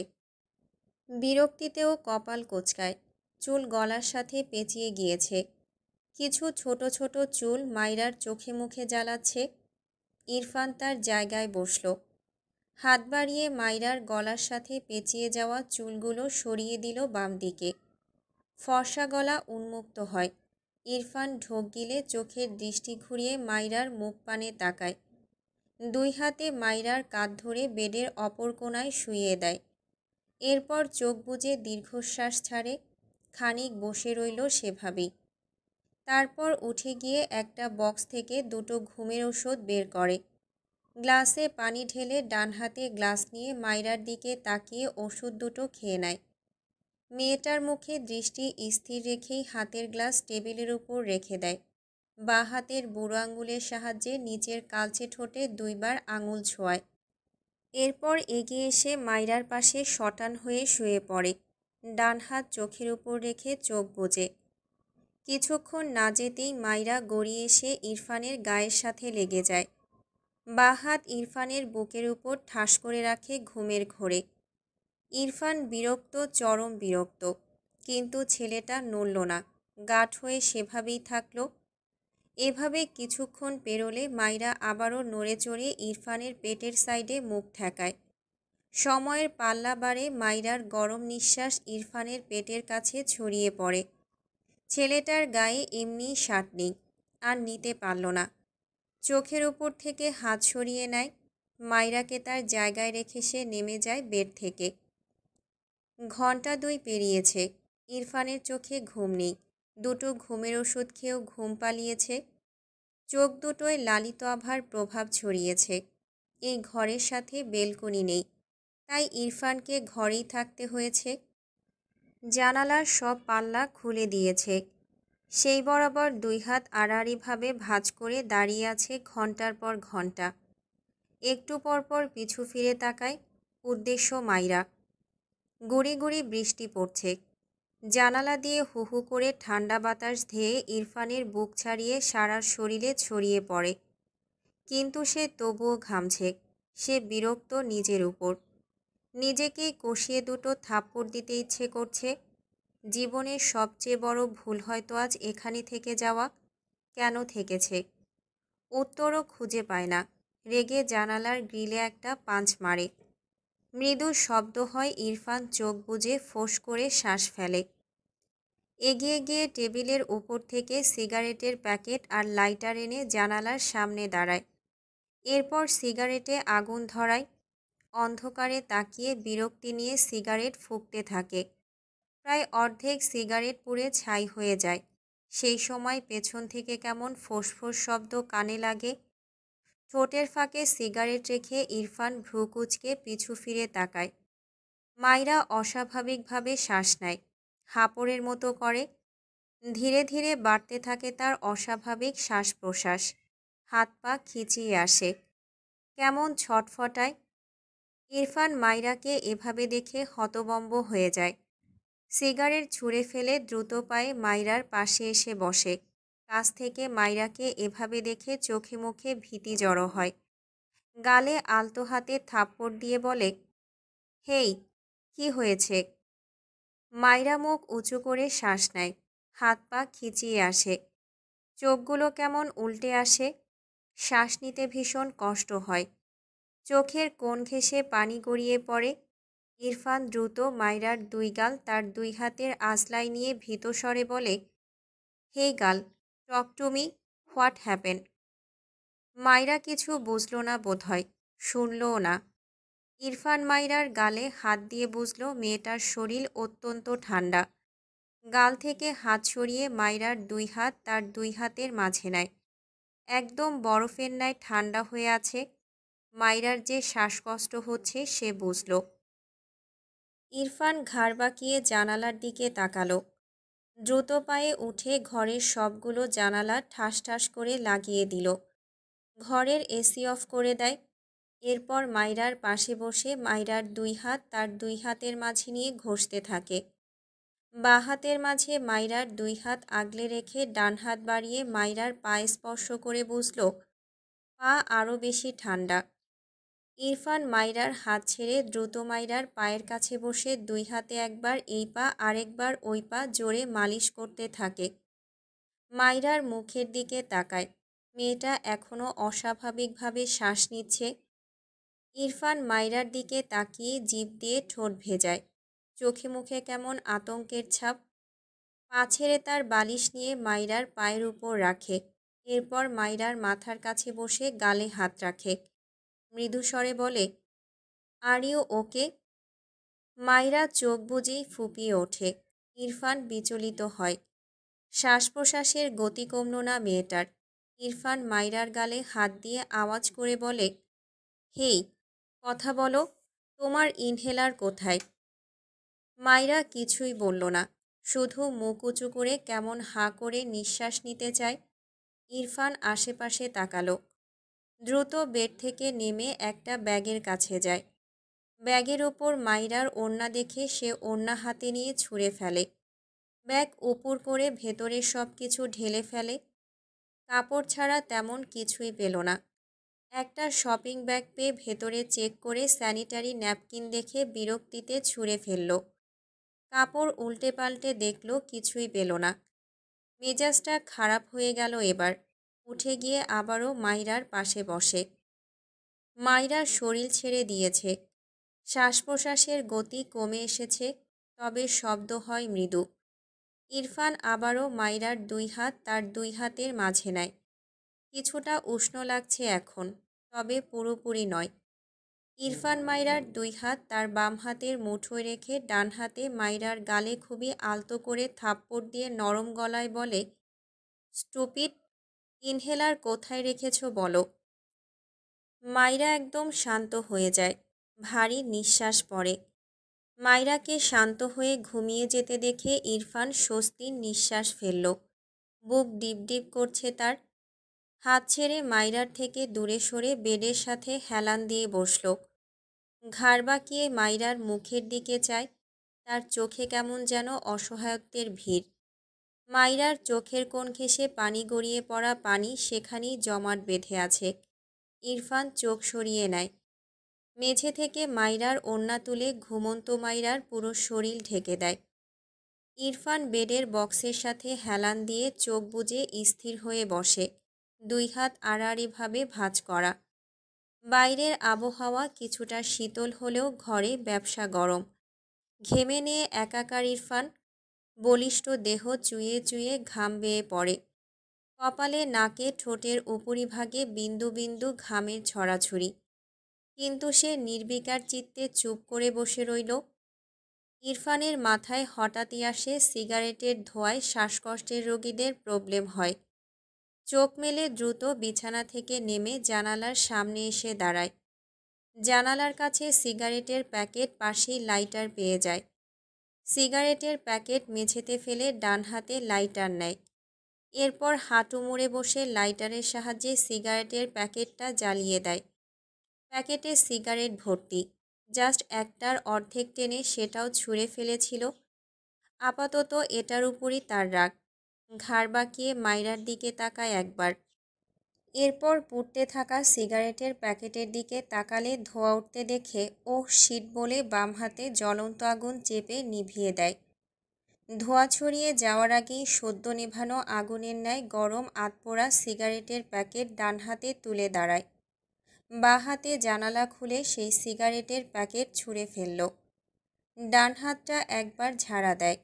বিরক্তিতেও কপাল কোঁচকায়। চুল গলার সাথে পেঁচিয়ে গিয়েছে। কিছু ছোট ছোট চুল মাইরার চোখে মুখে জ্বালাচ্ছে। ইরফান তার জায়গায় বসল। হাত বাড়িয়ে মাইরার গলার সাথে পেঁচিয়ে যাওয়া চুলগুলো সরিয়ে দিল বাম দিকে। ফর্সা গলা উন্মুক্ত হয়। ইরফান ঢোক গিলে চোখের দৃষ্টি ঘুরিয়ে মাইরার মুখ পানে তাকায়। ২ হাতে মাইরার কাঁধ ধরে বেডের অপর কোণায় শুইয়ে দেয়। এরপর চোখ বুজে দীর্ঘশ্বাস ছাড়ে। খানিক বসে রইল সেভাবেই। তারপর উঠে গিয়ে একটা বক্স থেকে ২টো ঘুমের ওষুধ বের করে। গ্লাসে পানি ঢেলে ডান হাতে গ্লাস নিয়ে মাইরার দিকে তাকিয়ে ওষুধ দুটো খেয়ে নেয়। মেয়েটার মুখে দৃষ্টি স্থির রেখেই হাতের গ্লাস টেবিলের উপর রেখে দেয়। বাঁ হাতের বুড়ো আঙুলের সাহায্যে নিচের কালচে ঠোঁটে দুইবার আঙুল ছোঁয়ায়। এরপর এগিয়ে এসে মাইরার পাশে শটান হয়ে শুয়ে পড়ে, ডান হাত চোখের উপর রেখে চোখ বুজে। কিছুক্ষণ না যেতেই মাইরা গড়িয়ে এসে ইরফানের গায়ের সাথে লেগে যায়। বাঁ হাত ইরফানের বুকের উপর ঠাস করে রাখে ঘুমের ঘোরে। ইরফান বিরক্ত, চরম বিরক্ত, কিন্তু ছেলেটা নড়ল না, গাঁট হয়ে সেভাবেই থাকল। এভাবে কিছুক্ষণ পেরোলে মাইরা আবারও নড়ে চড়ে ইরফানের পেটের সাইডে মুখ ঠেকায়। সময়ের পাল্লা বাড়ে, মাইরার গরম নিঃশ্বাস ইরফানের পেটের কাছে ছড়িয়ে পড়ে। ছেলেটার গায়ে এমনিই শার্ট নেই, আর নিতে পারল না। চোখের উপর থেকে হাত সরিয়ে নেয়। মাইরাকে তার জায়গায় রেখে সে নেমে যায় বেড থেকে। ঘন্টা 2 পেরিয়েছে, ইরফানের চোখে ঘুম নেই। দুটো ঘুমের ওষুধ খেয়েও ঘুম পালিয়েছে। চোখ দুটোয় লালিত আভার প্রভাব ছড়িয়েছে। এই ঘরের সাথে বেলকনি নেই, তাই ইরফানকে ঘরেই থাকতে হয়েছে। জানালার সব পাল্লা খুলে দিয়েছে। সেই বরাবর 2 হাত আড়াআড়িভাবে ভাঁজ করে দাঁড়িয়ে আছে ঘন্টার পর ঘন্টা। একটু পরপর পিছু ফিরে তাকায়, উদ্দেশ্য মাইরা। গুড়ি গুড়ি বৃষ্টি পড়ছে। জানালা দিয়ে হু হু করে ঠান্ডা বাতাস ধেয়ে ইরফানের বুক ছাড়িয়ে সারা শরীরে ছড়িয়ে পড়ে। কিন্তু সে তবুও ঘামছে। সে বিরক্ত নিজের উপর। নিজেকেই কষিয়ে দুটো থাপ্পড় দিতে ইচ্ছে করছে। জীবনের সবচেয়ে বড় ভুল হয়তো আজ এখানে থেকে যাওয়া। কেন থেকেছে? উত্তরও খুঁজে পায় না। রেগে জানালার গ্রিলে একটা পাঁচ মারে। মৃদু শব্দ হয়। ইরফান চোখ বুজে ফোঁস করে শ্বাস ফেলে। এগিয়ে গিয়ে টেবিলের উপর থেকে সিগারেটের প্যাকেট আর লাইটার এনে জানালার সামনে দাঁড়ায়। এরপর সিগারেটে আগুন ধরায়। অন্ধকারে তাকিয়ে বিরক্তি নিয়ে সিগারেট ফুঁকতে থাকে। প্রায় অর্ধেক সিগারেট পুড়ে ছাই হয়ে যায়। সেই সময় পেছন থেকে কেমন ফোঁস-ফোঁস শব্দ কানে লাগে। ঠোঁটের ফাঁকে সিগারেট রেখে ইরফান ভ্রু কুঁচকে পিছু ফিরে তাকায়। মাইরা অস্বাভাবিকভাবে শ্বাস নেয়, হাঁপড়ের মতো করে। ধীরে ধীরে বাড়তে থাকে তার অস্বাভাবিক শ্বাস প্রশ্বাস। হাত পা খিঁচিয়ে আসে, কেমন ছটফটায়। ইরফান মাইরাকে এভাবে দেখে হতবম্ব হয়ে যায়। সিগারেট ছুঁড়ে ফেলে দ্রুত পায়ে মাইরার পাশে এসে বসে। কাছ থেকে মাইরাকে এভাবে দেখে চোখে মুখে ভীতি জড়ো হয়। গালে আলতো হাতে থাপ্পড় দিয়ে বলে, হেই, কি হয়েছে? মাইরা মুখ উঁচু করে শ্বাস নেয়, হাত পা খিঁচিয়ে আসে, চোখগুলো কেমন উল্টে আসে। শ্বাস নিতে ভীষণ কষ্ট হয়। চোখের কোণ ঘেঁষে পানি গড়িয়ে পড়ে। ইরফান দ্রুত মাইরার 2 গাল তার 2 হাতের আঁচলায় নিয়ে ভীত স্বরে বলে, হেই গাল, talk to me, what happen? মাইরা কিছু বুঝল না বোধহয়, শুনলও না। ইরফান মাইরার গালে হাত দিয়ে বুঝল মেয়েটার শরীর অত্যন্ত ঠান্ডা। গাল থেকে হাত সরিয়ে মাইরার 2 হাত তার 2 হাতের মাঝে নেয়। একদম বরফের ন্যায় ঠান্ডা হয়ে আছে। মাইরার যে শ্বাসকষ্ট হচ্ছে সে বুঝল। ইরফান ঘাড় বাঁকিয়ে জানালার দিকে তাকালো। দ্রুত পায়ে উঠে ঘরের সবগুলো জানালা ঠাস ঠাস করে লাগিয়ে দিল। ঘরের এসি অফ করে দেয়। এরপর মাইরার পাশে বসে মাইরার 2 হাত তার 2 হাতের মাঝে নিয়ে ঘষতে থাকে। বাঁ হাতের মাঝে মাইরার 2 হাত আগলে রেখে ডান হাত বাড়িয়ে মাইরার পায়ে স্পর্শ করে বুঝল পা আরও বেশি ঠান্ডা। ইরফান মাইরার হাত ছেড়ে দ্রুত মাইরার পায়ের কাছে বসে 2 হাতে একবার এই পা আরেকবার ওই পা জোরে মালিশ করতে থাকে। মাইরার মুখের দিকে তাকায়। মেয়েটা এখনও অস্বাভাবিকভাবে শ্বাস নিচ্ছে। ইরফান মাইরার দিকে তাকিয়ে জিভ দিয়ে ঠোঁট ভেজায়। চোখে মুখে কেমন আতঙ্কের ছাপ। পা ছেড়ে তার বালিশ নিয়ে মাইরার পায়ের উপর রাখে। এরপর মাইরার মাথার কাছে বসে গালে হাত রাখে। মৃদু স্বরে বলে, আর ইউ ওকে? মাইরা চোখ বুজেই ফুঁপিয়ে ওঠে। ইরফান বিচলিত হয়। শ্বাস প্রশ্বাসের গতি কমল না মেয়েটার। ইরফান মাইরার গালে হাত দিয়ে আওয়াজ করে বলে, হেই, কথা বলো, তোমার ইনহেলার কোথায়? মাইরা কিছুই বলল না, শুধু মুখ উঁচু করে কেমন হাঁ করে নিঃশ্বাস নিতে চায়। ইরফান আশেপাশে তাকালো, দ্রুত বেড থেকে নেমে একটা ব্যাগের কাছে যায়। ব্যাগের ওপর মাইরার ওড়না দেখে সে ওড়না হাতে নিয়ে ছুঁড়ে ফেলে। ব্যাগ উপুড় করে ভেতরে সব কিছু ঢেলে ফেলে। কাপড় ছাড়া তেমন কিছুই পেল না। একটা শপিং ব্যাগ পেয়ে ভেতরে চেক করে স্যানিটারি ন্যাপকিন দেখে বিরক্তিতে ছুঁড়ে ফেলল। কাপড় উল্টে পাল্টে দেখল, কিছুই পেল না। মেজাজটা খারাপ হয়ে গেল এবার। উঠে গিয়ে আবারও মাইরার পাশে বসে। মাইরার শরীর ছেড়ে দিয়েছে, শ্বাস প্রশ্বাসের গতি কমে এসেছে, তবে শব্দ হয় মৃদু। ইরফান আবারও মাইরার দুই হাত তার দুই হাতের মাঝে নেয়। কিছুটা উষ্ণ লাগছে এখন, তবে পুরোপুরি নয়। ইরফান মাইরার দুই হাত তার বাম হাতের মুঠোয় রেখে ডান হাতে মাইরার গালে খুবই আলতো করে থাপ্পড় দিয়ে নরম গলায় বলে, স্টুপিড, ইনহেলার কোথায় রেখেছো বলো। মাইরা একদম শান্ত হয়ে যায়, ভারী নিঃশ্বাস পড়ে। মাইরাকে শান্ত হয়ে ঘুমিয়ে যেতে দেখে ইরফান স্বস্তির নিঃশ্বাস ফেলল। বুক ডিপ ডিপ করছে তার। হাত ছেড়ে মাইরার থেকে দূরে সরে বেডের সাথে হেলান দিয়ে বসল। ঘাড় বাঁকিয়ে মাইরার মুখের দিকে চায়। তার চোখে কেমন যেন অসহায়ত্বের ভিড়। মাইরার চোখের কোণ ঘেঁষে পানি গড়িয়ে পড়া পানি সেখানেই জমাট বেঁধে আছে। ইরফান চোখ সরিয়ে নেয়। মেঝে থেকে মাইরার ওড়না তুলে ঘুমন্ত মাইরার পুরো শরীর ঢেকে দেয়। ইরফান বেডের বক্সের সাথে হেলান দিয়ে চোখ বুজে স্থির হয়ে বসে, দুই হাত আড়াআড়িভাবে ভাঁজ করা। বাইরের আবহাওয়া কিছুটা শীতল হলেও ঘরে ব্যবসা গরম। ঘেমে নিয়ে একাকার ইরফান। বলিষ্ঠ দেহ চুইয়ে চুইয়ে ঘাম বেয়ে পড়ে। কপালে, নাকে, ঠোঁটের উপরিভাগে বিন্দু বিন্দু ঘামের ছড়াছড়ি। কিন্তু সে নির্বিকার চিত্তে চুপ করে বসে রইল। ইরফানের মাথায় হঠাৎই আসে সিগারেটের ধোঁয়ায় শ্বাসকষ্টের রোগীদের প্রবলেম হয়। চোখ মেলে দ্রুত বিছানা থেকে নেমে জানালার সামনে এসে দাঁড়ায়। জানালার কাছে সিগারেটের প্যাকেট, পাশেই লাইটার পেয়ে যায়। সিগারেটের প্যাকেট মেঝেতে ফেলে ডান হাতে লাইটার নেয়। এরপর হাঁটু মুড়ে বসে লাইটারের সাহায্যে সিগারেটের প্যাকেটটা জ্বালিয়ে দেয়। প্যাকেটে সিগারেট ভর্তি, জাস্ট একটার অর্ধেক টেনে সেটাও ছুঁড়ে ফেলেছিল। আপাতত এটার উপরই তার রাগ। ঘাড় বাঁকিয়ে মাইরার দিকে তাকায় একবার। এরপর পুড়তে থাকা সিগারেটের প্যাকেটের দিকে তাকালে ধোঁয়া উঠতে দেখে ওহ শিট বলে বাম হাতে জ্বলন্ত আগুন চেপে নিভিয়ে দেয়। ধোঁয়া ছড়িয়ে যাওয়ার আগেই সদ্য নেভানো আগুনের ন্যায় গরম আধপোড়া সিগারেটের প্যাকেট ডান হাতে তুলে দাঁড়ায়। বাঁ হাতে জানালা খুলে সেই সিগারেটের প্যাকেট ছুঁড়ে ফেলল। ডান হাতটা একবার ঝাড়া দেয়।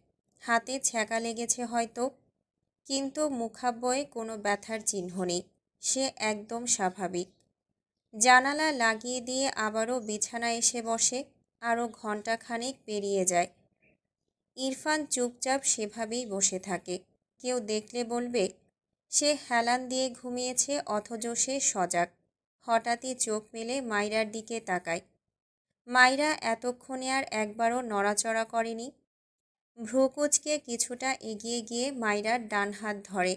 হাতে ছ্যাঁকা লেগেছে হয়তো, কিন্তু মুখাব্বয়ে কোনো ব্যথার চিহ্ন নেই। সে একদম স্বাভাবিক। জানালা লাগিয়ে দিয়ে আবারও বিছানায় এসে বসে। আরও ঘণ্টাখানেক পেরিয়ে যায়। ইরফান চুপচাপ সেভাবেই বসে থাকে। কেউ দেখলে বলবে সে হেলান দিয়ে ঘুমিয়েছে, অথচ সে সজাগ। হঠাৎই চোখ মেলে মাইরার দিকে তাকায়। মাইরা এতক্ষণে আর একবারও নড়াচড়া করেনি। ভ্রু কুঁচকে কিছুটা এগিয়ে গিয়ে মাইরার ডান হাত ধরে।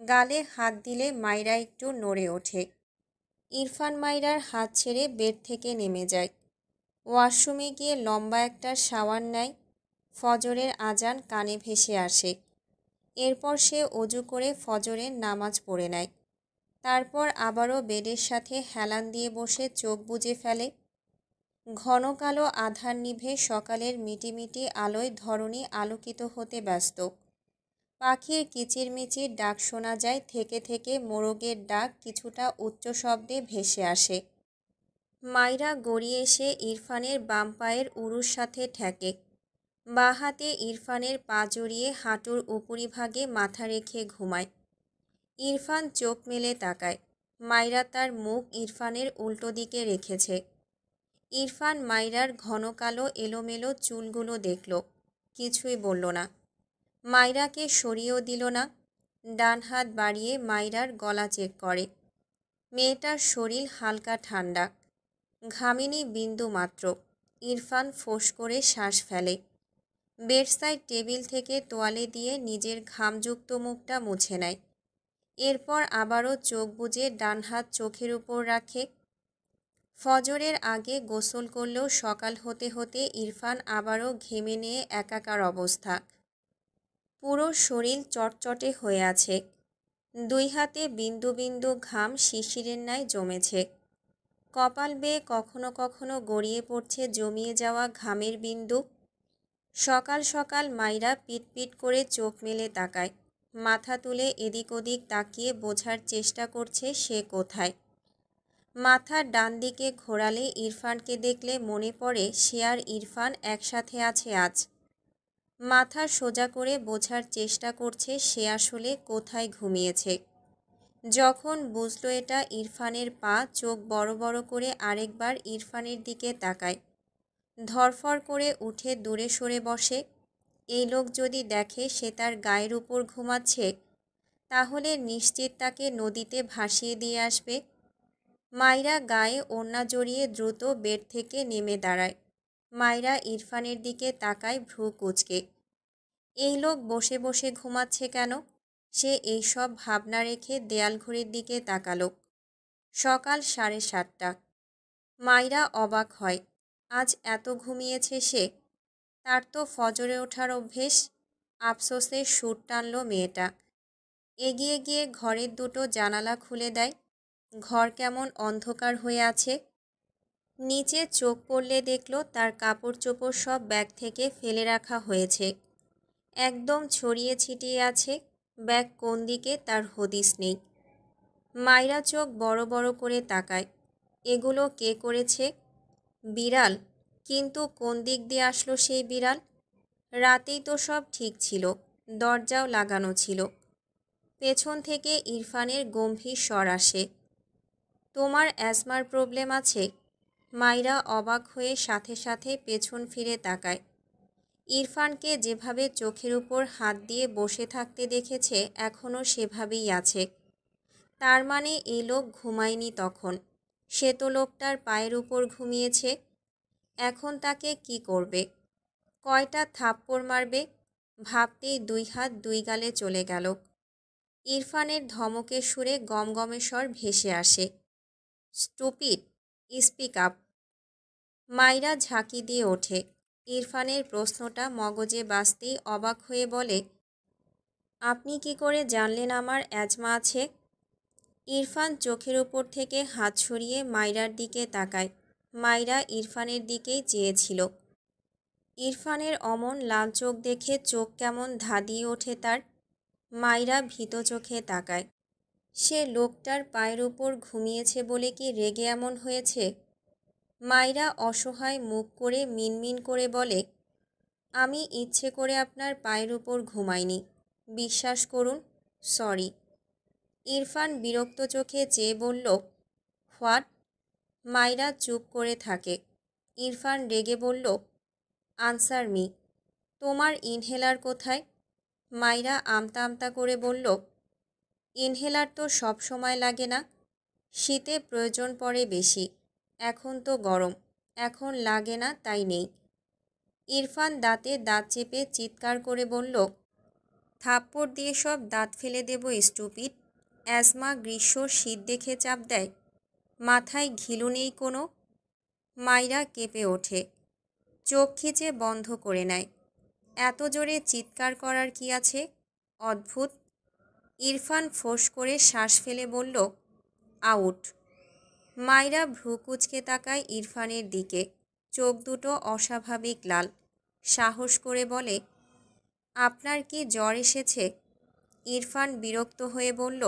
গালে হাত দিলে মাইরা একটু নড়ে ওঠে। ইরফান মাইরার হাত ছেড়ে বেড থেকে নেমে যায়। ওয়াশরুমে গিয়ে লম্বা একটা শাওয়ার নেয়। ফজরের আজান কানে ভেসে আসে। এরপর সে অজু করে ফজরের নামাজ পড়ে নেয়। তারপর আবারও বেডের সাথে হেলান দিয়ে বসে চোখ বুজে ফেলে। ঘন কালো আধার নিভে সকালের মিটিমিটি আলোয় ধরণী আলোকিত হতে ব্যস্ত। পাখির কিচিরমিচির ডাক শোনা যায় থেকে থেকে, মোরগের ডাক কিছুটা উচ্চ শব্দে ভেসে আসে। মাইরা গড়িয়ে এসে ইরফানের বাম পায়ের উরুর সাথে ঠেকে। বাঁ হাতে ইরফানের পা জড়িয়ে হাঁটুর উপরিভাগে মাথা রেখে ঘুমায়। ইরফান চোখ মেলে তাকায়। মাইরা তার মুখ ইরফানের উল্টো দিকে রেখেছে। ইরফান মাইরার ঘন কালো এলোমেলো চুলগুলো দেখল, কিছুই বলল না। মাইরাকে সরিয়েও দিল না। ডান হাত বাড়িয়ে মাইরার গলা চেক করে। মেয়েটার শরীর হালকা ঠান্ডা, ঘামেনি বিন্দু মাত্র। ইরফান ফোঁস করে শ্বাস ফেলে। বেডসাইড টেবিল থেকে তোয়ালে দিয়ে নিজের ঘামযুক্ত মুখটা মুছে নেয়। এরপর আবারও চোখ বুজে ডান হাত চোখের উপর রাখে। ফজরের আগে গোসল করলেও সকাল হতে হতে ইরফান আবারও ঘেমে নিয়ে একাকার অবস্থা। পুরো শরীর চটচটে হয়ে আছে। দুই হাতে বিন্দু বিন্দু ঘাম শিশিরের ন্যায় জমেছে। কপাল বেয়ে কখনো কখনো গড়িয়ে পড়ছে জমিয়ে যাওয়া ঘামের বিন্দু। সকাল সকাল মাইরা পিটপিট করে চোখ মেলে তাকায়। মাথা তুলে এদিক ওদিক তাকিয়ে বোঝার চেষ্টা করছে সে কোথায়। মাথার ডান দিকে ঘোরালে ইরফানকে দেখলে মনে পড়ে সে আর ইরফান একসাথে আছে আজ। মাথা সোজা করে বোঝার চেষ্টা করছে সে আসলে কোথায় ঘুমিয়েছে। যখন বুঝলো এটা ইরফানের পা, চোখ বড় বড় করে আরেকবার ইরফানের দিকে তাকায়। ধরফর করে উঠে দূরে সরে বসে। এই লোক যদি দেখে সে তার গায়ের উপর ঘুমাচ্ছে তাহলে নিশ্চিত তাকে নদীতে ভাসিয়ে দিয়ে আসবে। মাইরা গায়ে ওড়না জড়িয়ে দ্রুত বেড থেকে নেমে দাঁড়ায়। মাইরা ইরফানের দিকে তাকায় ভ্রু কুঁচকে। এই লোক বসে বসে ঘুমাচ্ছে কেন? সে এইসব ভাবনা রেখে দেয়াল ঘড়ির দিকে তাকালো। সকাল 7:30। মাইরা অবাক হয়, আজ এত ঘুমিয়েছে সে। তার তো ফজরে ওঠার অভ্যেস। আফসোসে সুর টানল মেয়েটা। এগিয়ে গিয়ে ঘরের দুটো জানালা খুলে দেয়। ঘর কেমন অন্ধকার হয়ে আছে। নিচে চোখ পড়লে দেখল তার কাপড় চোপড় সব ব্যাগ থেকে ফেলে রাখা হয়েছে। একদম ছড়িয়ে ছিটিয়ে আছে। ব্যাগ কোন দিকে তার হদিস নেই। মাইরা চোখ বড় বড় করে তাকায়। এগুলো কে করেছে? বিড়াল? কিন্তু কোন দিক দিয়ে আসলো সেই বিড়াল? রাতেই তো সব ঠিক ছিল, দরজাও লাগানো ছিল। পেছন থেকে ইরফানের গম্ভীর স্বর আসে, তোমার অ্যাজমার প্রবলেম আছে? মাইরা অবাক হয়ে সাথে সাথে পেছন ফিরে তাকায়। ইরফানকে যেভাবে চোখের উপর হাত দিয়ে বসে থাকতে দেখেছে এখনও সেভাবেই আছে। তার মানে এই লোক ঘুমায়নি তখন। সে তো লোকটার পায়ের উপর ঘুমিয়েছে। এখন তাকে কি করবে? কয়টা থাপ্পড় মারবে? ভাবতেই দুই হাত দুই গালে চলে গেল। ইরফানের ধমকের সুরে গমগমে স্বর ভেসে আসে, স্টুপিড, স্পিক আপ। মাইরা ঝাঁকি দিয়ে ওঠে। ইরফানের প্রশ্নটা মগজে বাজতেই অবাক হয়ে বলে, আপনি কি করে জানলেন আমার অ্যাজমা আছে? ইরফান চোখের উপর থেকে হাত সরিয়ে মাইরার দিকে তাকায়। মাইরা ইরফানের দিকেই চেয়েছিল। ইরফানের অমন লাল চোখ দেখে চোখ কেমন ধাঁধিয়ে ওঠে তার। মাইরা ভীত চোখে তাকায়। সে লোকটার পায়ের উপর ঘুমিয়েছে বলে কি রেগে এমন হয়েছে? মাইরা অসহায় মুখ করে মিনমিন করে বলে, আমি ইচ্ছে করে আপনার পায়ের উপর ঘুমাইনি, বিশ্বাস করুন, সরি। ইরফান বিরক্ত চোখে চেয়ে বলল, হোয়াট? মাইরা চুপ করে থাকে। ইরফান রেগে বলল, আনসার মি, তোমার ইনহেলার কোথায়? মাইরা আমতা আমতা করে বলল, ইনহেলার তো সব সময় লাগে না, শীতে প্রয়োজন পড়ে বেশি, এখন তো গরম, এখন লাগে না তাই নেই। ইরফান দাঁতে দাঁত চেপে চিৎকার করে বলল, থাপ্পড় দিয়ে সব দাঁত ফেলে দেব স্টুপিড। অ্যাজমা গ্রীষ্ম শীত দেখে চাপ দেয়? মাথায় ঘিলু নেই কোনো? মাইরা কেঁপে ওঠে, চোখ খিচে বন্ধ করে নেয়। এত জোরে চিৎকার করার কি আছে? অদ্ভুত। ইরফান ফোঁস করে শ্বাস ফেলে বলল, আউট। মাইরা ভ্রু কুঁচকে তাকায় ইরফানের দিকে। চোখ দুটো অস্বাভাবিক লাল। সাহস করে বলে, আপনার কি জ্বর এসেছে? ইরফান বিরক্ত হয়ে বলল,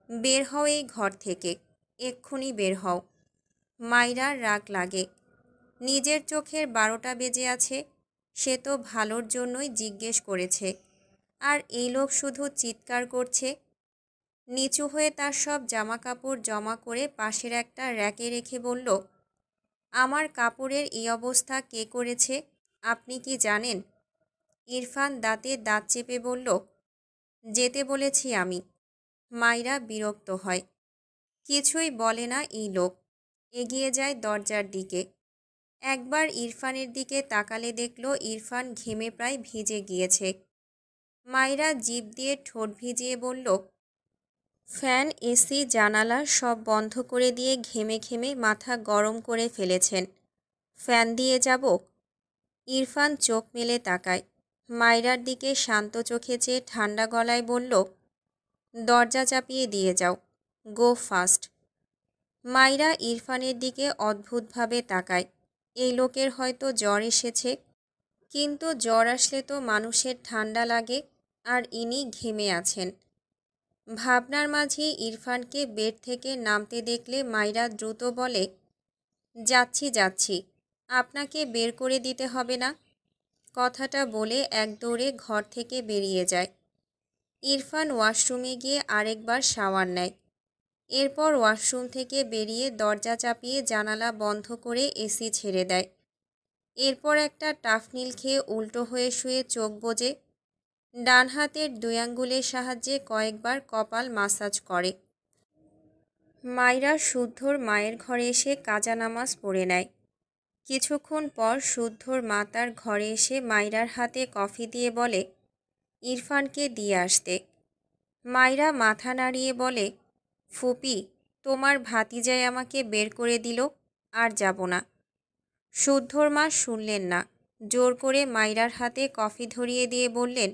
বের হও এই ঘর থেকে, এক্ষুনি বের হও। মাইরার রাগ লাগে। নিজের চোখের 12টা বেজে আছে। সে তো ভালোর জন্যই জিজ্ঞেস করেছে, আর এই লোক শুধু চিৎকার করছে। নিচু হয়ে তার সব জামা কাপড় জমা করে পাশের একটা র্যাকে রেখে বলল, আমার কাপড়ের এই অবস্থা কে করেছে আপনি কি জানেন? ইরফান দাঁতে দাঁত চেপে বলল, যেতে বলেছি আমি। মাইরা বিরক্ত হয়। কিছুই বলে না এই লোক। এগিয়ে যায় দরজার দিকে। একবার ইরফানের দিকে তাকালে দেখল ইরফান ঘেমে প্রায় ভিজে গিয়েছে। মাইরা জিভ দিয়ে ঠোঁট ভিজিয়ে বলল, ফ্যান, এসি, জানালা সব বন্ধ করে দিয়ে ঘেমে ঘেমে মাথা গরম করে ফেলেছেন, ফ্যান দিয়ে যাব? ইরফান চোখ মেলে তাকায়। মাইরার দিকে শান্ত চোখে চেয়ে ঠান্ডা গলায় বলল, দরজা চাপিয়ে দিয়ে যাও, গো ফাস্ট। মাইরা ইরফানের দিকে অদ্ভুতভাবে তাকায়। এই লোকের হয়তো জ্বর এসেছে, কিন্তু জ্বর আসলে তো মানুষের ঠান্ডা লাগে, আর ইনি ঘেমে আছেন। ভাবনার মাঝে ইরফানকে বেড থেকে নামতে দেখলে মাইরা দ্রুত বলে, যাচ্ছি যাচ্ছি, আপনাকে বের করে দিতে হবে না। কথাটা বলে এক দৌড়ে ঘর থেকে বেরিয়ে যায়। ইরফান ওয়াশরুমে গিয়ে আরেকবার শাওয়ার নেয়। এরপর ওয়াশরুম থেকে বেরিয়ে দরজা চাপিয়ে জানালা বন্ধ করে এসি ছেড়ে দেয়। এরপর একটা টাফনিল খেয়ে উল্টো হয়ে শুয়ে চোখ বোজে। ডান হাতের 2 আঙ্গুলের সাহায্যে কয়েকবার কপাল মাসাজ করে। মাইরা শুদ্ধর মায়ের ঘরে এসে কাজা নামাজ পড়ে নেয়। কিছুক্ষণ পর শুদ্ধর মা তার ঘরে এসে মাইরার হাতে কফি দিয়ে বলে, ইরফানকে দিয়ে আসতে। মাইরা মাথা নাড়িয়ে বলে, ফুপি, তোমার ভাতিজাই আমাকে বের করে দিল, আর যাব না। শুদ্ধর মা শুনলেন না, জোর করে মাইরার হাতে কফি ধরিয়ে দিয়ে বললেন,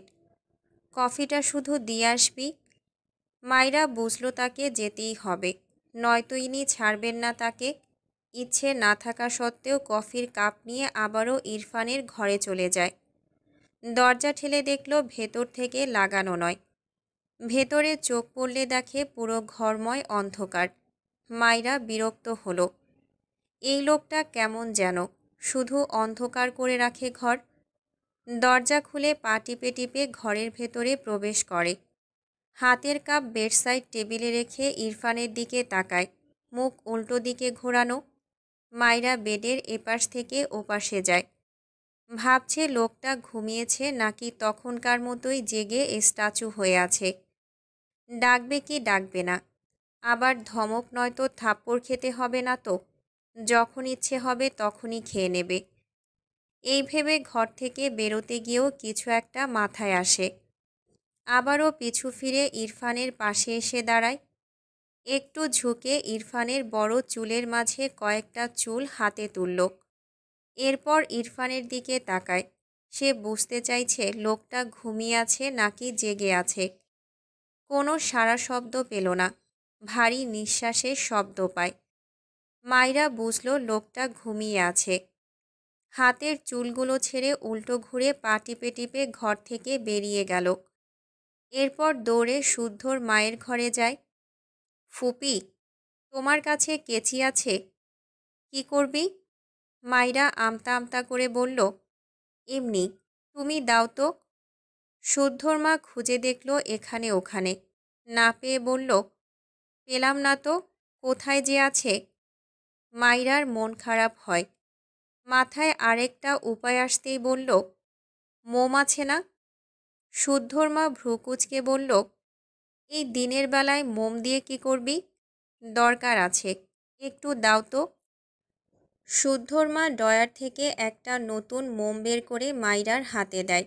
কফিটা শুধু দিয়ে আসবি। মাইরা বুঝল তাকে যেতেই হবে, নয়তো ইনি ছাড়বেন না তাকে। ইচ্ছে না থাকা সত্ত্বেও কফির কাপ নিয়ে আবারও ইরফানের ঘরে চলে যায়। দরজা ঠেলে দেখল ভেতর থেকে লাগানো নয়। ভেতরে চোখ পড়লে দেখে পুরো ঘরময় অন্ধকার। মাইরা বিরক্ত হলো। এই লোকটা কেমন যেন, শুধু অন্ধকার করে রাখে ঘর। দরজা খুলে পা টিপে টিপে ঘরের ভেতরে প্রবেশ করে। হাতের কাপ বেডসাইড টেবিলে রেখে ইরফানের দিকে তাকায়, মুখ উল্টো দিকে ঘোরানো। মাইরা বেডের এপাশ থেকে ওপাশে যায়। ভাবছে লোকটা ঘুমিয়েছে নাকি তখনকার মতোই জেগে স্ট্যাচু হয়ে আছে। ডাকবে কি ডাকবে না, আবার ধমক নয়তো থাপ্পড় খেতে হবে না তো, যখন ইচ্ছে হবে তখনই খেয়ে নেবে। এই ভেবে ঘর থেকে বেরোতে গিয়েও কিছু একটা মাথায় আসে। আবারও পিছু ফিরে ইরফানের পাশে এসে দাঁড়ায়। একটু ঝুঁকে ইরফানের বড় চুলের মাঝে কয়েকটা চুল হাতে তুলল। এরপর ইরফানের দিকে তাকায়। সে বুঝতে চাইছে লোকটা ঘুমিয়ে আছে নাকি জেগে আছে। কোনো সাড়া শব্দ পেল না, ভারী নিঃশ্বাসের শব্দ পায়। মাইরা বুঝল লোকটা ঘুমিয়ে আছে। হাতের চুলগুলো ছেড়ে উল্টো ঘুরে পা টিপে টিপে ঘর থেকে বেরিয়ে গেল। এরপর দৌড়ে শুদ্ধর মায়ের ঘরে যায়। ফুপি, তোমার কাছে কেচি আছে? কি করবি? মাইরা আমতা আমতা করে বলল, এমনি, তুমি দাও তো। শুদ্ধর মা খুঁজে দেখল এখানে ওখানে, না পেয়ে বলল, পেলাম না তো, কোথায় যে আছে। মাইরার মন খারাপ হয়। মাথায় আরেকটা উপায় আসতেই বলল, মোম আছে না? শুদ্ধর মা ভ্রু কুঁচকে বলল, এই দিনের বেলায় মোম দিয়ে কি করবি? দরকার আছে, একটু দাও তো। শুদ্ধর মা ডয়ার থেকে একটা নতুন মোম বের করে মাইরার হাতে দেয়।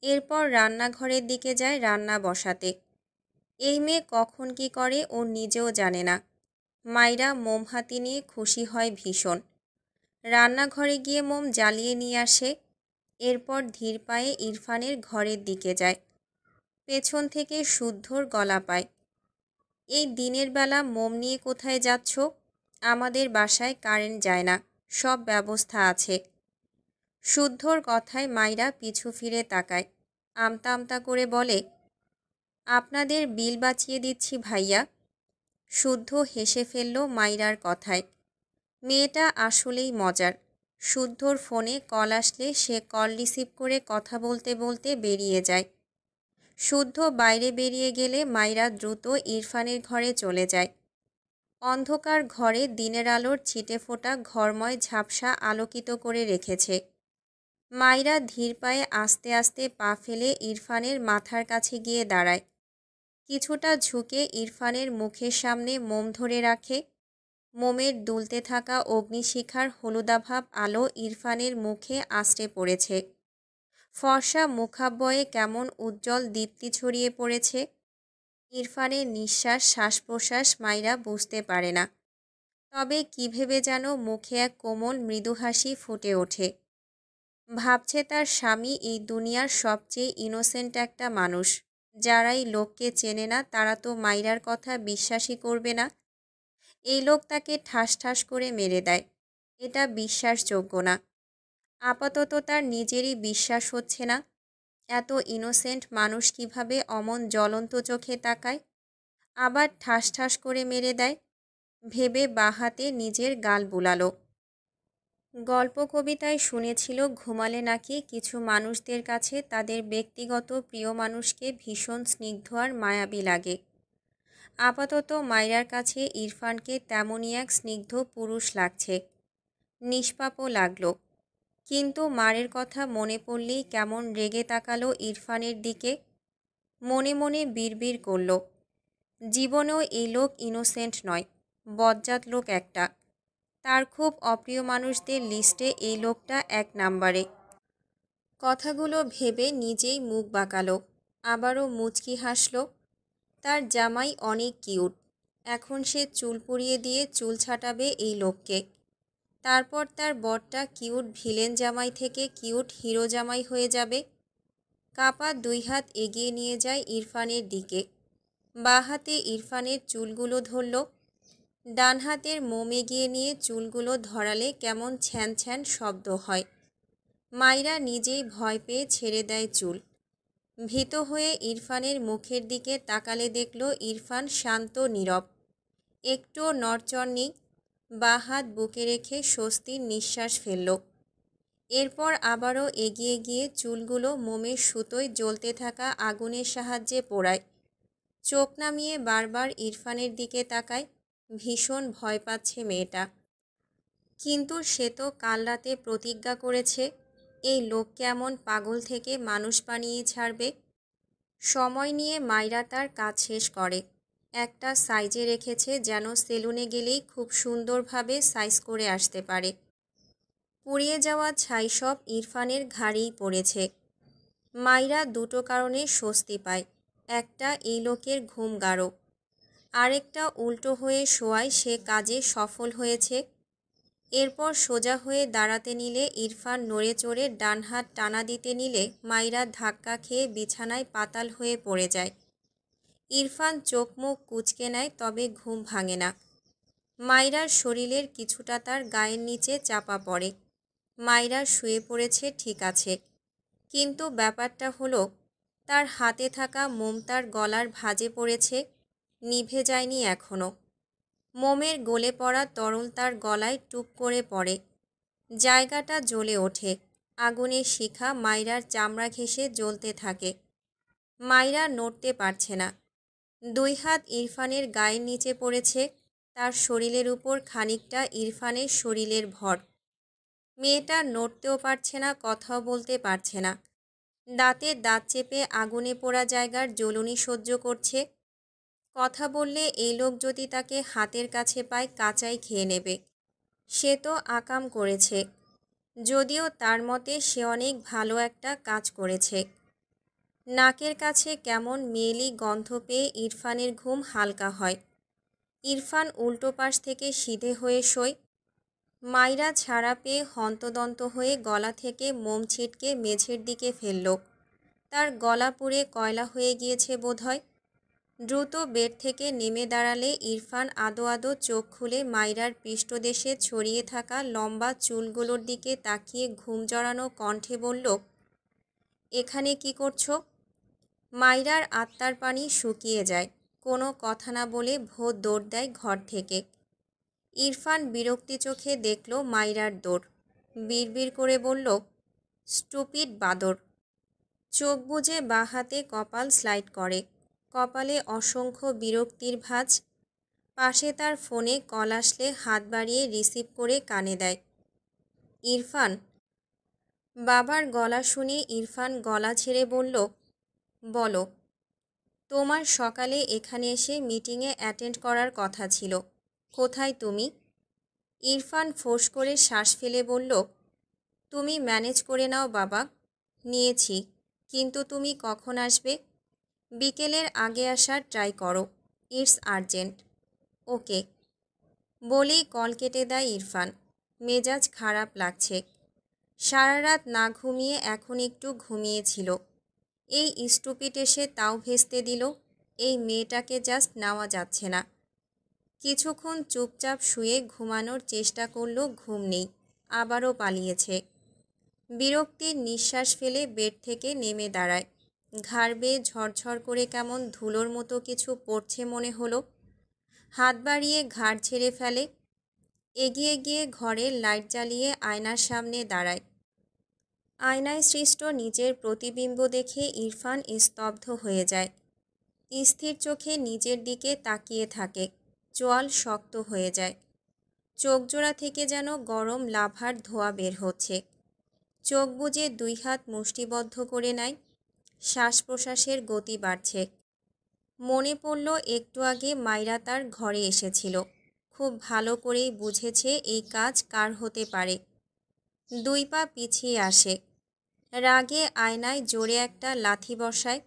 এরপর রান্নাঘরের দিকে যায় রান্না বসাতে। এই মেয়ে কখন কি করে ও নিজেও জানে না। মাইরা মোম হাতে নিয়ে খুশি হয় ভীষণ। রান্নাঘরে গিয়ে মোম জ্বালিয়ে নিয়ে আসে। এরপর ধীর পায়ে ইরফানের ঘরের দিকে যায়। পেছন থেকে শুদ্ধর গলা পায়, এই দিনের বেলা মোম নিয়ে কোথায় যাচ্ছ? আমাদের বাসায় কারেন্ট যায় না, সব ব্যবস্থা আছে। শুদ্ধর কথায় মাইরা পিছু ফিরে তাকায়। আমতা আমতা করে বলে, আপনাদের বিল বাঁচিয়ে দিচ্ছি ভাইয়া। শুদ্ধ হেসে ফেলল মাইরার কথায়। মেয়েটা আসলেই মজার। শুদ্ধর ফোনে কল আসলে সে কল রিসিভ করে কথা বলতে বলতে বেরিয়ে যায়। শুদ্ধ বাইরে বেরিয়ে গেলে মাইরা দ্রুত ইরফানের ঘরে চলে যায়। অন্ধকার ঘরে দিনের আলোর ছিটেফোঁটা ঘরময় ঝাপসা আলোকিত করে রেখেছে। মাইরা ধীর পায়ে আস্তে আস্তে পা ফেলে ইরফানের মাথার কাছে গিয়ে দাঁড়ায়। কিছুটা ঝুঁকে ইরফানের মুখের সামনে মোম ধরে রাখে। মোমের দুলতে থাকা অগ্নিশিখার হলুদাভাব আলো ইরফানের মুখে আছড়ে পড়েছে। ফর্সা মুখাব্বয়ে কেমন উজ্জ্বল দীপ্তি ছড়িয়ে পড়েছে। ইরফানের নিঃশ্বাস শ্বাস-প্রশ্বাস মাইরা বুঝতে পারে না। তবে কী ভেবে যেন মুখে এক কোমল মৃদু হাসি ফুটে ওঠে। ভাবছে তার স্বামী এই দুনিয়ার সবচেয়ে ইনোসেন্ট একটা মানুষ। যারাই লোককে চেনে না তারা তো মাইরার কথা বিশ্বাসই করবে না। এই লোক তাকে ঠাস ঠাস করে মেরে দেয়, এটা বিশ্বাসযোগ্য না। আপাতত তার নিজেরই বিশ্বাস হচ্ছে না। এত ইনোসেন্ট মানুষ কিভাবে অমন জ্বলন্ত চোখে তাকায়, আবার ঠাস ঠাস করে মেরে দেয়। ভেবে বাঁ হাতে নিজের গাল বুলালো। গল্প কবিতায় শুনেছিল ঘুমালে নাকি কিছু মানুষদের কাছে তাদের ব্যক্তিগত প্রিয় মানুষকে ভীষণ স্নিগ্ধ আর মায়াবী লাগে। আপাতত মাইরার কাছে ইরফানকে তেমনই এক স্নিগ্ধ পুরুষ লাগছে। নিষ্পাপও লাগলো। কিন্তু মারের কথা মনে পড়লেই কেমন রেগে তাকালো ইরফানের দিকে। মনে মনে বিড়বিড় করল, জীবনেও এই লোক ইনোসেন্ট নয়, বজ্জাত লোক একটা। তার খুব অপ্রিয় মানুষদের লিস্টে এই লোকটা 1 নাম্বারে। কথাগুলো ভেবে নিজেই মুখ বাঁকালো। আবারও মুচকি হাসল। তার জামাই অনেক কিউট। এখন সে চুল পুড়িয়ে দিয়ে চুল ছাটাবে এই লোককে। তারপর তার বরটা কিউট ভিলেন জামাই থেকে কিউট হিরো জামাই হয়ে যাবে। কাপা 2 হাত এগিয়ে নিয়ে যায় ইরফানের দিকে। বাঁ হাতে ইরফানের চুলগুলো ধরল। ডান হাতের মোম এগিয়ে নিয়ে চুলগুলো ধরালে কেমন ছ্যান ছ্যান শব্দ হয়। মাইরা নিজেই ভয় পেয়ে ছেড়ে দেয় চুল। ভীত হয়ে ইরফানের মুখের দিকে তাকালে দেখল ইরফান শান্ত নীরব, একটুও নড়চড় নেই। বাঁ হাত বুকে রেখে স্বস্তির নিঃশ্বাস ফেলল। এরপর আবারও এগিয়ে গিয়ে চুলগুলো মোমের সুতোয় জ্বলতে থাকা আগুনের সাহায্যে পোড়ায়। চোখ নামিয়ে বারবার ইরফানের দিকে তাকায়। ভীষণ ভয় পাচ্ছে মেয়েটা। কিন্তু সে তো কাল রাতে প্রতিজ্ঞা করেছে এই লোককে এমন পাগল থেকে মানুষ বানিয়ে ছাড়বে। সময় নিয়ে মাইরা তার কাজ শেষ করে। একটা সাইজে রেখেছে যেন সেলুনে গেলেই খুব সুন্দরভাবে সাইজ করে আসতে পারে। পুড়িয়ে যাওয়া ছাই সব ইরফানের ঘাড়েই পড়েছে। মাইরা দুটো কারণে স্বস্তি পায়। একটা, এই লোকের ঘুম গাঢ়। আরেকটা, উল্টো হয়ে শোয়ায় সে কাজে সফল হয়েছে। এরপর সোজা হয়ে দাঁড়াতে নিলে ইরফান নড়ে চড়ে ডান হাত টানা দিতে নিলে মাইরা ধাক্কা খেয়ে বিছানায় পাতাল হয়ে পড়ে যায়। ইরফান চোখ মুখ কুঁচকে নেয়, তবে ঘুম ভাঙে না। মাইরার শরীরের কিছুটা তার গায়ের নিচে চাপা পড়ে। মাইরা শুয়ে পড়েছে ঠিক আছে, কিন্তু ব্যাপারটা হলো তার হাতে থাকা মোম তার গলার ভাঁজে পড়েছে, নিভে যায়নি এখনও। মোমের গলে পড়া তরল তার গলায় টুপ করে পড়ে। জায়গাটা জ্বলে ওঠে। আগুনের শিখা মাইরার চামড়া ঘেঁষে জ্বলতে থাকে। মাইরা নড়তে পারছে না। 2 হাত ইরফানের গায়ের নিচে পড়েছে। তার শরীরের উপর খানিকটা ইরফানের শরীরের ভর। মেয়েটা নড়তেও পারছে না, কথাও বলতে পারছে না। দাঁতে দাঁত চেপে আগুনে পোড়া জায়গার জ্বলুনি সহ্য করছে। কথা বললে এই লোক যদি তাকে হাতের কাছে পায় কাঁচাই খেয়ে নেবে। সে তো আকাম করেছে, যদিও তার মতে সে অনেক ভালো একটা কাজ করেছে। নাকের কাছে কেমন মেয়েলি গন্ধ পেয়ে ইরফানের ঘুম হালকা হয়। ইরফান উল্টো পাশ থেকে সিধে হয়ে শোয়। মাইরা ছাড়া পেয়ে হন্তদন্ত হয়ে গলা থেকে মোম ছিটকে মেঝের দিকে ফেলল। তার গলা পুড়ে কয়লা হয়ে গিয়েছে বোধহয়। দ্রুত বেড থেকে নেমে দাঁড়ালে ইরফান আদো আদো চোখ খুলে মাইরার পৃষ্ঠদেশে ছড়িয়ে থাকা লম্বা চুলগুলোর দিকে তাকিয়ে ঘুম জড়ানো কণ্ঠে বলল, এখানে কি করছো? মাইরার আত্মার পানি শুকিয়ে যায়। কোনো কথা না বলে ভোর দৌড় দেয় ঘর থেকে। ইরফান বিরক্তি চোখে দেখল মাইরার দৌড়। বিড়বিড় করে বলল, স্টুপিড বাদর। চোখ বুজে বাঁ হাতে কপাল স্লাইড করে। কপালে অসংখ্য বিরক্তির ভাঁজ। পাশে তার ফোনে কল আসলে হাত বাড়িয়ে রিসিভ করে কানে দেয়। ইরফান। বাবার গলা শুনে ইরফান গলা ছেড়ে বলল, বলো। তোমার সকালে এখানে এসে মিটিংয়ে অ্যাটেন্ড করার কথা ছিল, কোথায় তুমি? ইরফান ফোঁস করে শ্বাস ফেলে বলল, তুমি ম্যানেজ করে নাও বাবা। নিয়েছি, কিন্তু তুমি কখন আসবে? বিকেলের আগে আসার ট্রাই করো। It's urgent. ওকে। বলেই কল কেটে দেয় ইরফান। মেজাজ খারাপ লাগছে। সারা রাত না ঘুমিয়ে এখন একটু ঘুমিয়েছিল। এই স্টুপিড এসে তাও ভেস্তে দিল। এই মেয়েটাকে জাস্ট নেওয়া যাচ্ছে না। কিছুক্ষণ চুপচাপ শুয়ে ঘুমানোর চেষ্টা করলো, ঘুম নেই। আবারও পালিয়েছে। বিরক্তির নিঃশ্বাস ফেলে বেড থেকে নেমে দাঁড়ায়। ঘাড় বেয়ে ঝরঝর করে কেমন ধুলোর মতো কিছু পড়ছে মনে হলো। হাত বাড়িয়ে ঘাড় ঝেড়ে ফেলে। এগিয়ে গিয়ে ঘরের লাইট জ্বালিয়ে আয়নার সামনে দাঁড়ায়। আয়নায় সৃষ্ট নিজের প্রতিবিম্ব দেখে ইরফান স্তব্ধ হয়ে যায়। স্থির চোখে নিজের দিকে তাকিয়ে থাকে। চোয়াল শক্ত হয়ে যায়। চোখজোড়া থেকে যেন গরম লাভার ধোঁয়া বের হচ্ছে। চোখ বুজে দুই হাত মুষ্টিবদ্ধ করে নেয়। শ্বাস প্রশ্বাসের গতি বাড়ছে। মনে পড়ল একটু আগে মাইরা তার ঘরে এসেছিল। খুব ভালো করেই বুঝেছে এই কাজ কার হতে পারে। দুই পা পিছিয়ে আসে। রাগে আয়নায় জোরে একটা লাথি বসায়।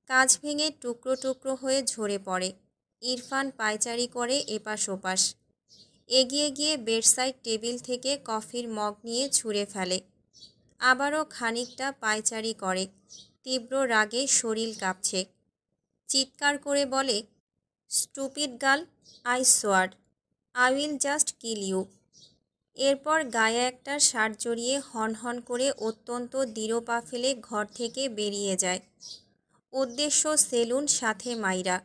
কাঁচ ভেঙে টুকরো টুকরো হয়ে ঝরে পড়ে। ইরফান পায়চারি করে এপাশ ওপাশ। এগিয়ে গিয়ে বেডসাইড টেবিল থেকে কফির মগ নিয়ে ছুঁড়ে ফেলে। আবারও খানিকটা পায়চারি করে। তীব্র রাগে শরীর কাঁপছে। চিৎকার করে বলে, stupid girl, I swear, I will just kill you. এরপর গায়ে একটা শার্ট জড়িয়ে হনহন করে অত্যন্ত দৃঢ় পা ফেলে ঘর থেকে বেরিয়ে যায়। উদ্দেশ্য সেলুন, সাথে মাইরা।